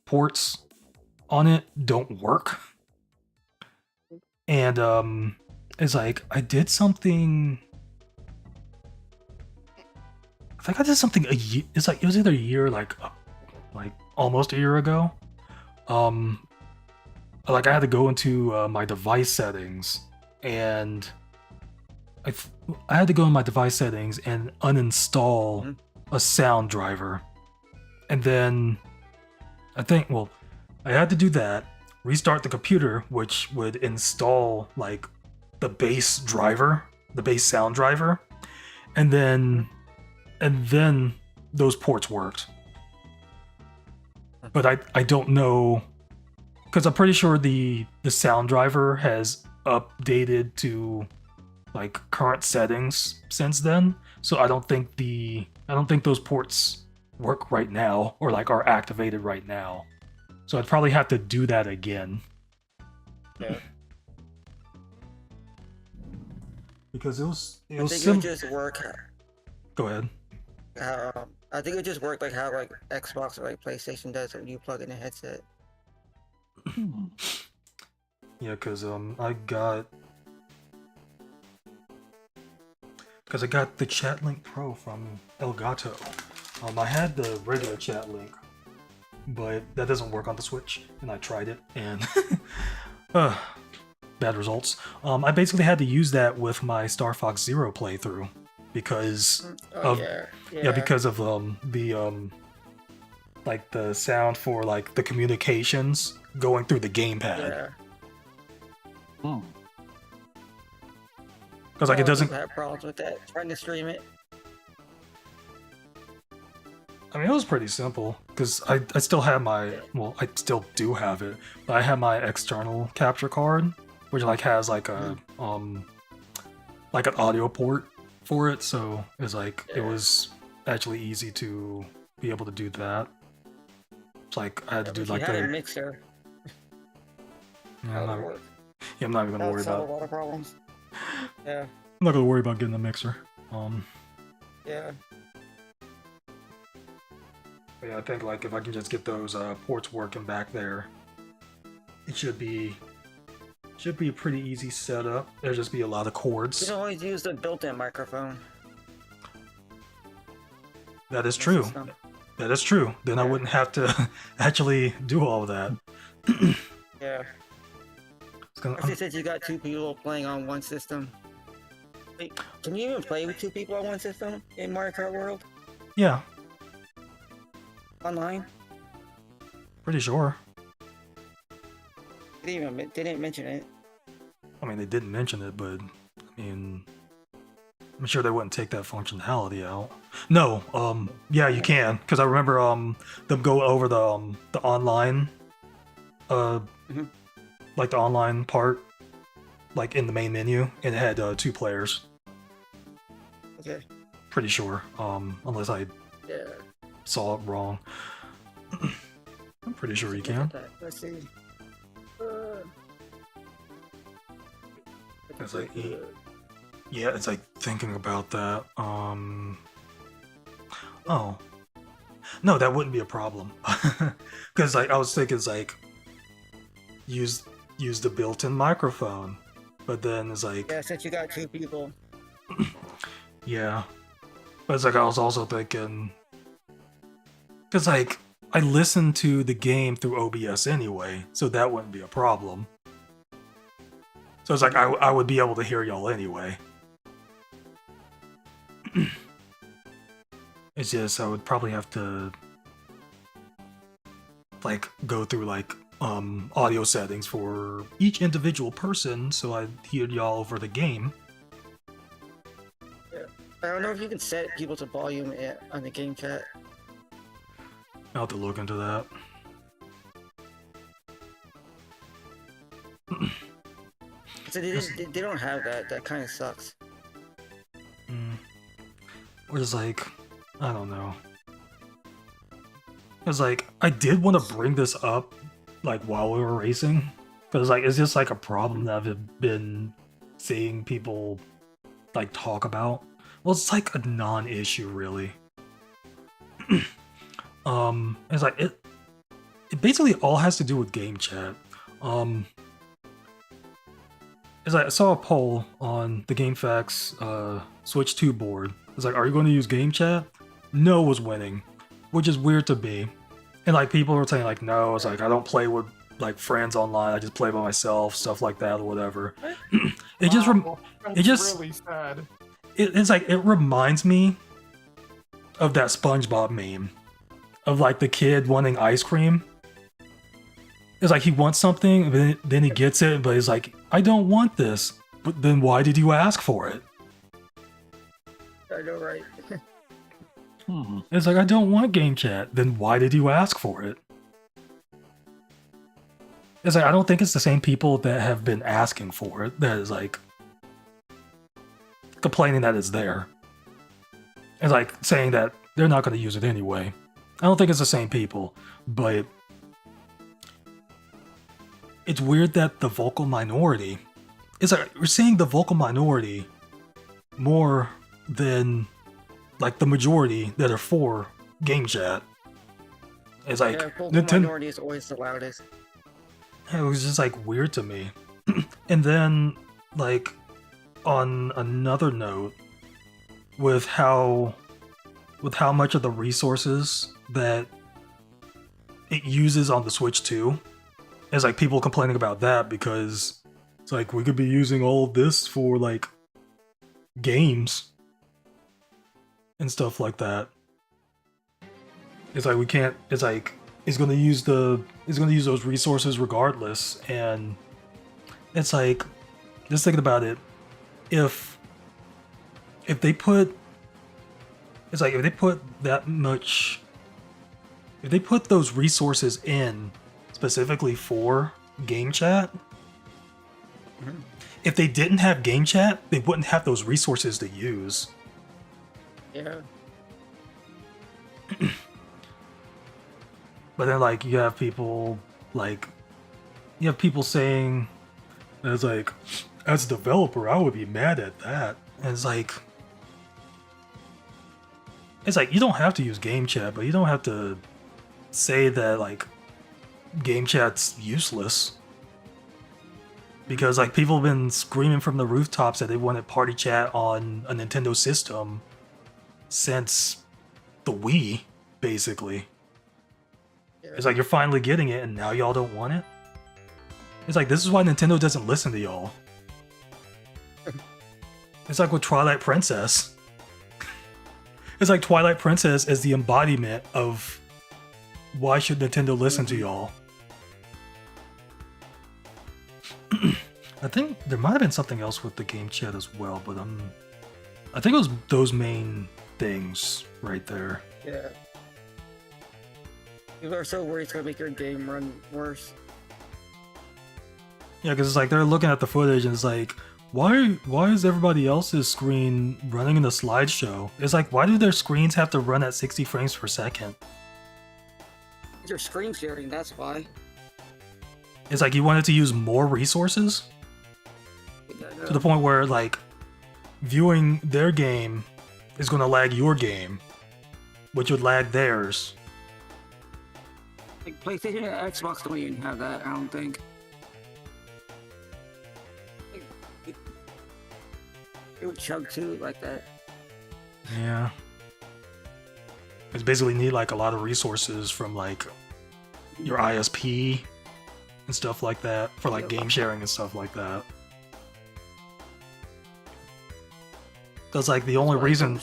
Speaker 1: ports on it don't work, and it's like I did something. I think I did something a year. It's like it was either a year, like almost a year ago. Like I had to go into my device settings, and I had to go in my device settings and uninstall a sound driver, and then I had to do that, restart the computer, which would install like the bass driver, the bass sound driver, and then those ports worked. But I don't know, because I'm pretty sure the sound driver has updated to like current settings since then. So I don't think those ports work right now or like are activated right now. So I'd probably have to do that again.
Speaker 4: Yeah.
Speaker 1: Because it was
Speaker 4: I think it would just work.
Speaker 1: Go ahead.
Speaker 4: I think it would just work like how like Xbox or like PlayStation does when you plug in a headset.
Speaker 1: Yeah, because I got the Chat Link Pro from Elgato. I had the regular Chat Link, but that doesn't work on the Switch, and I tried it, and bad results. I basically had to use that with my Star Fox Zero playthrough because because of the like the sound for like the communications going through the gamepad.
Speaker 4: Yeah.
Speaker 1: Because like it doesn't
Speaker 4: have problems with that. Trying to stream it.
Speaker 1: I mean, it was pretty simple because I still have I still do have it, but I have my external capture card, which like has like a like an audio port for it, so it's like it was actually easy to be able to do that. It's like I had to do like
Speaker 4: a mixer.
Speaker 1: Yeah, I'm not even gonna worry about
Speaker 4: a lot of problems. Yeah.
Speaker 1: I'm not gonna worry about getting a mixer.
Speaker 4: Yeah.
Speaker 1: Yeah, I think like if I can just get those ports working back there, it should be a pretty easy setup. There'll just be a lot of cords.
Speaker 4: You can always use the built-in microphone.
Speaker 1: That is true. That is true. Then I wouldn't have to actually do all of that.
Speaker 4: Yeah. Since you got two people playing on one system. Wait, can you even play with two people on one system in Mario Kart World?
Speaker 1: Yeah.
Speaker 4: Online?
Speaker 1: Pretty sure.
Speaker 4: They didn't mention it.
Speaker 1: I mean, they didn't mention it, but I mean, I'm sure they wouldn't take that functionality out. No, yeah, you can, because I remember them go over the online, like the online part, like in the main menu, and it had 2 players.
Speaker 4: Okay.
Speaker 1: Pretty sure, unless I.
Speaker 4: Yeah.
Speaker 1: saw it wrong. I'm pretty sure you can.
Speaker 4: Let's see.
Speaker 1: It's like, yeah, it's like thinking about that. Oh, no, that wouldn't be a problem. Because like I was thinking, it's like use the built-in microphone, but then it's like
Speaker 4: Yeah, since you got 2 people.
Speaker 1: yeah, but it's like I was also thinking, because like I listen to the game through OBS anyway, so that wouldn't be a problem. So it's like I would be able to hear y'all anyway. It's just I would probably have to like go through like audio settings for each individual person so I'd hear y'all over the game.
Speaker 4: I don't know if you can set people to volume on the game chat.
Speaker 1: I'll have to look into that.
Speaker 4: So they don't have that. That kind of sucks.
Speaker 1: Or just like, I don't know. Cause like I did want to bring this up like while we were racing, because like it's just like a problem that I've been seeing people like talk about. Well, it's like a non-issue really. It's like it basically all has to do with game chat. It's like I saw a poll on the GameFAQs Switch 2 board. It's like, are you going to use game chat? No was winning, which is weird to me. And like people were saying like, no, it's like I don't play with like friends online. I just play by myself, stuff like that or whatever. It just
Speaker 3: That's really sad.
Speaker 1: it's like it reminds me of that SpongeBob meme of like the kid wanting ice cream. It's like he wants something, but then he gets it, but he's like, I don't want this. But then why did you ask for it?
Speaker 4: I know, right?
Speaker 1: It's like, I don't want game chat. Then why did you ask for it? It's like, I don't think it's the same people that have been asking for it that is like complaining that it's there. It's like saying that they're not going to use it anyway. I don't think it's the same people, but it's weird that the vocal minority, it's like we're seeing the vocal minority more than like the majority that are for game chat. It's like
Speaker 4: Yeah, vocal minority is always the loudest.
Speaker 1: It was just like weird to me. And then like on another note, with how much of the resources that it uses on the Switch 2, it's like people complaining about that because it's like we could be using all of this for like games and stuff like that. It's like we can't. It's like it's gonna use those resources regardless, and it's like just thinking about it. If they put, it's like if they put that much, if they put those resources in specifically for game chat. If they didn't have game chat, they wouldn't have those resources to use.
Speaker 4: Yeah.
Speaker 1: But then like you have people saying it's like, as a developer I would be mad at that. And it's like you don't have to use game chat, but you don't have to say that like game chat's useless. Because like people have been screaming from the rooftops that they wanted party chat on a Nintendo system since the Wii, basically.
Speaker 4: Yeah.
Speaker 1: It's like you're finally getting it and now y'all don't want it? It's like this is why Nintendo doesn't listen to y'all. It's like with Twilight Princess. It's like Twilight Princess is the embodiment of why should Nintendo listen to y'all? I think there might have been something else with the game chat as well, but I think it was those main things right there.
Speaker 4: Yeah. People are so worried it's gonna make your game run worse.
Speaker 1: Yeah, because it's like they're looking at the footage and it's like, why is everybody else's screen running in the slideshow? It's like, why do their screens have to run at 60 frames per second?
Speaker 4: You're screen sharing, that's why.
Speaker 1: It's like you wanted to use more resources to the point where like viewing their game is going to lag your game, which would lag theirs.
Speaker 4: Like PlayStation and Xbox don't even have that, I don't think. It would chug too, like that.
Speaker 1: Yeah. It's basically need like a lot of resources from like your ISP and stuff like that for like game sharing and stuff like that. Because like the only reason,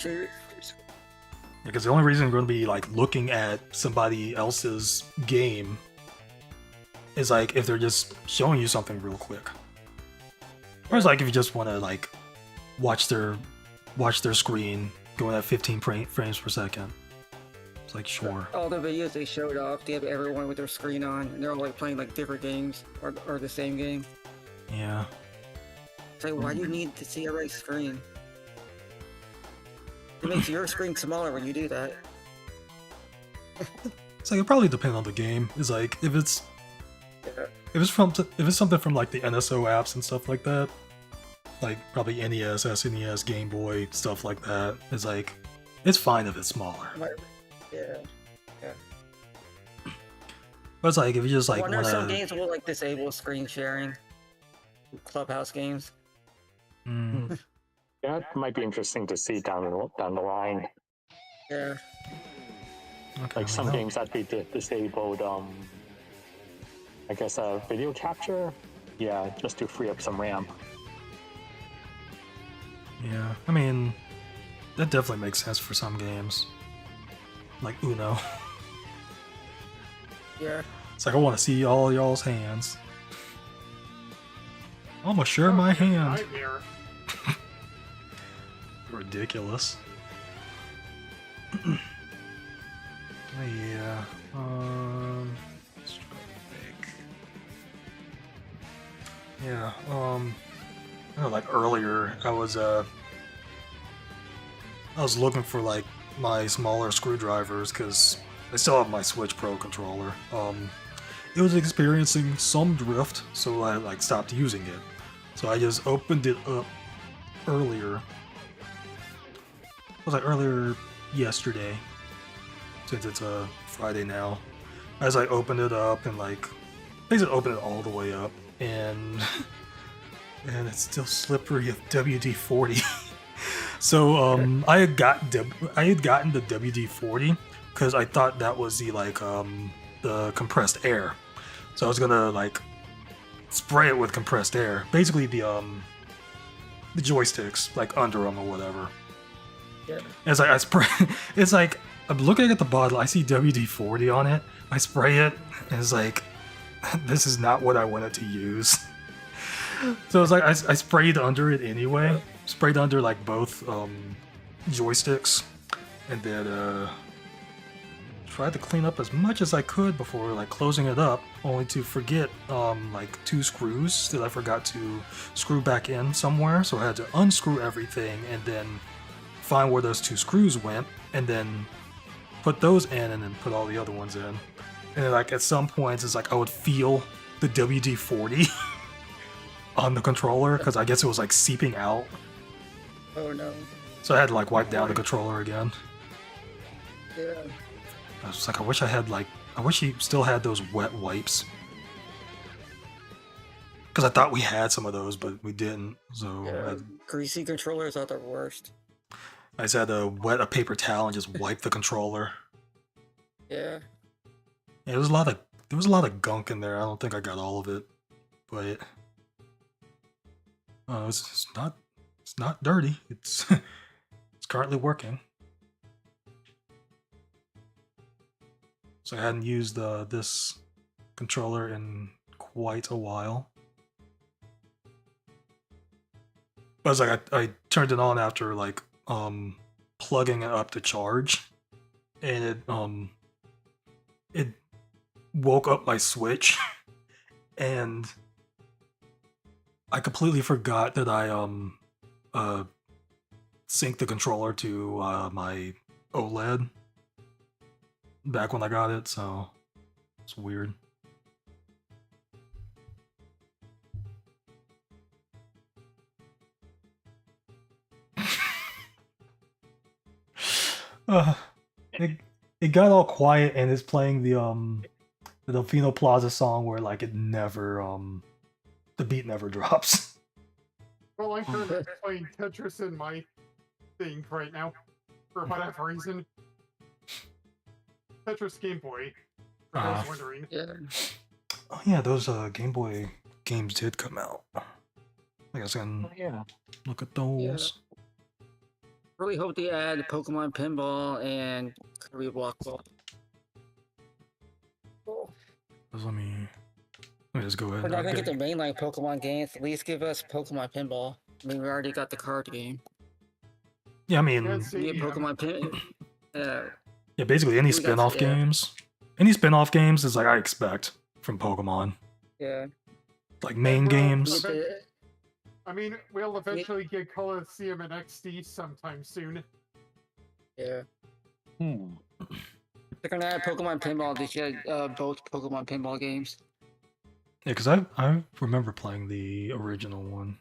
Speaker 1: because the only reason you're going to be like looking at somebody else's game is like if they're just showing you something real quick. Whereas like if you just want to like watch their screen going at 15 frames per second. It's like, sure.
Speaker 4: All the videos they showed off, they have everyone with their screen on, and they're all like playing like different games or the same game.
Speaker 1: Yeah.
Speaker 4: It's like, why do you need to see everybody's screen? It makes your screen smaller when you do that.
Speaker 1: It's like it probably depends on the game. It's like if it's something from like the NSO apps and stuff like that, like probably NES, SNES, Game Boy, stuff like that. It's like it's fine if it's smaller.
Speaker 4: Yeah.
Speaker 1: But it's like if you just like
Speaker 4: I wonder if
Speaker 1: want
Speaker 4: some
Speaker 1: to.
Speaker 4: games will like disable screen sharing. Clubhouse games.
Speaker 1: Mm,
Speaker 7: That might be interesting to see down the line.
Speaker 4: Yeah.
Speaker 1: okay,
Speaker 7: Like some
Speaker 1: well,
Speaker 7: games that be disabled. I guess video capture. Yeah, just to free up some RAM.
Speaker 1: Yeah, I mean that definitely makes sense for some games, like Uno.
Speaker 4: Yeah.
Speaker 1: It's like I want to see all y'all's hands. I'm gonna share my hand.
Speaker 3: Nightmare.
Speaker 1: Ridiculous. Yeah. Let's try to think. Yeah. I know, like earlier, I was looking for like my smaller screwdrivers because I still have my Switch Pro controller. It was experiencing some drift, so I like stopped using it. So I just opened it up earlier. It was like earlier yesterday, since it's a Friday now. As I opened it up and like, basically opened it all the way up, and it's still slippery of WD-40. So I had gotten the WD-40 because I thought that was the like the compressed air. So I was gonna like spray it with compressed air, basically the joysticks like under them or whatever.
Speaker 4: Yeah.
Speaker 1: It's like I spray. It's like I'm looking at the bottle. I see WD-40 on it. I spray it, and it's like this is not what I wanted to use. So it's like I sprayed under it anyway. Sprayed under like both joysticks, and then tried to clean up as much as I could before like closing it up, only to forget like 2 screws that I forgot to screw back in somewhere. So I had to unscrew everything and then find where those 2 screws went, and then put those in, and then put all the other ones in. And then, like at some points, it's like I would feel the WD-40 on the controller because I guess it was like seeping out.
Speaker 4: Oh no.
Speaker 1: So I had to like wipe down the controller again.
Speaker 4: Yeah.
Speaker 1: I was just like, I wish he still had those wet wipes. Because I thought we had some of those, but we didn't. So
Speaker 4: Yeah. Greasy controllers are the worst.
Speaker 1: I just had to wet a paper towel and just wipe the controller.
Speaker 4: Yeah.
Speaker 1: Yeah, there was a lot of gunk in there. I don't think I got all of it, but it's not dirty. It's it's currently working. So I hadn't used this controller in quite a while. But it's like I turned it on after like plugging it up to charge, and it woke up my Switch, and I completely forgot that I synced the controller to my OLED back when I got it, so it's weird. uh, it got all quiet and it's playing the Delfino Plaza song where like it never the beat never drops.
Speaker 3: Well, I'm currently playing Tetris in my thing right now, for whatever reason. Tetris Game Boy, for those wondering.
Speaker 4: Yeah.
Speaker 1: Oh yeah, those Game Boy games did come out. I guess I can
Speaker 7: Yeah.
Speaker 1: look at those.
Speaker 4: Really hope they add Pokemon Pinball and Kirby Block Ball.
Speaker 1: Let me just go ahead.
Speaker 4: We're not
Speaker 1: and
Speaker 4: gonna get
Speaker 1: update.
Speaker 4: the mainline Pokemon games. At least give us Pokemon Pinball. I mean, we already got the card game.
Speaker 1: Yeah, I mean,
Speaker 3: Yeah,
Speaker 4: We
Speaker 3: see,
Speaker 4: get Pokemon Pin.
Speaker 1: yeah, basically any
Speaker 4: we got-
Speaker 1: spin-off
Speaker 4: yeah.
Speaker 1: games. Any spin-off games is like I expect from Pokemon.
Speaker 4: Yeah.
Speaker 1: Like main
Speaker 3: well,
Speaker 1: games.
Speaker 3: I mean, we'll eventually get Coliseum and XD sometime soon.
Speaker 4: Yeah.
Speaker 7: Hmm.
Speaker 4: They're gonna add Pokemon Pinball. They should both Pokemon Pinball games.
Speaker 1: Yeah, because I remember playing the original one.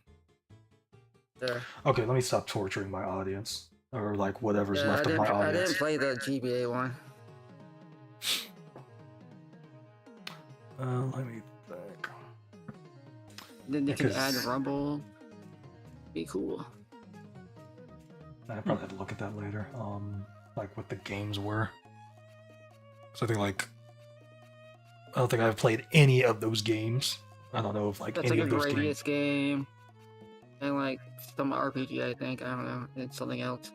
Speaker 4: Yeah.
Speaker 1: Okay, let me stop torturing my audience. Or like whatever's
Speaker 4: Yeah,
Speaker 1: left of my
Speaker 4: I
Speaker 1: audience.
Speaker 4: didn't play the GBA one.
Speaker 1: Let me think.
Speaker 4: Then they can add
Speaker 1: Because-
Speaker 4: Rumble. Be cool.
Speaker 1: I probably have to look at that later. Like what the games were. So I think like I don't think I've played any of those games. I don't know if like
Speaker 4: That's
Speaker 1: any
Speaker 4: like
Speaker 1: of
Speaker 4: a
Speaker 1: those games.
Speaker 4: Gradius game. And like some RPG, I think. I don't know. And something else.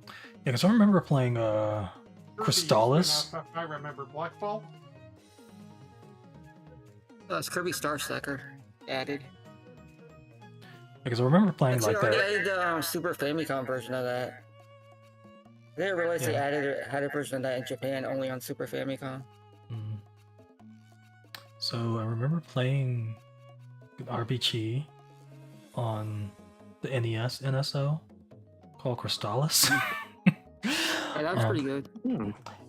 Speaker 1: Yeah, because I remember playing
Speaker 3: Kirby
Speaker 1: Crystallis.
Speaker 3: spin-off, if I remember Blackball.
Speaker 4: It's Kirby Star Stacker added.
Speaker 1: Because I remember playing
Speaker 4: Actually,
Speaker 1: like
Speaker 4: already
Speaker 1: that.
Speaker 4: added the Super Famicom version of that. I didn't realize they had a version of that in Japan only on Super Famicom.
Speaker 1: Mm. So I remember playing an RPG on the NES NSO called Crystallis.
Speaker 4: Yeah, that was pretty good.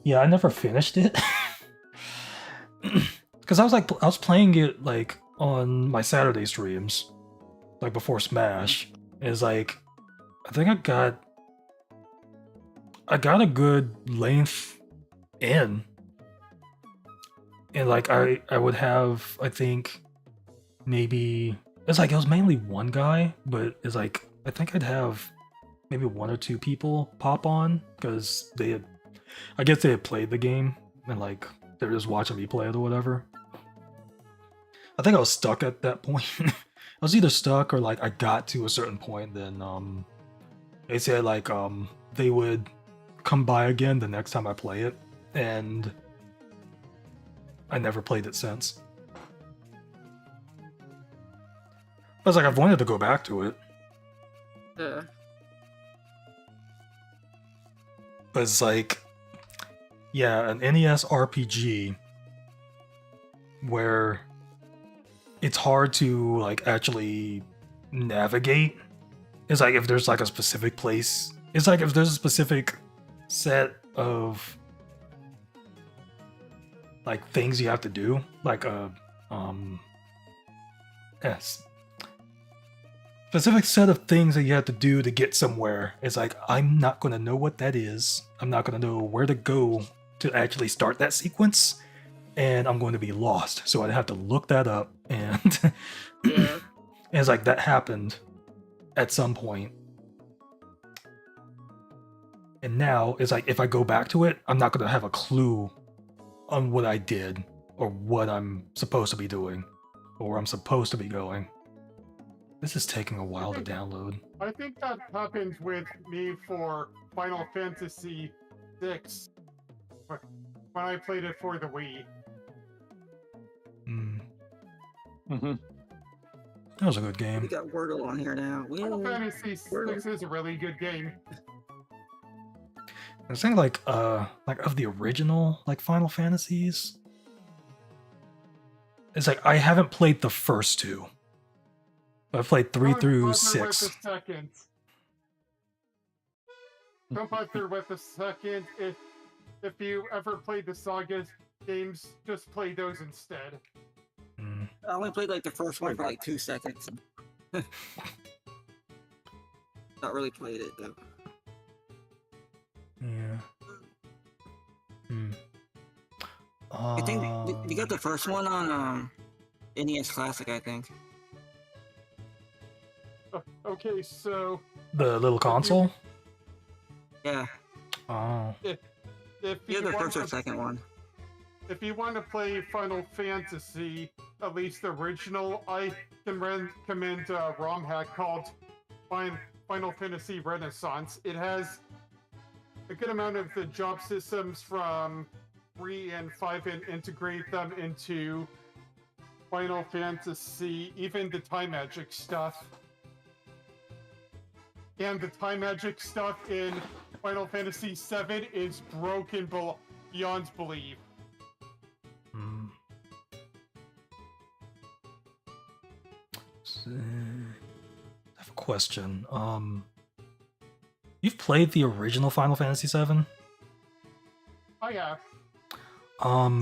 Speaker 1: Yeah, I never finished it. Because I was playing it like on my Saturday streams, like before Smash. It's like I think I got a good length in. And like I would have, I think maybe it's like it was mainly one guy, but it's like I think I'd have maybe one or two people pop on because I guess they had played the game and like they were just watching me play it or whatever. I think I was stuck at that point. I was either stuck or like I got to a certain point, then they said like they would come by again the next time I play it, and I never played it since. But it's like I've wanted to go back to it.
Speaker 4: Yeah.
Speaker 1: But it's like, yeah, an NES RPG where it's hard to like actually navigate. It's like if there's like a specific place. It's like if there's a specific set of like things you have to do, like a specific set of things that you have to do to get somewhere. It's like I'm not gonna know what that is. I'm not gonna know where to go to actually start that sequence, and I'm going to be lost. So I'd have to look that up, and
Speaker 4: Yeah.
Speaker 1: and it's like that happened at some point. And now it's like if I go back to it, I'm not gonna have a clue on what I did or what I'm supposed to be doing or where I'm supposed to be going. This is taking a while to download.
Speaker 3: I think that happened with me for Final Fantasy VI when I played it for the Wii.
Speaker 7: Mm-hmm.
Speaker 1: That was a good
Speaker 4: We
Speaker 1: game.
Speaker 4: got Wordle on here now.
Speaker 3: Final
Speaker 4: Woo.
Speaker 3: Fantasy VI is a really good game.
Speaker 1: I was thinking like of the original like Final Fantasies. It's like I haven't played the first two. I've played 3
Speaker 3: Don't
Speaker 1: through
Speaker 3: bother
Speaker 1: 6.
Speaker 3: With the second. Don't bother with the second. If you ever played the Saga games, just play those instead.
Speaker 1: Mm.
Speaker 4: I only played like the first one for like 2 seconds. Not really played it though.
Speaker 1: Yeah. Hmm.
Speaker 4: I think you got the first one on NES Classic, I think.
Speaker 3: Okay, so
Speaker 1: The little console?
Speaker 4: Yeah,
Speaker 1: Oh.
Speaker 3: if
Speaker 4: you
Speaker 3: you
Speaker 4: have the
Speaker 3: want
Speaker 4: first or
Speaker 3: to,
Speaker 4: second one.
Speaker 3: if you want to play Final Fantasy, at least the original, I can recommend a ROM hack called Final Fantasy Renaissance. It has a good amount of the job systems from 3 and 5 and integrate them into Final Fantasy, even the time magic stuff. And the time magic stuff in Final Fantasy VII is broken beyond belief.
Speaker 1: Hmm. I have a question. You've played the original Final Fantasy VII?
Speaker 3: I have.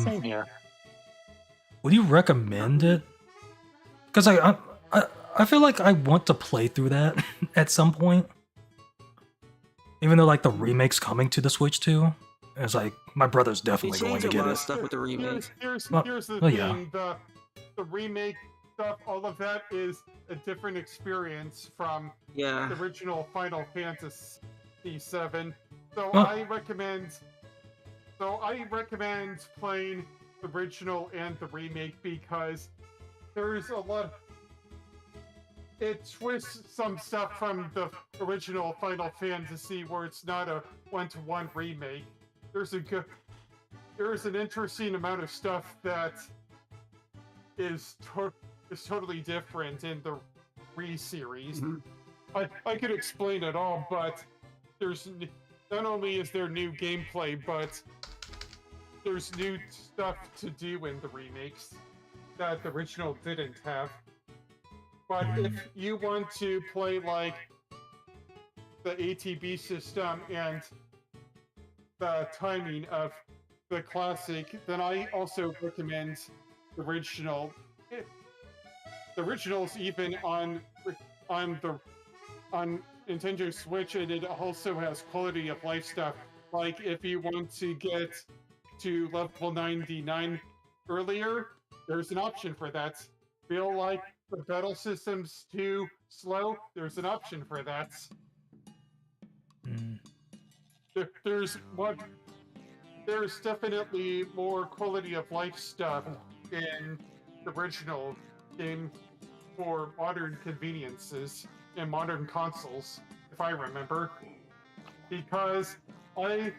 Speaker 7: Same here.
Speaker 1: Would you recommend it? Because I feel like I want to play through that at some point. Even though like the remake's coming to the Switch too. It's like my brother's
Speaker 4: They
Speaker 1: definitely going
Speaker 4: changed
Speaker 1: to
Speaker 4: a
Speaker 1: get
Speaker 4: lot
Speaker 1: it.
Speaker 4: of stuff with the remake.
Speaker 3: Here's
Speaker 1: Well,
Speaker 3: the
Speaker 1: well,
Speaker 3: thing.
Speaker 1: yeah.
Speaker 3: The remake stuff, all of that is a different experience from
Speaker 4: Yeah.
Speaker 3: the original Final Fantasy VII. So
Speaker 1: Well-
Speaker 3: I recommend playing the original and the remake because there's a lot. It twists some stuff from the original Final Fantasy where it's not a one-to-one remake. There's an interesting amount of stuff that is totally different in the re-series. I could explain it all, but there's not only is there new gameplay, but there's new stuff to do in the remakes that the original didn't have. But if you want to play like the ATB system and the timing of the classic, then I also recommend the original. The original's even on Nintendo Switch, and it also has quality of life stuff. Like if you want to get to level 99 earlier, there's an option for that. Feel like the battle system's too slow, there's an option for that.
Speaker 1: Mm.
Speaker 3: There's definitely more quality of life stuff in the original game for modern conveniences and modern consoles, if I remember. Because I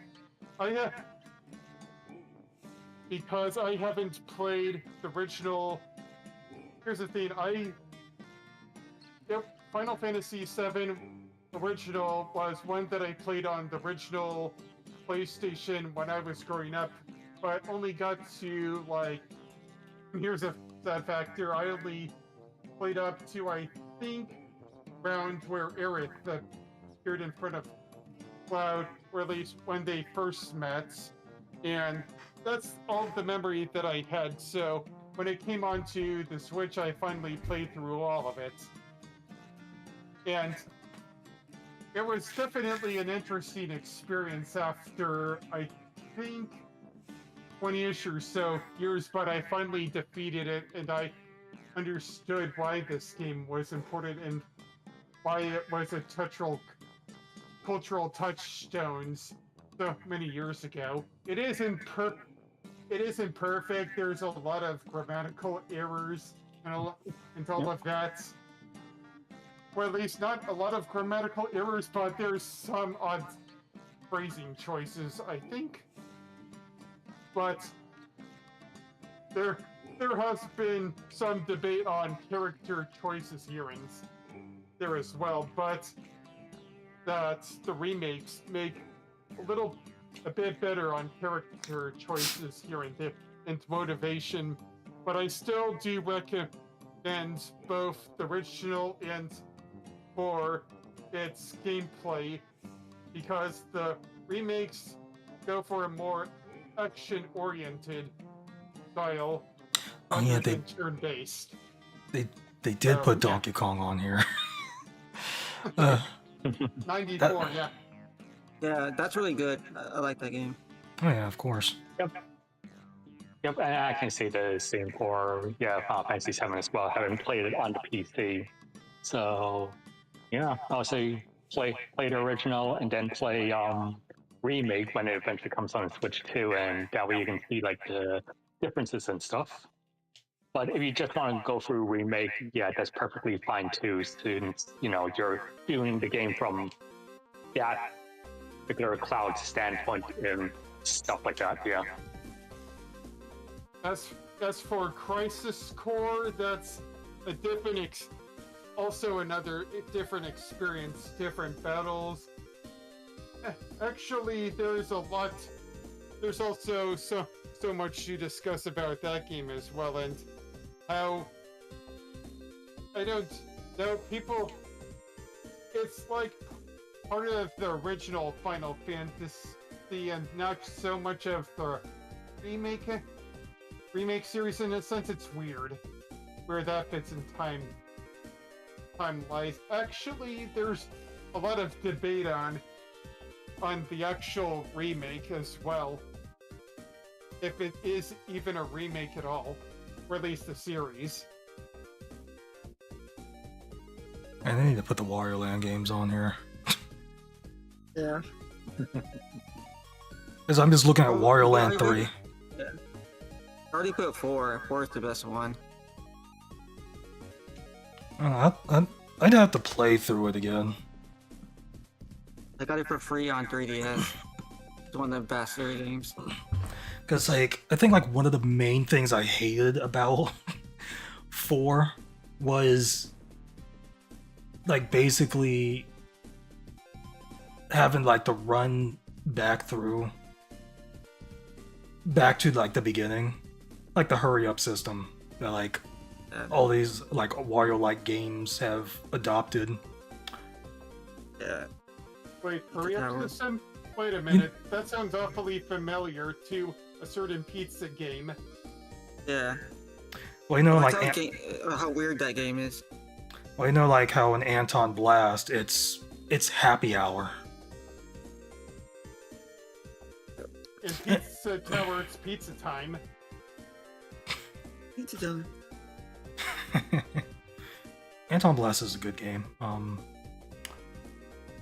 Speaker 3: haven't played the original. Here's the thing, Final Fantasy VII original was one that I played on the original PlayStation when I was growing up, but only got to like. Here's a sad fact here. I only played up to I think around where Aerith appeared in front of Cloud, or at least when they first met, and that's all the memory that I had. So when it came onto the Switch, I finally played through all of it, and it was definitely an interesting experience after I think 20-ish or so years, but I finally defeated it, and I understood why this game was important and why it was a cultural touchstones so many years ago. It isn't perfect. There's a lot of grammatical errors and all of that. Well, at least not a lot of grammatical errors, but there's some odd phrasing choices, I think. But there has been some debate on character choices here and there as well, but that the remakes make a bit better on character choices here and there and motivation. But I still do recommend and both the original and for its gameplay, because the remakes go for a more action-oriented style
Speaker 1: Oh
Speaker 3: rather
Speaker 1: yeah,
Speaker 3: than turn-based.
Speaker 1: they did
Speaker 3: So,
Speaker 1: put
Speaker 3: yeah.
Speaker 1: Donkey Kong on here. uh,
Speaker 3: 94, yeah.
Speaker 4: Yeah, that's really good. I like that game.
Speaker 1: oh yeah, of course.
Speaker 7: Yep. Yep, and I can say the same for Final Fantasy VII as well. Having played it on the PC, so yeah, I would say play the original and then play remake when it eventually comes on Switch too, and that way you can see like the differences and stuff. But if you just want to go through remake, yeah, that's perfectly fine too, since you're viewing the game from that particular cloud standpoint and stuff like that. Yeah.
Speaker 3: As for Crisis Core, that's a different, also another different experience, different battles. Actually, there's a lot. There's also so much to discuss about that game as well, and how I don't know people. It's like part of the original Final Fantasy, and not so much of the remake series. In a sense, it's weird where that fits in time lies. Actually, there's a lot of debate on the actual remake as well, if it is even a remake at all, or at least the series.
Speaker 1: And they need to put the Wario Land games on here.
Speaker 4: Yeah.
Speaker 1: Because I'm just looking at Wario Land 3.
Speaker 4: Yeah. I already put 4. 4 is the best one.
Speaker 1: I'd have to play through it again.
Speaker 4: I got it for free on 3DS. It's one of the best 3 games.
Speaker 1: Because, like, I think, like, one of the main things I hated about 4 was, like, basically having, like, to run back to, like, the beginning. Like, the hurry-up system that, like, all these, like, Wario-like games have adopted.
Speaker 4: Yeah.
Speaker 3: Wait, hurry-up system? Wait a minute, that sounds awfully familiar to a certain pizza game.
Speaker 4: Yeah.
Speaker 1: Well, you know, like,
Speaker 4: how weird that game is.
Speaker 1: well, you know, like, how in Anton Blast, it's happy hour.
Speaker 3: In Pizza Tower, it's pizza time.
Speaker 4: Pizza time.
Speaker 1: Anton Blast is a good game.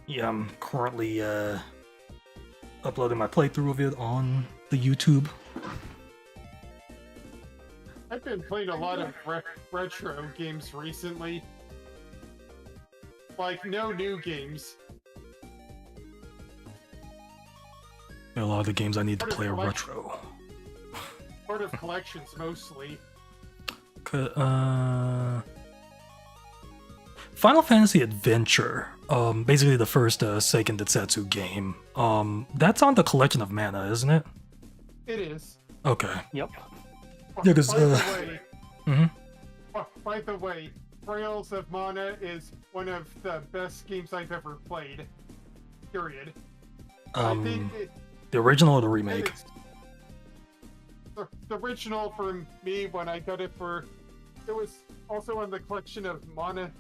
Speaker 1: Yeah, I'm currently uploading my playthrough of it on the YouTube.
Speaker 3: I've been playing a lot of retro games recently. Like, no new games.
Speaker 1: A lot of the games I need to play are retro.
Speaker 3: Part of collections, mostly.
Speaker 1: Final Fantasy Adventure, basically the first Seiken Densetsu game. That's on the Collection of Mana, isn't it?
Speaker 3: It is.
Speaker 1: Okay.
Speaker 7: Yep.
Speaker 1: Yeah, because
Speaker 3: by the way, Trails of Mana is one of the best games I've ever played. Period. I think
Speaker 1: the original or the remake?
Speaker 3: The original for me, when I got it was also on the Collection of Mana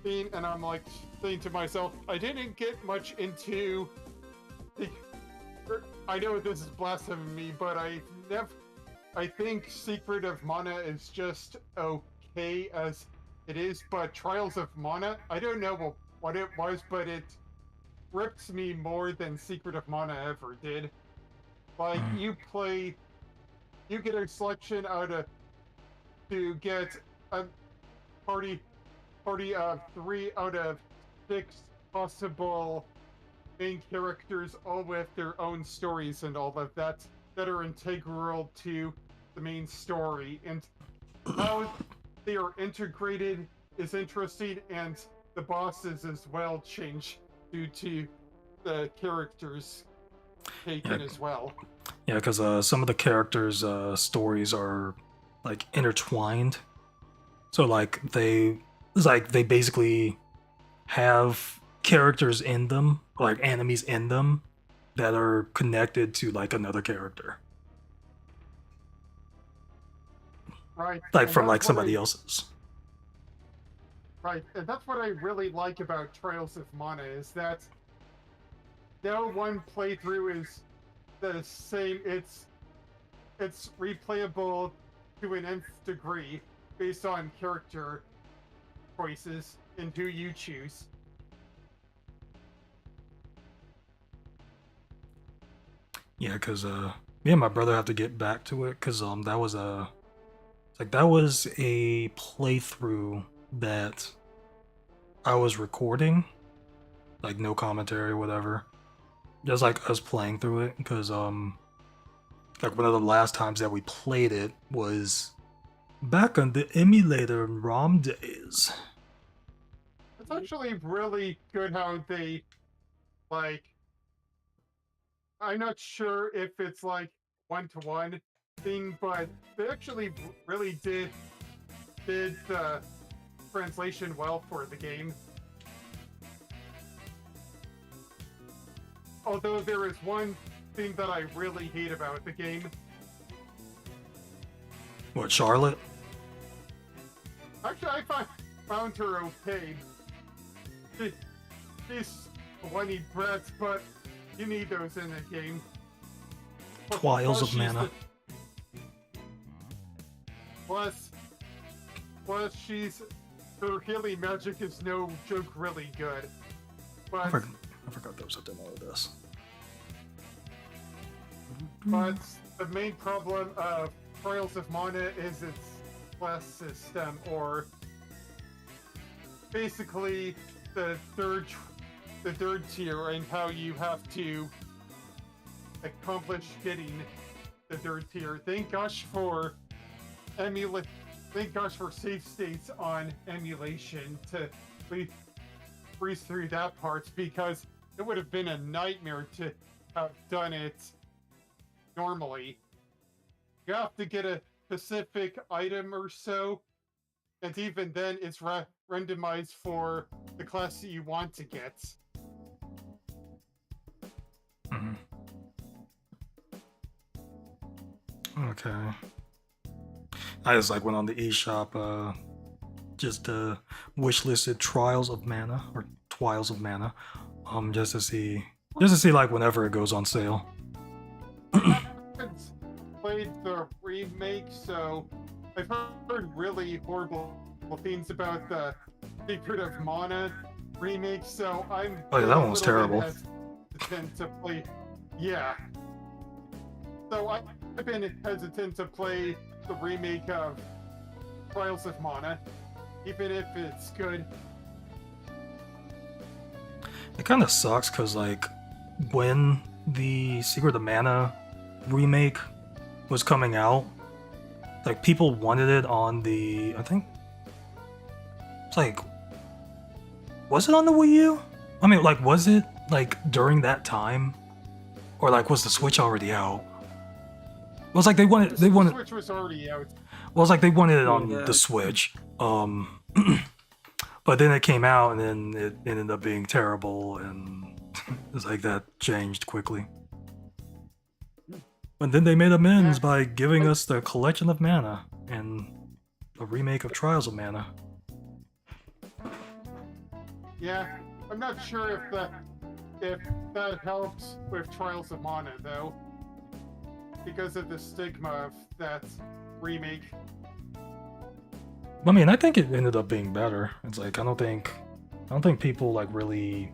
Speaker 3: thing, and I'm like saying to myself, I didn't get much into I know this is blasphemy, but I think Secret of Mana is just okay as it is, but Trials of Mana, I don't know what it was, but it rips me more than Secret of Mana ever did. Like, you get a selection to get a party of 3 out of 6 possible main characters, all with their own stories and all of that are integral to the main story, and how they are integrated is interesting, and the bosses as well change due to the characters taken as well.
Speaker 1: Yeah, because some of the characters' stories are like intertwined. So like it's like they basically have characters in them, like enemies in them, that are connected to like another character,
Speaker 3: Right.
Speaker 1: like
Speaker 3: and
Speaker 1: from
Speaker 3: that's
Speaker 1: like
Speaker 3: what
Speaker 1: somebody
Speaker 3: I-
Speaker 1: else's.
Speaker 3: Right, and that's what I really like about Trials of Mana is that no one playthrough is the same. It's replayable to an nth degree based on character choices and who you choose.
Speaker 1: Yeah, because me and my brother have to get back to it because that was that was a playthrough that I was recording, like no commentary or whatever, just like us playing through it. Because like one of the last times that we played it was back on the emulator ROM days.
Speaker 3: It's actually really good how they like. I'm not sure if it's like one-to-one thing, but they actually really did the translation well for the game. Although there is one thing that I really hate about the game.
Speaker 1: What, Charlotte?
Speaker 3: Actually, I found her okay. She's a whiny brat, but you need those in a game.
Speaker 1: Trials of
Speaker 3: she's
Speaker 1: Mana.
Speaker 3: Plus, her healing magic is no joke really good.
Speaker 1: I
Speaker 3: But
Speaker 1: forgot there was a demo of this.
Speaker 3: But the main problem of Trials of Mana is its class system, or basically the third tier, and how you have to accomplish getting the third tier. Thank gosh for save states on emulation to breeze through that part, because it would have been a nightmare to have done it normally. You have to get a specific item or so, and even then it's randomized for the class that you want to get.
Speaker 1: Mhm. Okay. I just like went on the eShop, just wishlisted Trials of Mana or Twiles of Mana, just to see like whenever it goes on sale.
Speaker 3: I haven't played the remake, so I've heard really horrible things about the Secret of Mana remake, so I'm
Speaker 1: Oh yeah, that one was
Speaker 3: a little
Speaker 1: terrible.
Speaker 3: bit hesitant to play. Yeah. So I've been hesitant to play the remake of Trials of Mana, even if it's good.
Speaker 1: It kind of sucks because like when the Secret of Mana remake was coming out, like people wanted it on the, I think it's like, was it on the Wii U? I mean, like, was it like during that time, or like was the Switch already out? It was like they wanted
Speaker 3: The Switch was already out.
Speaker 1: well, it's like they wanted it on
Speaker 4: Yeah.
Speaker 1: the Switch, but then it came out and then it ended up being terrible, and it's like that changed quickly. But then they made amends by giving us the Collection of Mana and a remake of Trials of Mana.
Speaker 3: Yeah, I'm not sure if that helps with Trials of Mana though, because of the stigma of that remake.
Speaker 1: I mean, I think it ended up being better. It's like I don't think people like really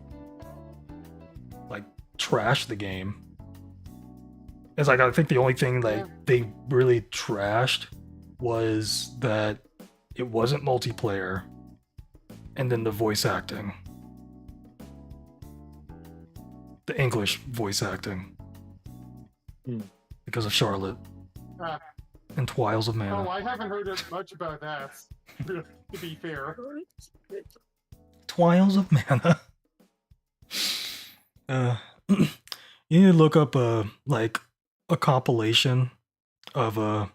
Speaker 1: like trash the game. It's like I think the only thing like they really trashed was that it wasn't multiplayer, and then the voice acting, the English voice acting, because of Charlotte
Speaker 3: Ah,
Speaker 1: and Twiles of
Speaker 3: oh,
Speaker 1: Mana.
Speaker 3: I haven't heard much about that, to be fair.
Speaker 1: Twiles of Mana. You need to look up like a compilation of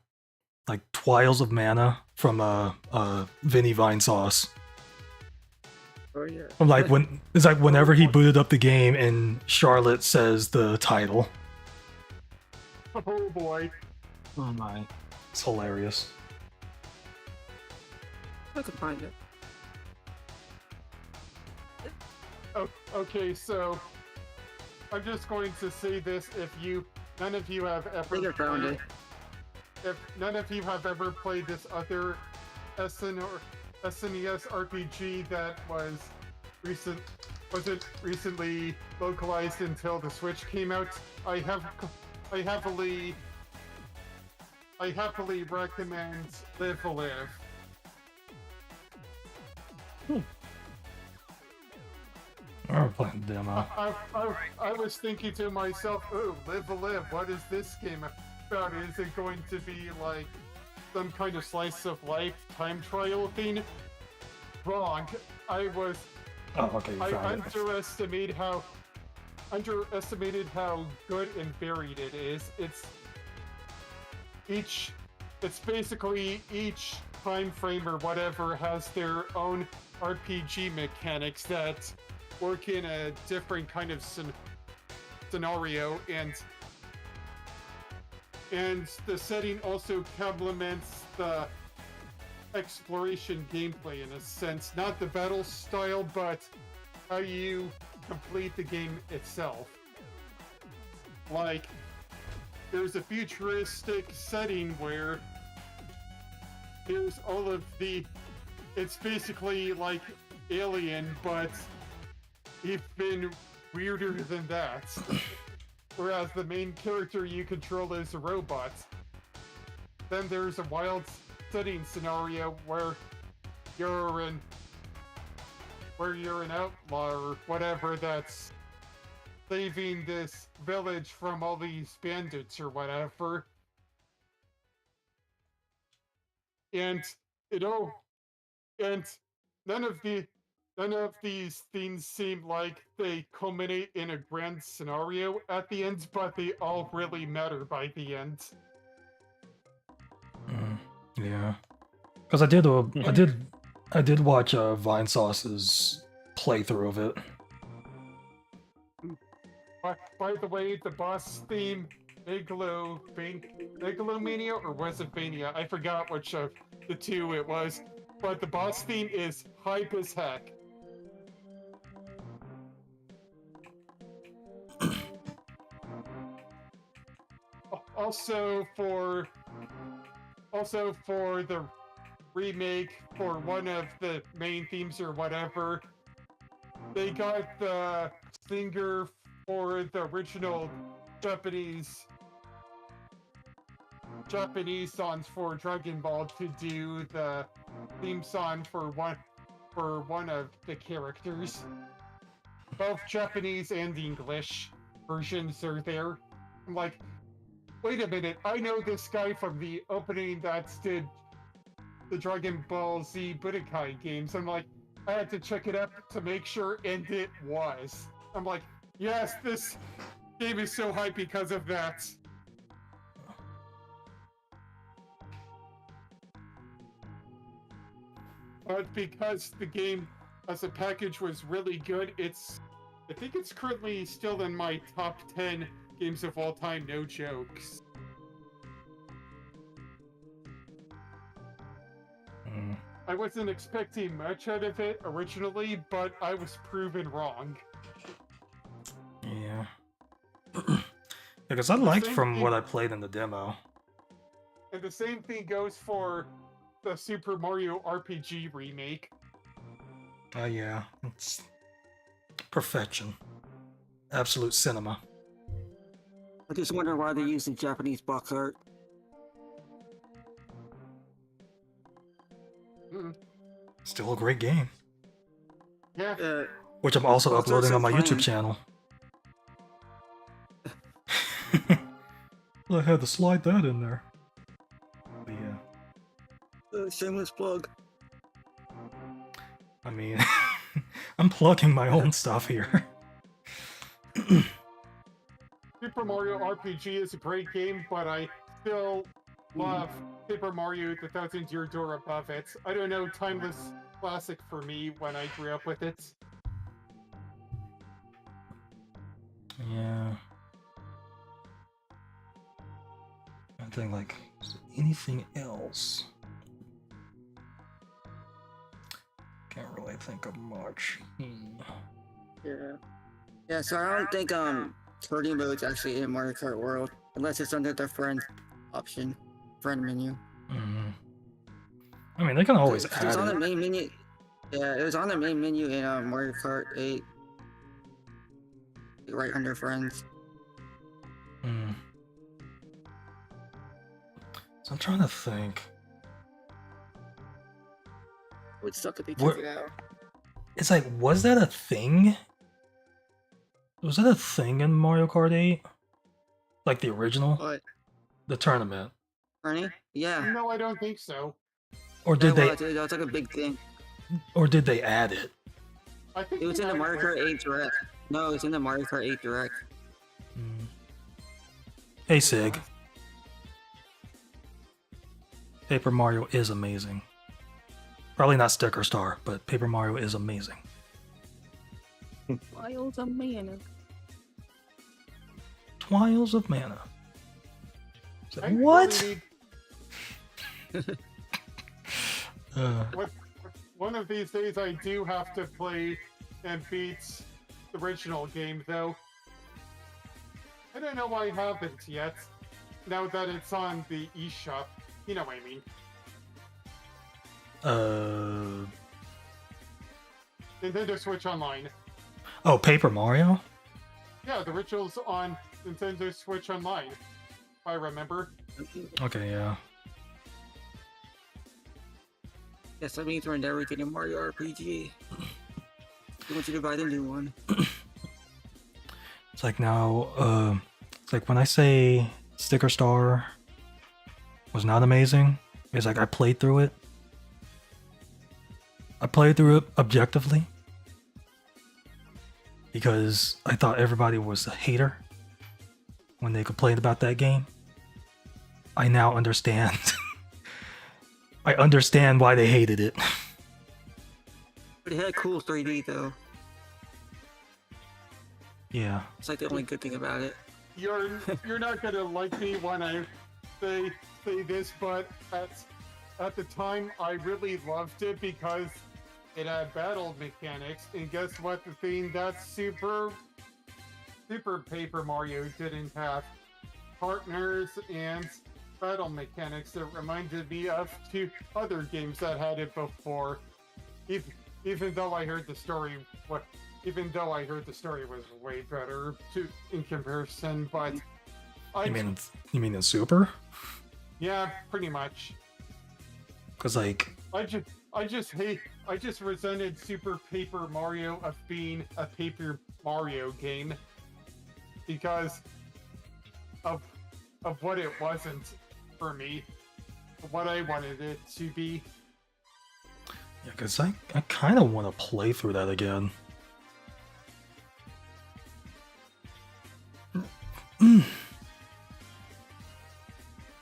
Speaker 1: like Twiles of Mana from Vinny Vine Sauce.
Speaker 4: Oh yeah.
Speaker 1: From like when it's like whenever he booted up the game and Charlotte says the title.
Speaker 3: Oh boy.
Speaker 7: Oh my.
Speaker 1: It's hilarious.
Speaker 4: I can find it.
Speaker 3: Oh, okay, so I'm just going to say this: none of you have
Speaker 4: I think I
Speaker 3: ever
Speaker 4: found
Speaker 3: played,
Speaker 4: it.
Speaker 3: if none of you have ever played this other SNES RPG that wasn't recently localized until the Switch came out, I happily recommend Live a Live.
Speaker 1: We're playing the demo.
Speaker 3: I was thinking to myself, oh, Live a Live, what is this game about? Is it going to be like some kind of slice of life time trial thing? Wrong. I
Speaker 1: Oh, okay, you found it.
Speaker 3: underestimated how good and varied it is. It's basically each time frame or whatever has their own RPG mechanics that work in a different kind of scenario, and the setting also complements the exploration gameplay in a sense, not the battle style, but how you complete the game itself. Like, there's a futuristic setting where there's all of it's basically like Alien, but even weirder than that. Whereas the main character you control is a robot. Then there's a wild setting scenario where you're an outlaw or whatever that's saving this village from all these bandits or whatever. And none of these things seem like they culminate in a grand scenario at the end, but they all really matter by the end.
Speaker 1: Yeah, because I did watch Vine Sauce's playthrough of it.
Speaker 3: By the way, the boss theme, Megalomania, or was it Mania? I forgot which of the two it was, but the boss theme is hype as heck. Also for the remake for one of the main themes or whatever, they got the singer for the original Japanese songs for Dragon Ball to do the theme song for one of the characters. Both Japanese and English versions are there. I'm like, wait a minute, I know this guy from the opening that did the Dragon Ball Z Budokai games. I'm like, I had to check it up to make sure, and it was. I'm like, yes, this game is so hype because of that. But because the game as a package was really good, I think it's currently still in my top 10 games of all time, no jokes. I wasn't expecting much out of it originally, but I was proven wrong.
Speaker 1: Yeah. Because I liked from what I played in the demo.
Speaker 3: And the same thing goes for the Super Mario RPG remake.
Speaker 1: Oh yeah, it's perfection. Absolute cinema.
Speaker 4: I just wonder why they use the Japanese box art.
Speaker 1: Still a great game.
Speaker 3: Yeah.
Speaker 1: Which I'm also
Speaker 4: box art's
Speaker 1: uploading
Speaker 4: so
Speaker 1: on my
Speaker 4: plain.
Speaker 1: YouTube channel. I had to slide that in there. But yeah.
Speaker 4: Shameless plug.
Speaker 1: I mean, I'm plugging my own stuff here.
Speaker 3: Super Mario RPG is a great game, but I still We'll have Paper Mario: The Thousand Year Door above it. I don't know, timeless classic for me when I grew up with it.
Speaker 1: Yeah. I think like anything else. Can't really think of much.
Speaker 4: Yeah. Yeah, so I don't think party mode's actually in Mario Kart World unless it's under the friend option, friend menu.
Speaker 1: I mean, they can always
Speaker 4: It was on
Speaker 1: add
Speaker 4: the
Speaker 1: it.
Speaker 4: main menu. Yeah, it was on the main menu in Mario Kart 8, right under friends.
Speaker 1: So I'm trying to think.
Speaker 4: It would suck if they
Speaker 1: What-
Speaker 4: took it out.
Speaker 1: It's like, was that a thing? Was that a thing in Mario Kart 8? Like the original?
Speaker 4: What?
Speaker 1: The tournament?
Speaker 4: Ernie? Yeah.
Speaker 3: No, I don't think so.
Speaker 1: Or did
Speaker 4: That
Speaker 1: they?
Speaker 4: was like a big thing.
Speaker 1: Or did they add it?
Speaker 3: I think
Speaker 4: It was in the Mario Kart 8 Direct. No, it's in the Mario Kart 8 Direct.
Speaker 1: Hey Sig. Paper Mario is amazing. Probably not Sticker Star, but Paper Mario is amazing.
Speaker 4: Wild a man.
Speaker 1: Trials of Mana. It's like,
Speaker 3: I
Speaker 1: what?
Speaker 3: really need- One of these days I do have to play and beat the original game, though. I don't know why I haven't yet, now that it's on the eShop. You know what I mean. Nintendo Switch Online.
Speaker 1: Oh, Paper Mario?
Speaker 3: Yeah, the original's on Nintendo Switch Online, if I remember.
Speaker 1: Okay, yeah.
Speaker 4: Yes, that means we're never getting Mario RPG. I want you to buy the new one.
Speaker 1: It's like now, it's like when I say Sticker Star was not amazing, it's like I played through it. I played through it objectively because I thought everybody was a hater when they complained about that game. I now understand. I understand why they hated it.
Speaker 4: But it had cool 3D though.
Speaker 1: Yeah.
Speaker 4: It's like the only good thing about it.
Speaker 3: You're not gonna like me when I say this, but at the time I really loved it because it had battle mechanics, and guess what? The thing that Super Paper Mario didn't have: partners and battle mechanics that reminded me of two other games that had it before. Even though I heard the story, even though I heard the story was way better in comparison, but
Speaker 1: You mean in Super?
Speaker 3: yeah, pretty much.
Speaker 1: Cause like
Speaker 3: I just resented Super Paper Mario of being a Paper Mario game because of what it wasn't for me, what I wanted it to be.
Speaker 1: yeah, cause I kind of want to play through that again.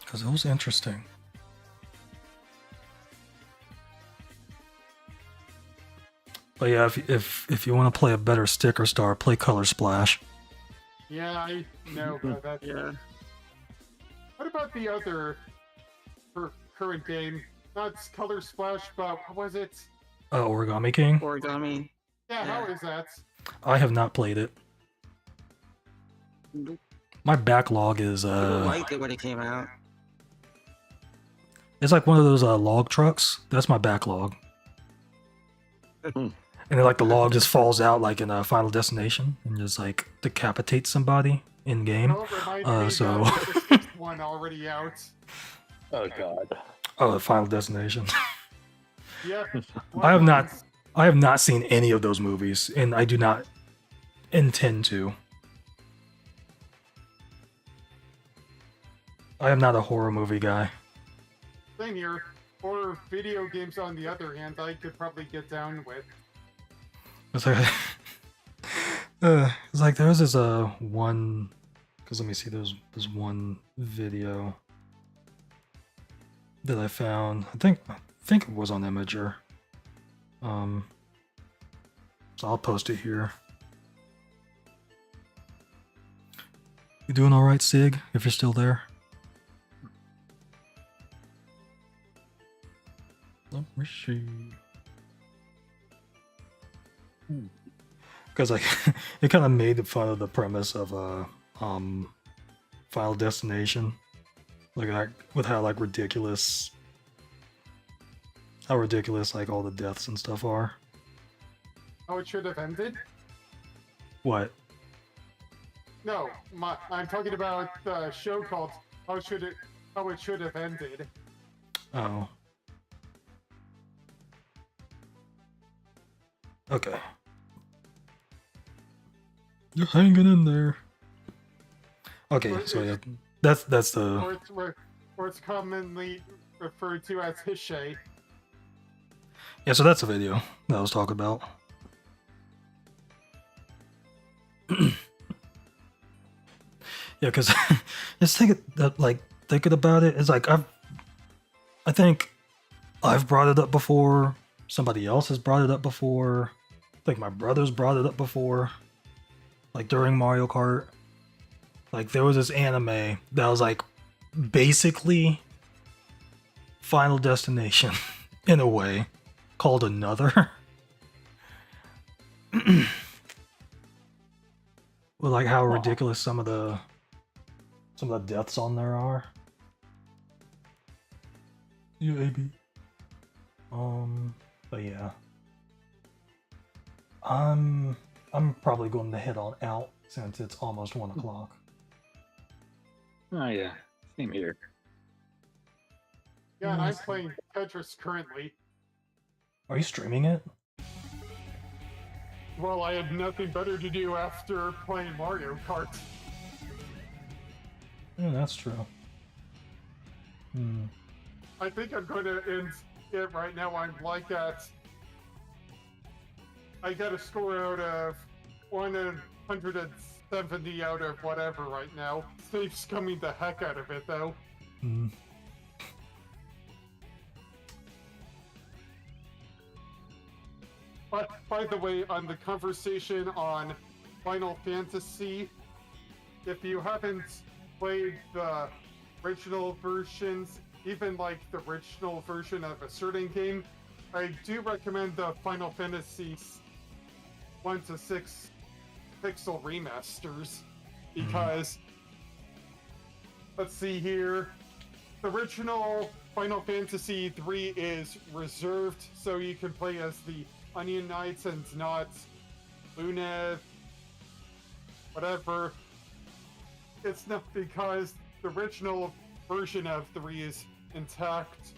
Speaker 1: Cause it was interesting. But yeah, if you want to play a better Sticker Star, play Color Splash.
Speaker 3: Yeah, I know about that.
Speaker 4: Yeah.
Speaker 3: What about the other current game? Not Color Splash, but what was it?
Speaker 1: Origami King.
Speaker 4: Origami.
Speaker 3: Yeah, how is that?
Speaker 1: I have not played it.
Speaker 4: Nope.
Speaker 1: My backlog is
Speaker 4: I liked it when it came out.
Speaker 1: it's like one of those log trucks. That's my backlog. And then like the log just falls out like in a Final Destination and just like decapitates somebody in game.
Speaker 3: Oh, it reminded me
Speaker 1: so
Speaker 3: that there's a sixth one already out.
Speaker 7: Oh god.
Speaker 1: oh, Final Destination.
Speaker 3: Yeah.
Speaker 1: I have not seen any of those movies, and I do not intend to. I am not a horror movie guy.
Speaker 3: Same here. Or video games, on the other hand, I could probably get down with.
Speaker 1: It's like, it's like there was this one, because let me see, there's one video. that I found. I think it was on Imager. So I'll post it here. You doing all right, Sig? If you're still there. Let me see. Because like it kind of made fun of the premise of Final Destination, like with how ridiculous like all the deaths and stuff are.
Speaker 3: How it should have ended?
Speaker 1: What?
Speaker 3: No, I'm talking about the show called How It Should Have Ended.
Speaker 1: Oh. Okay. You're hanging in there. Okay, so yeah, that's the.
Speaker 3: Or it's commonly referred to as Hishay.
Speaker 1: Yeah, so that's the video that I was talking about. Yeah, because just thinking about it, it's like I think I've brought it up before. Somebody else has brought it up before. I think my brother's brought it up before. Like during Mario Kart. Like there was this anime that was like basically Final Destination in a way, called Another. With like how ridiculous some of the deaths on there are. Yeah, AB. But yeah. I'm probably going to head on out since it's almost 1 o'clock.
Speaker 7: Oh yeah, same here.
Speaker 3: Yeah, and I'm playing Tetris currently.
Speaker 1: Are you streaming it?
Speaker 3: Well, I had nothing better to do after playing Mario Kart.
Speaker 1: Yeah, that's true.
Speaker 3: I think I'm going to end it right now. I'm like at... I got a score out of 170 out of whatever right now. Safe's coming the heck out of it, though. But, by the way, on the conversation on Final Fantasy, if you haven't played the original versions, even like the original version of a certain game, I do recommend the Final Fantasy 1 to 6 pixel remasters, because let's see here, the original Final Fantasy 3 is reserved, so you can play as the Onion Knights and not Luna, whatever. It's not because the original version of 3 is intact,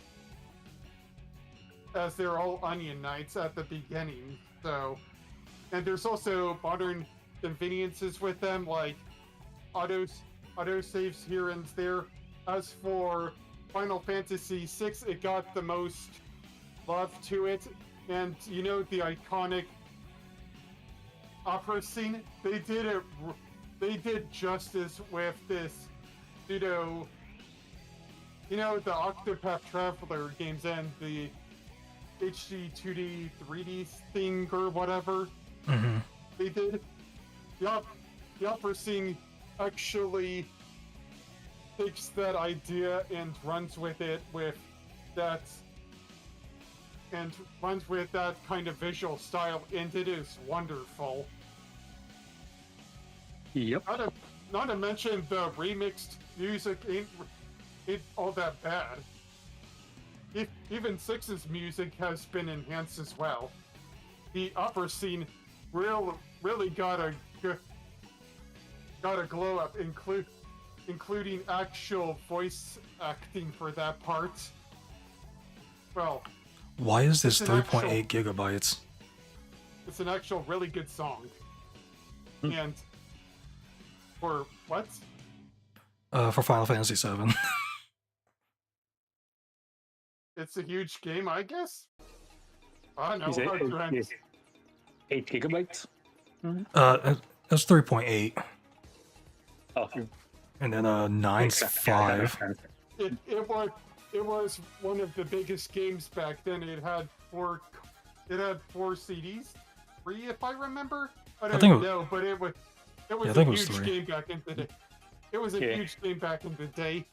Speaker 3: as they're all Onion Knights at the beginning, so... And there's also modern conveniences with them, like auto saves here and there. As for Final Fantasy VI, it got the most love to it, and you know the iconic opera scene? They did justice with this pseudo, you know, the Octopath Traveler games and the HD 2D 3D thing or whatever. They did. The opera scene actually takes that idea and runs with it with that, and runs with that kind of visual style, and it is wonderful.
Speaker 7: Yep.
Speaker 3: Not to mention the remixed music ain't all that bad. Even 6's music has been enhanced as well. The opera scene really got a glow up, including actual voice acting for that part. Well,
Speaker 1: why is this 3.8 gigabytes?
Speaker 3: It's an actual really good song. And for what?
Speaker 1: For Final Fantasy VII.
Speaker 3: It's a huge game, I guess. I don't
Speaker 7: Is
Speaker 3: know.
Speaker 7: it 8 gigabytes?
Speaker 1: It's 3.8.
Speaker 7: Oh,
Speaker 1: And then 9's 5.
Speaker 3: It it was one of the biggest games back then. It had four CDs, 3 if I remember. I don't
Speaker 1: think it-
Speaker 3: know, but it was
Speaker 1: I
Speaker 3: a
Speaker 1: think it was
Speaker 3: huge
Speaker 1: 3.
Speaker 3: game back in the day. It was a
Speaker 7: Yeah.
Speaker 3: huge game back in the day.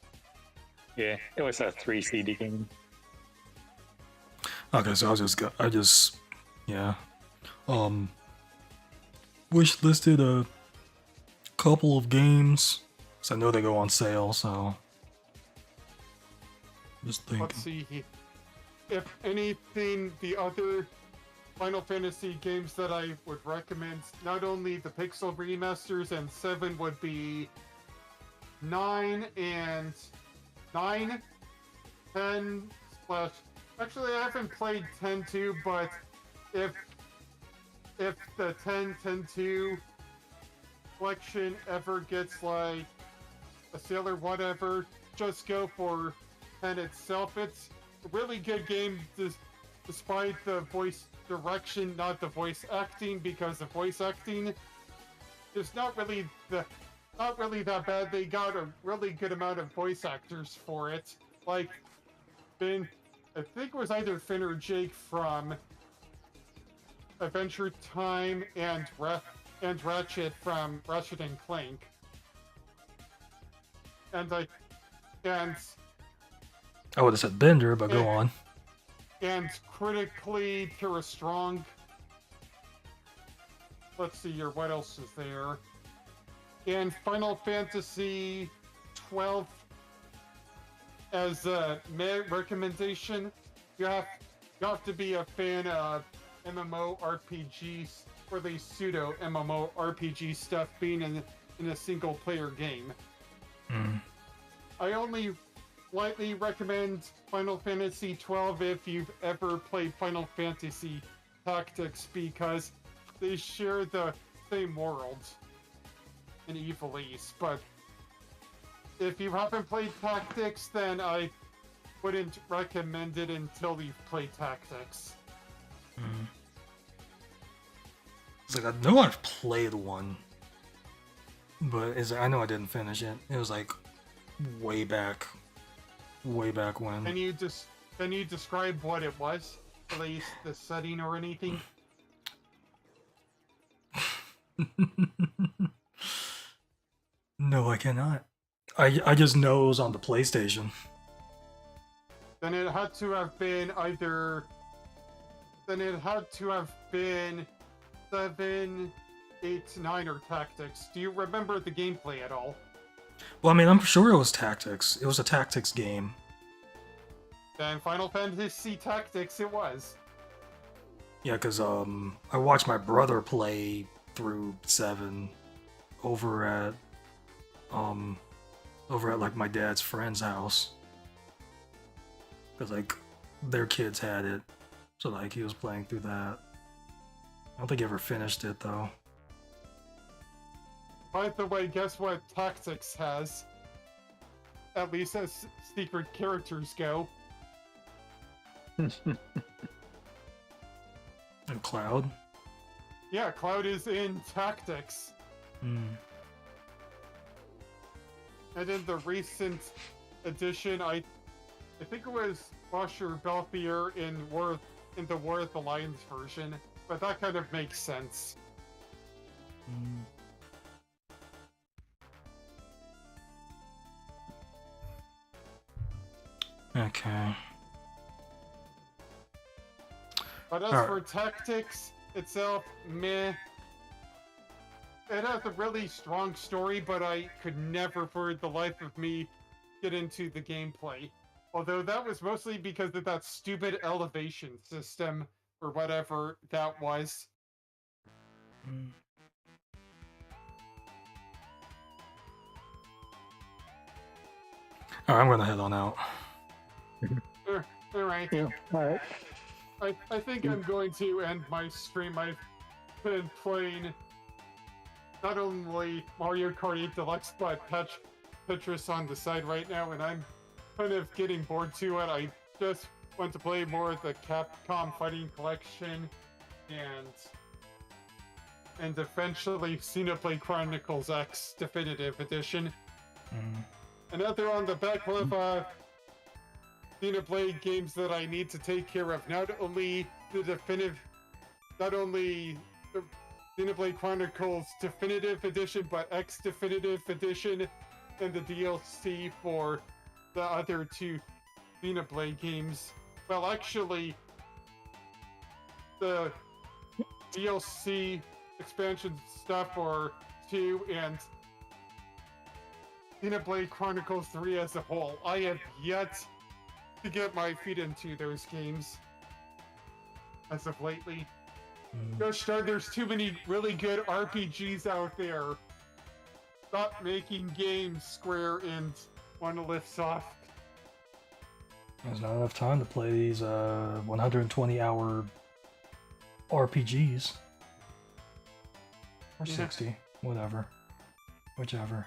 Speaker 7: Yeah, it was a 3 CD game.
Speaker 1: Okay, so I just, yeah, wish listed a couple of games, so I know they go on sale. So just thinking.
Speaker 3: Let's see. If anything, the other Final Fantasy games that I would recommend, not only the Pixel remasters, and 7 would be 9 and 9, 10 slash. Actually, I haven't played 10-2, but if the 10-2 collection ever gets like a sale or whatever, just go for 10 itself. It's a really good game, despite the voice direction, not the voice acting, because the voice acting is not really that bad. They got a really good amount of voice actors for it, like Finn. I think it was either Finn or Jake from Adventure Time and Ratchet from Ratchet and Clank. I
Speaker 1: would have said Bender, but go
Speaker 3: and-
Speaker 1: on.
Speaker 3: and critically Kira Strong. Let's see here, what else is there? And Final Fantasy 12 as a recommendation. You have to be a fan of MMORPGs, or the pseudo MMORPG stuff being in a single player game.
Speaker 1: Mm.
Speaker 3: I only lightly recommend Final Fantasy 12 if you've ever played Final Fantasy Tactics, because they share the same world in Evil East. But if you haven't played Tactics, then I wouldn't recommend it until you've played Tactics.
Speaker 1: Mm. It's like, I know I've played one, but I know I didn't finish it. It was like way back when.
Speaker 3: Can you describe what it was? At least the setting or anything?
Speaker 1: No, I cannot. I just know it was on the PlayStation.
Speaker 3: Then it had to have been either. Then it had to have been 7, 8, 9, or Tactics. Do you remember the gameplay at all?
Speaker 1: Well, I mean, I'm sure it was Tactics. It was a Tactics game.
Speaker 3: Then Final Fantasy Tactics it was.
Speaker 1: Yeah, because I watched my brother play through 7 over at like my dad's friend's house. Because like their kids had it, so like he was playing through that. I don't think he ever finished it though.
Speaker 3: By the way, guess what Tactics has? At least as secret characters go.
Speaker 1: And Cloud.
Speaker 3: Yeah, Cloud is in Tactics.
Speaker 1: Hmm.
Speaker 3: And in the recent edition, I think it was Washer Belfier in the War of the Lions version, but that kind of makes sense.
Speaker 1: Mm. Okay.
Speaker 3: But as
Speaker 1: Alright.
Speaker 3: for Tactics itself, meh. It has a really strong story, but I could never, for the life of me, get into the gameplay. Although that was mostly because of that stupid elevation system, or whatever that was.
Speaker 1: Mm. Alright, I'm gonna head on out.
Speaker 3: Alright.
Speaker 7: Yeah, alright.
Speaker 3: I think I'm going to end my stream. I've been playing not only Mario Kart 8 Deluxe, but Tetris on the side right now, and I'm kind of getting bored to it. I just want to play more of the Capcom Fighting Collection, and eventually Xenoblade Chronicles X Definitive Edition.
Speaker 1: Mm.
Speaker 3: Another on the backlog Xenoblade games that I need to take care of. Not only the Xenoblade Chronicles Definitive Edition, but X Definitive Edition and the DLC for the other two Xenoblade games. Well, actually, the DLC expansion stuff for 2 and Xenoblade Chronicles 3 as a whole. I have yet to get my feet into those games as of lately. Gosh darn, there's too many really good RPGs out there. Stop making games, Square and Monolith Soft.
Speaker 1: There's not enough time to play these 120-hour RPGs. Or
Speaker 3: Yeah.
Speaker 1: 60, whatever. Whichever.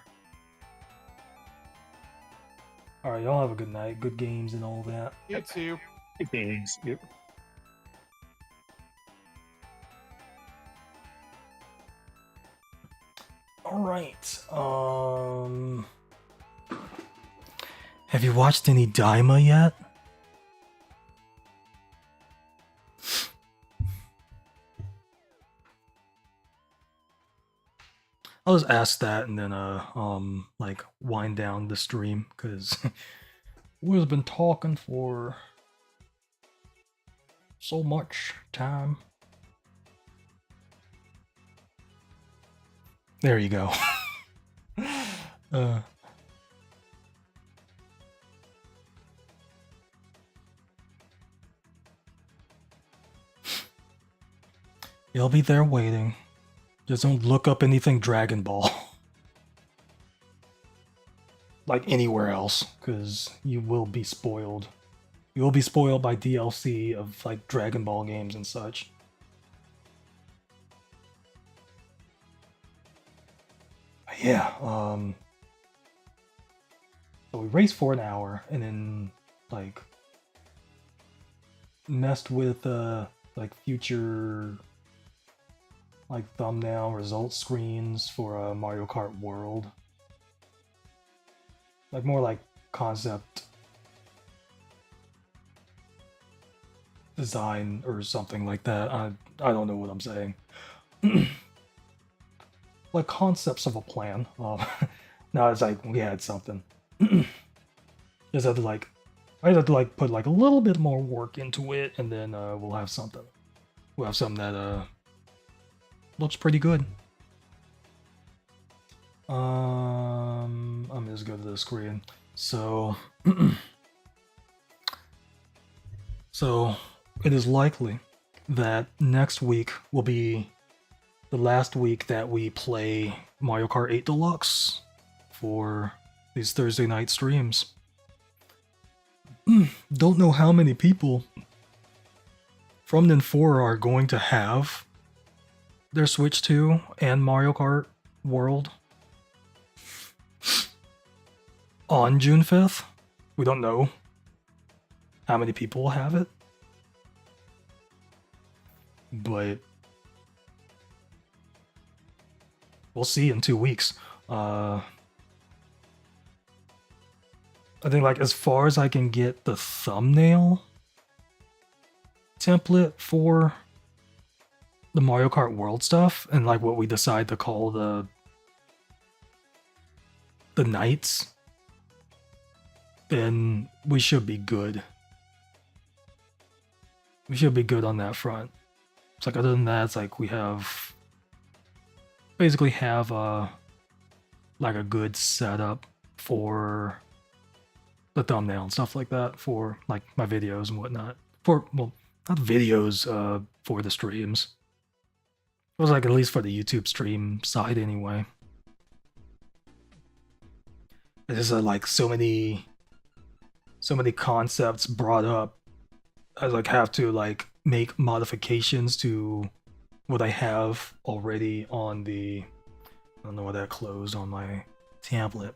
Speaker 1: Alright, y'all have a good night, good games and all that.
Speaker 3: You too.
Speaker 7: Games. Yep.
Speaker 1: Alright, have you watched any Daima yet? I'll just ask that and then like wind down the stream because we've been talking for so much time. There you go. You'll be there waiting. Just don't look up anything Dragon Ball. Like anywhere else, because you will be spoiled. You will be spoiled by DLC of like Dragon Ball games and such. But yeah, so we raced for an hour and then like messed with like future like thumbnail result screens for Mario Kart World. Like more like concept design or something like that. I don't know what I'm saying. Like concepts of a plan. Now it's like we had something. Just have to like, I have to like put like a little bit more work into it, and then we'll have something. We'll have something that looks pretty good. I'm just go to the screen. So, so it is likely that next week will be the last week that we play Mario Kart 8 Deluxe for these Thursday night streams. Don't know how many people from Ninfora are going to have their Switch 2 and Mario Kart World on June 5th. We don't know how many people will have it. But we'll see in 2 weeks. I think like as far as I can get the thumbnail template for the Mario Kart World stuff and like what we decide to call the nights, then we should be good. We should be good on that front. It's like other than that, it's like we have basically have like a good setup for the thumbnail and stuff like that for like my videos and whatnot. For well, not videos for the streams. It was like at least for the YouTube stream side anyway. There's like so many concepts brought up. I like have to like make modifications to what I have already on the. I don't know why that closed on my tablet.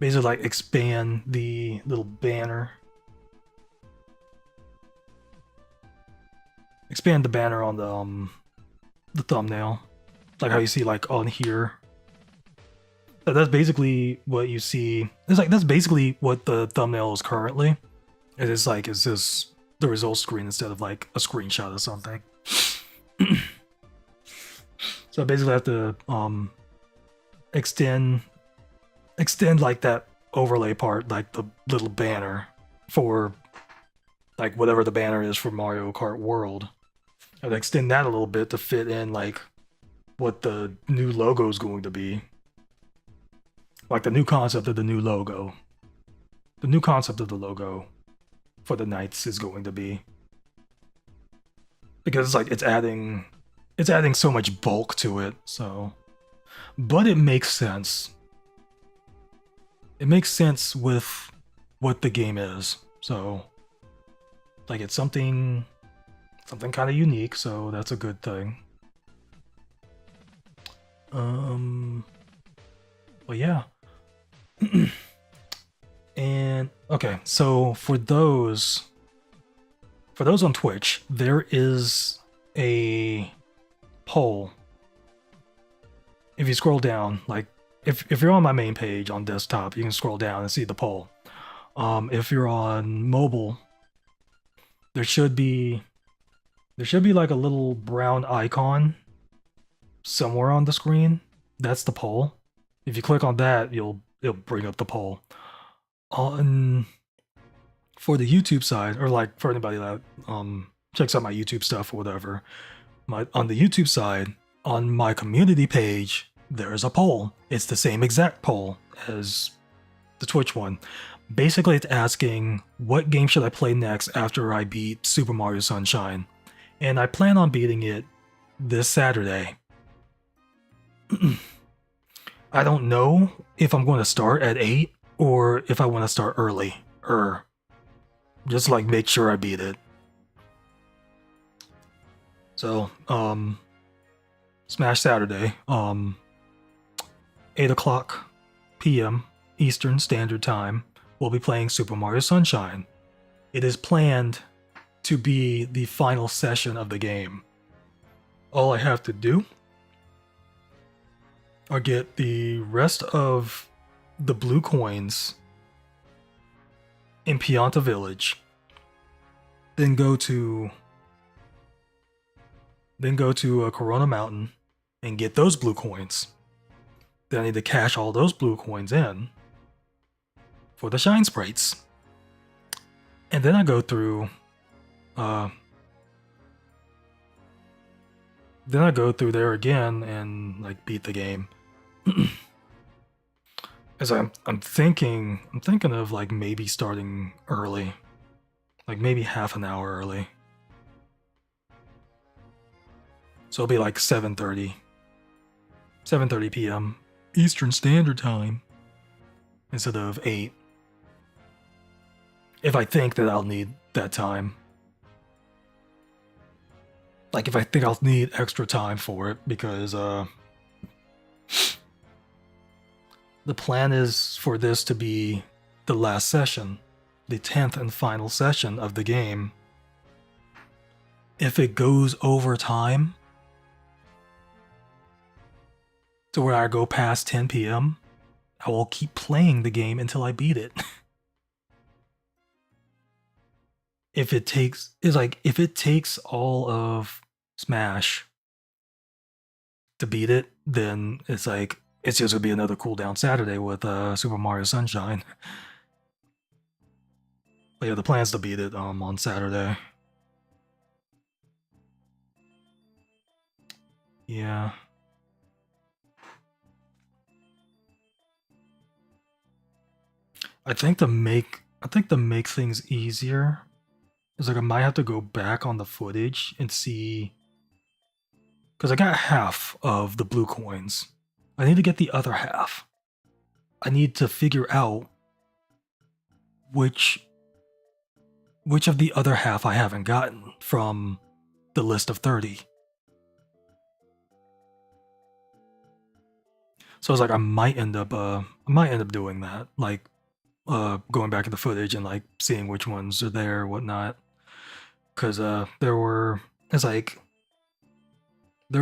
Speaker 1: Basically, like expand the little banner. Expand the banner on the thumbnail, like how you see like on here. That's basically what you see. It's like that's basically what the thumbnail is currently. It is like it's just the result screen instead of like a screenshot or something. So I basically have to extend like that overlay part, like the little banner for like whatever the banner is for Mario Kart World. I'd extend that a little bit to fit in like what the new logo is going to be. Like the new concept of the new logo. The new concept of the logo for the Knights is going to be. Because it's like it's adding so much bulk to it, so. But it makes sense. It makes sense with what the game is. So like it's something kind of unique, so that's a good thing. But yeah. And okay, so for those on Twitch, there is a poll. If you scroll down, like if you're on my main page on desktop, you can scroll down and see the poll. If you're on mobile, there should be like a little brown icon somewhere on the screen. That's the poll. If you click on that, it'll bring up the poll. For the YouTube side, or like for anybody that checks out my YouTube stuff or whatever, on the YouTube side, on my community page, there is a poll. It's the same exact poll as the Twitch one. Basically, it's asking what game should I play next after I beat Super Mario Sunshine, and I plan on beating it this Saturday. I don't know if I'm going to start at 8 or if I want to start early. Just like make sure I beat it. So, Smash Saturday, 8 o'clock p.m. Eastern Standard Time, we'll be playing Super Mario Sunshine. It is planned to be the final session of the game. All I have to do are get the rest of the blue coins in Pianta Village, then go to Corona Mountain and get those blue coins. Then I need to cash all those blue coins in for the shine sprites. And then I go through there again and like beat the game. As I'm thinking of like maybe starting early. Like maybe half an hour early. So it'll be like 7:30 p.m. Eastern Standard Time instead of 8. If I think that I'll need that time. Like if I think I'll need extra time for it, because the plan is for this to be the last session, the 10th and final session of the game. If it goes over time to where I go past 10 p.m., I will keep playing the game until I beat it. If it takes all of Smash to beat it, then it's like it's just gonna be another cooldown Saturday with Super Mario Sunshine. But yeah, the plan's to beat it on Saturday. Yeah. I think to make things easier is like I might have to go back on the footage and see, because I got half of the blue coins. I need to get the other half. I need to figure out which of the other half I haven't gotten from the list of 30. So I was like, I might end up doing that, like going back in the footage and like seeing which ones are there or whatnot. Because there were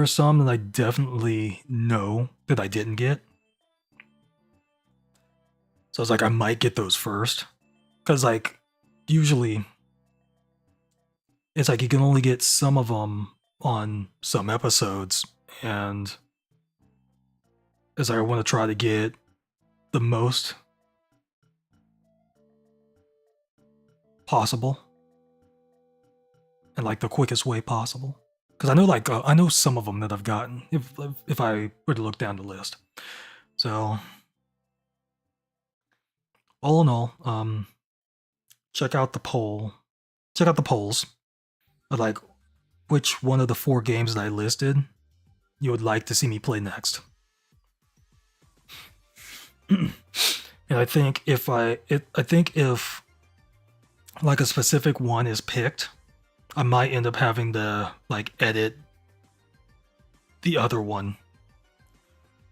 Speaker 1: some that I definitely know that I didn't get. So it's like I might get those first. Because, like, usually it's like you can only get some of them on some episodes. And it's like I want to try to get the most possible. In like the quickest way possible. Because I know, like, I know some of them that I've gotten if I were to look down the list. So, all in all, check out the poll. Check out the polls of like which one of the 4 games that I listed you would like to see me play next. And I think if like a specific one is picked, I might end up having to like edit the other one.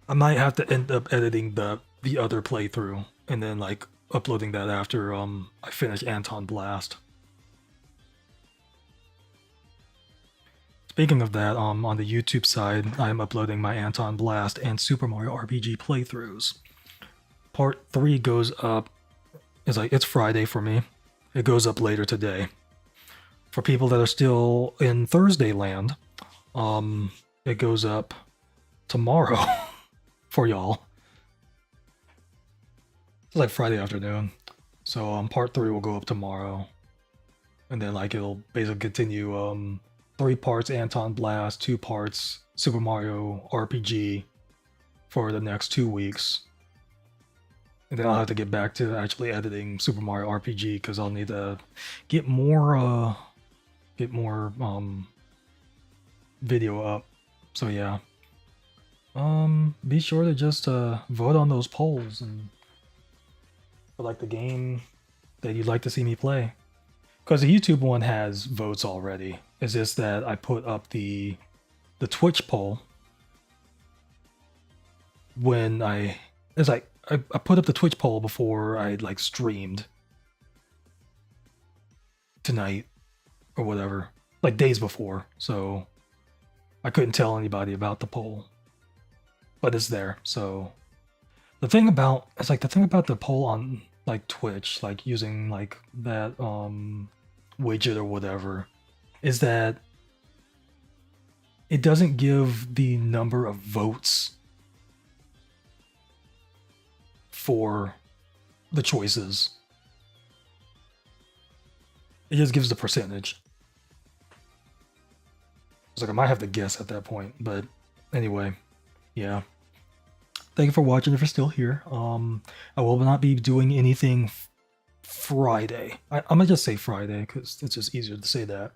Speaker 1: I might have to end up editing the other playthrough and then like uploading that after I finish Anton Blast. Speaking of that, on the YouTube side, I'm uploading my Anton Blast and Super Mario RPG playthroughs. Part 3 goes up. It's Friday for me. It goes up later today. For people that are still in Thursday land, it goes up tomorrow for y'all. It's like Friday afternoon. So part 3 will go up tomorrow. And then like it'll basically continue 3 parts Anton Blast, 2 parts Super Mario RPG for the next 2 weeks. And then I'll have to get back to actually editing Super Mario RPG because I'll need to get more video up. So yeah. Be sure to just vote on those polls and for like the game that you'd like to see me play. Because the YouTube one has votes already. It's just that I put up the Twitch poll when I put up the Twitch poll before I like streamed tonight or whatever, like days before. So I couldn't tell anybody about the poll, but it's there. So the thing about the poll on like Twitch, like using like that widget or whatever, is that it doesn't give the number of votes for the choices. It just gives the percentage. It's like I might have to guess at that point, but anyway, yeah. Thank you for watching if you're still here. I will not be doing anything Friday. I'm gonna just say Friday because it's just easier to say that.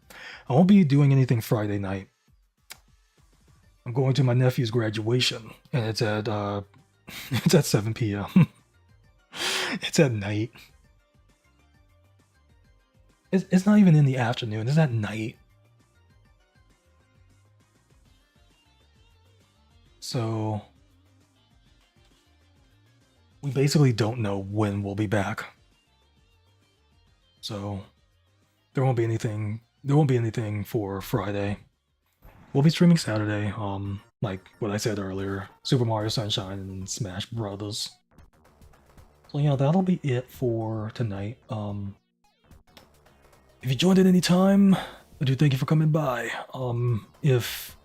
Speaker 1: I won't be doing anything Friday night. I'm going to my nephew's graduation, and it's at it's at 7 p.m. It's at night. It's not even in the afternoon. It's at night. So we basically don't know when we'll be back. So there won't be anything for Friday. We'll be streaming Saturday, like what I said earlier, Super Mario Sunshine and Smash Brothers. So yeah, that'll be it for tonight. If you joined at any time, I do thank you for coming by. If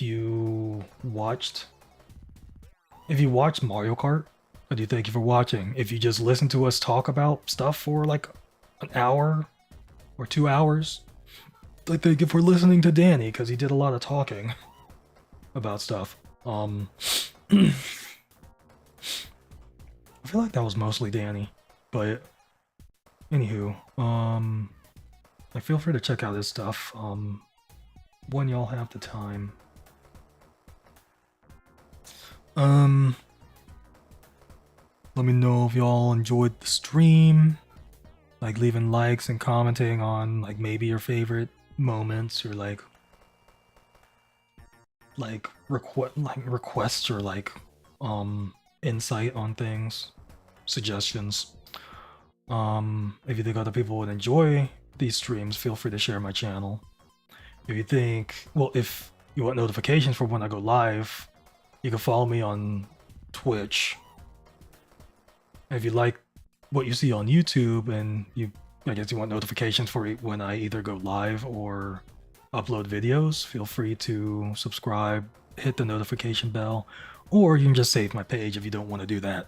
Speaker 1: you watched Mario Kart, I do thank you for watching. If you just listened to us talk about stuff for like an hour or 2 hours, I thank you for listening to Danny because he did a lot of talking about stuff. I feel like that was mostly Danny, but anywho, feel free to check out his stuff when y'all have the time. Let me know if y'all enjoyed the stream, like leaving likes and commenting on like maybe your favorite moments or like requests or like insight on things, suggestions. If you think other people would enjoy these streams, feel free to share my channel. If you want notifications for when I go live, you can follow me on Twitch If you like what you see on YouTube and I guess you want notifications for when I either go live or upload videos, feel free to subscribe, hit the notification bell, or you can just save my page if you don't want to do that.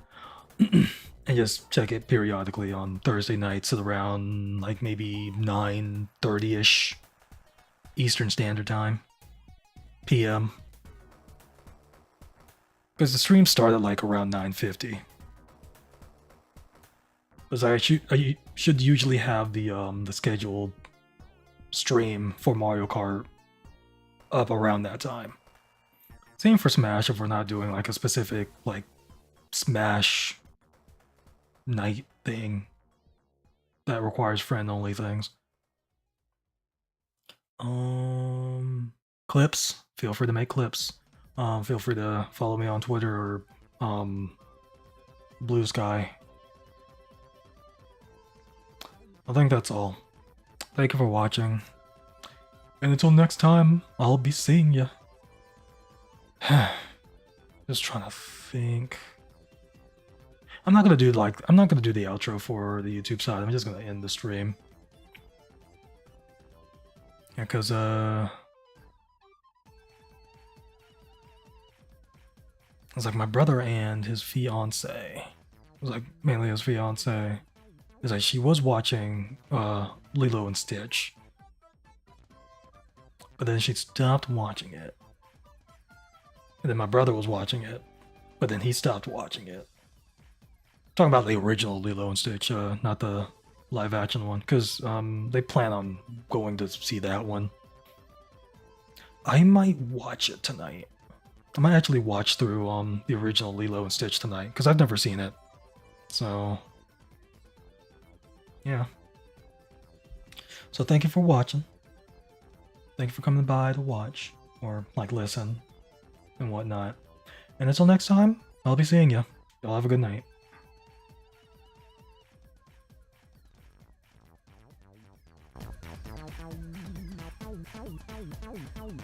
Speaker 1: And just check it periodically on Thursday nights at around like maybe 9:30ish Eastern Standard Time, PM. Because the stream started like around 9:50. Because I should usually have the scheduled stream for Mario Kart up around that time. Same for Smash if we're not doing like a specific like Smash night thing that requires friend-only things. Clips. Feel free to make clips. Feel free to follow me on Twitter or Blue Sky. I think that's all. Thank you for watching. And until next time, I'll be seeing ya. Just trying to think. I'm not gonna do the outro for the YouTube side. I'm just gonna end the stream. Yeah, cause it's like my brother and his fiance. It was like mainly his fiance. It's like she was watching Lilo and Stitch, but then she stopped watching it. And then my brother was watching it, but then he stopped watching it. Talking about the original Lilo and Stitch, not the live action one, because they plan on going to see that one. I might watch it tonight. I might actually watch through the original Lilo and Stitch tonight, because I've never seen it. So, yeah. So thank you for watching. Thank you for coming by to watch, or like listen, and whatnot. And until next time, I'll be seeing you. Y'all have a good night.
Speaker 9: Ow, ow, ow, ow, ow, ow, ow, ow.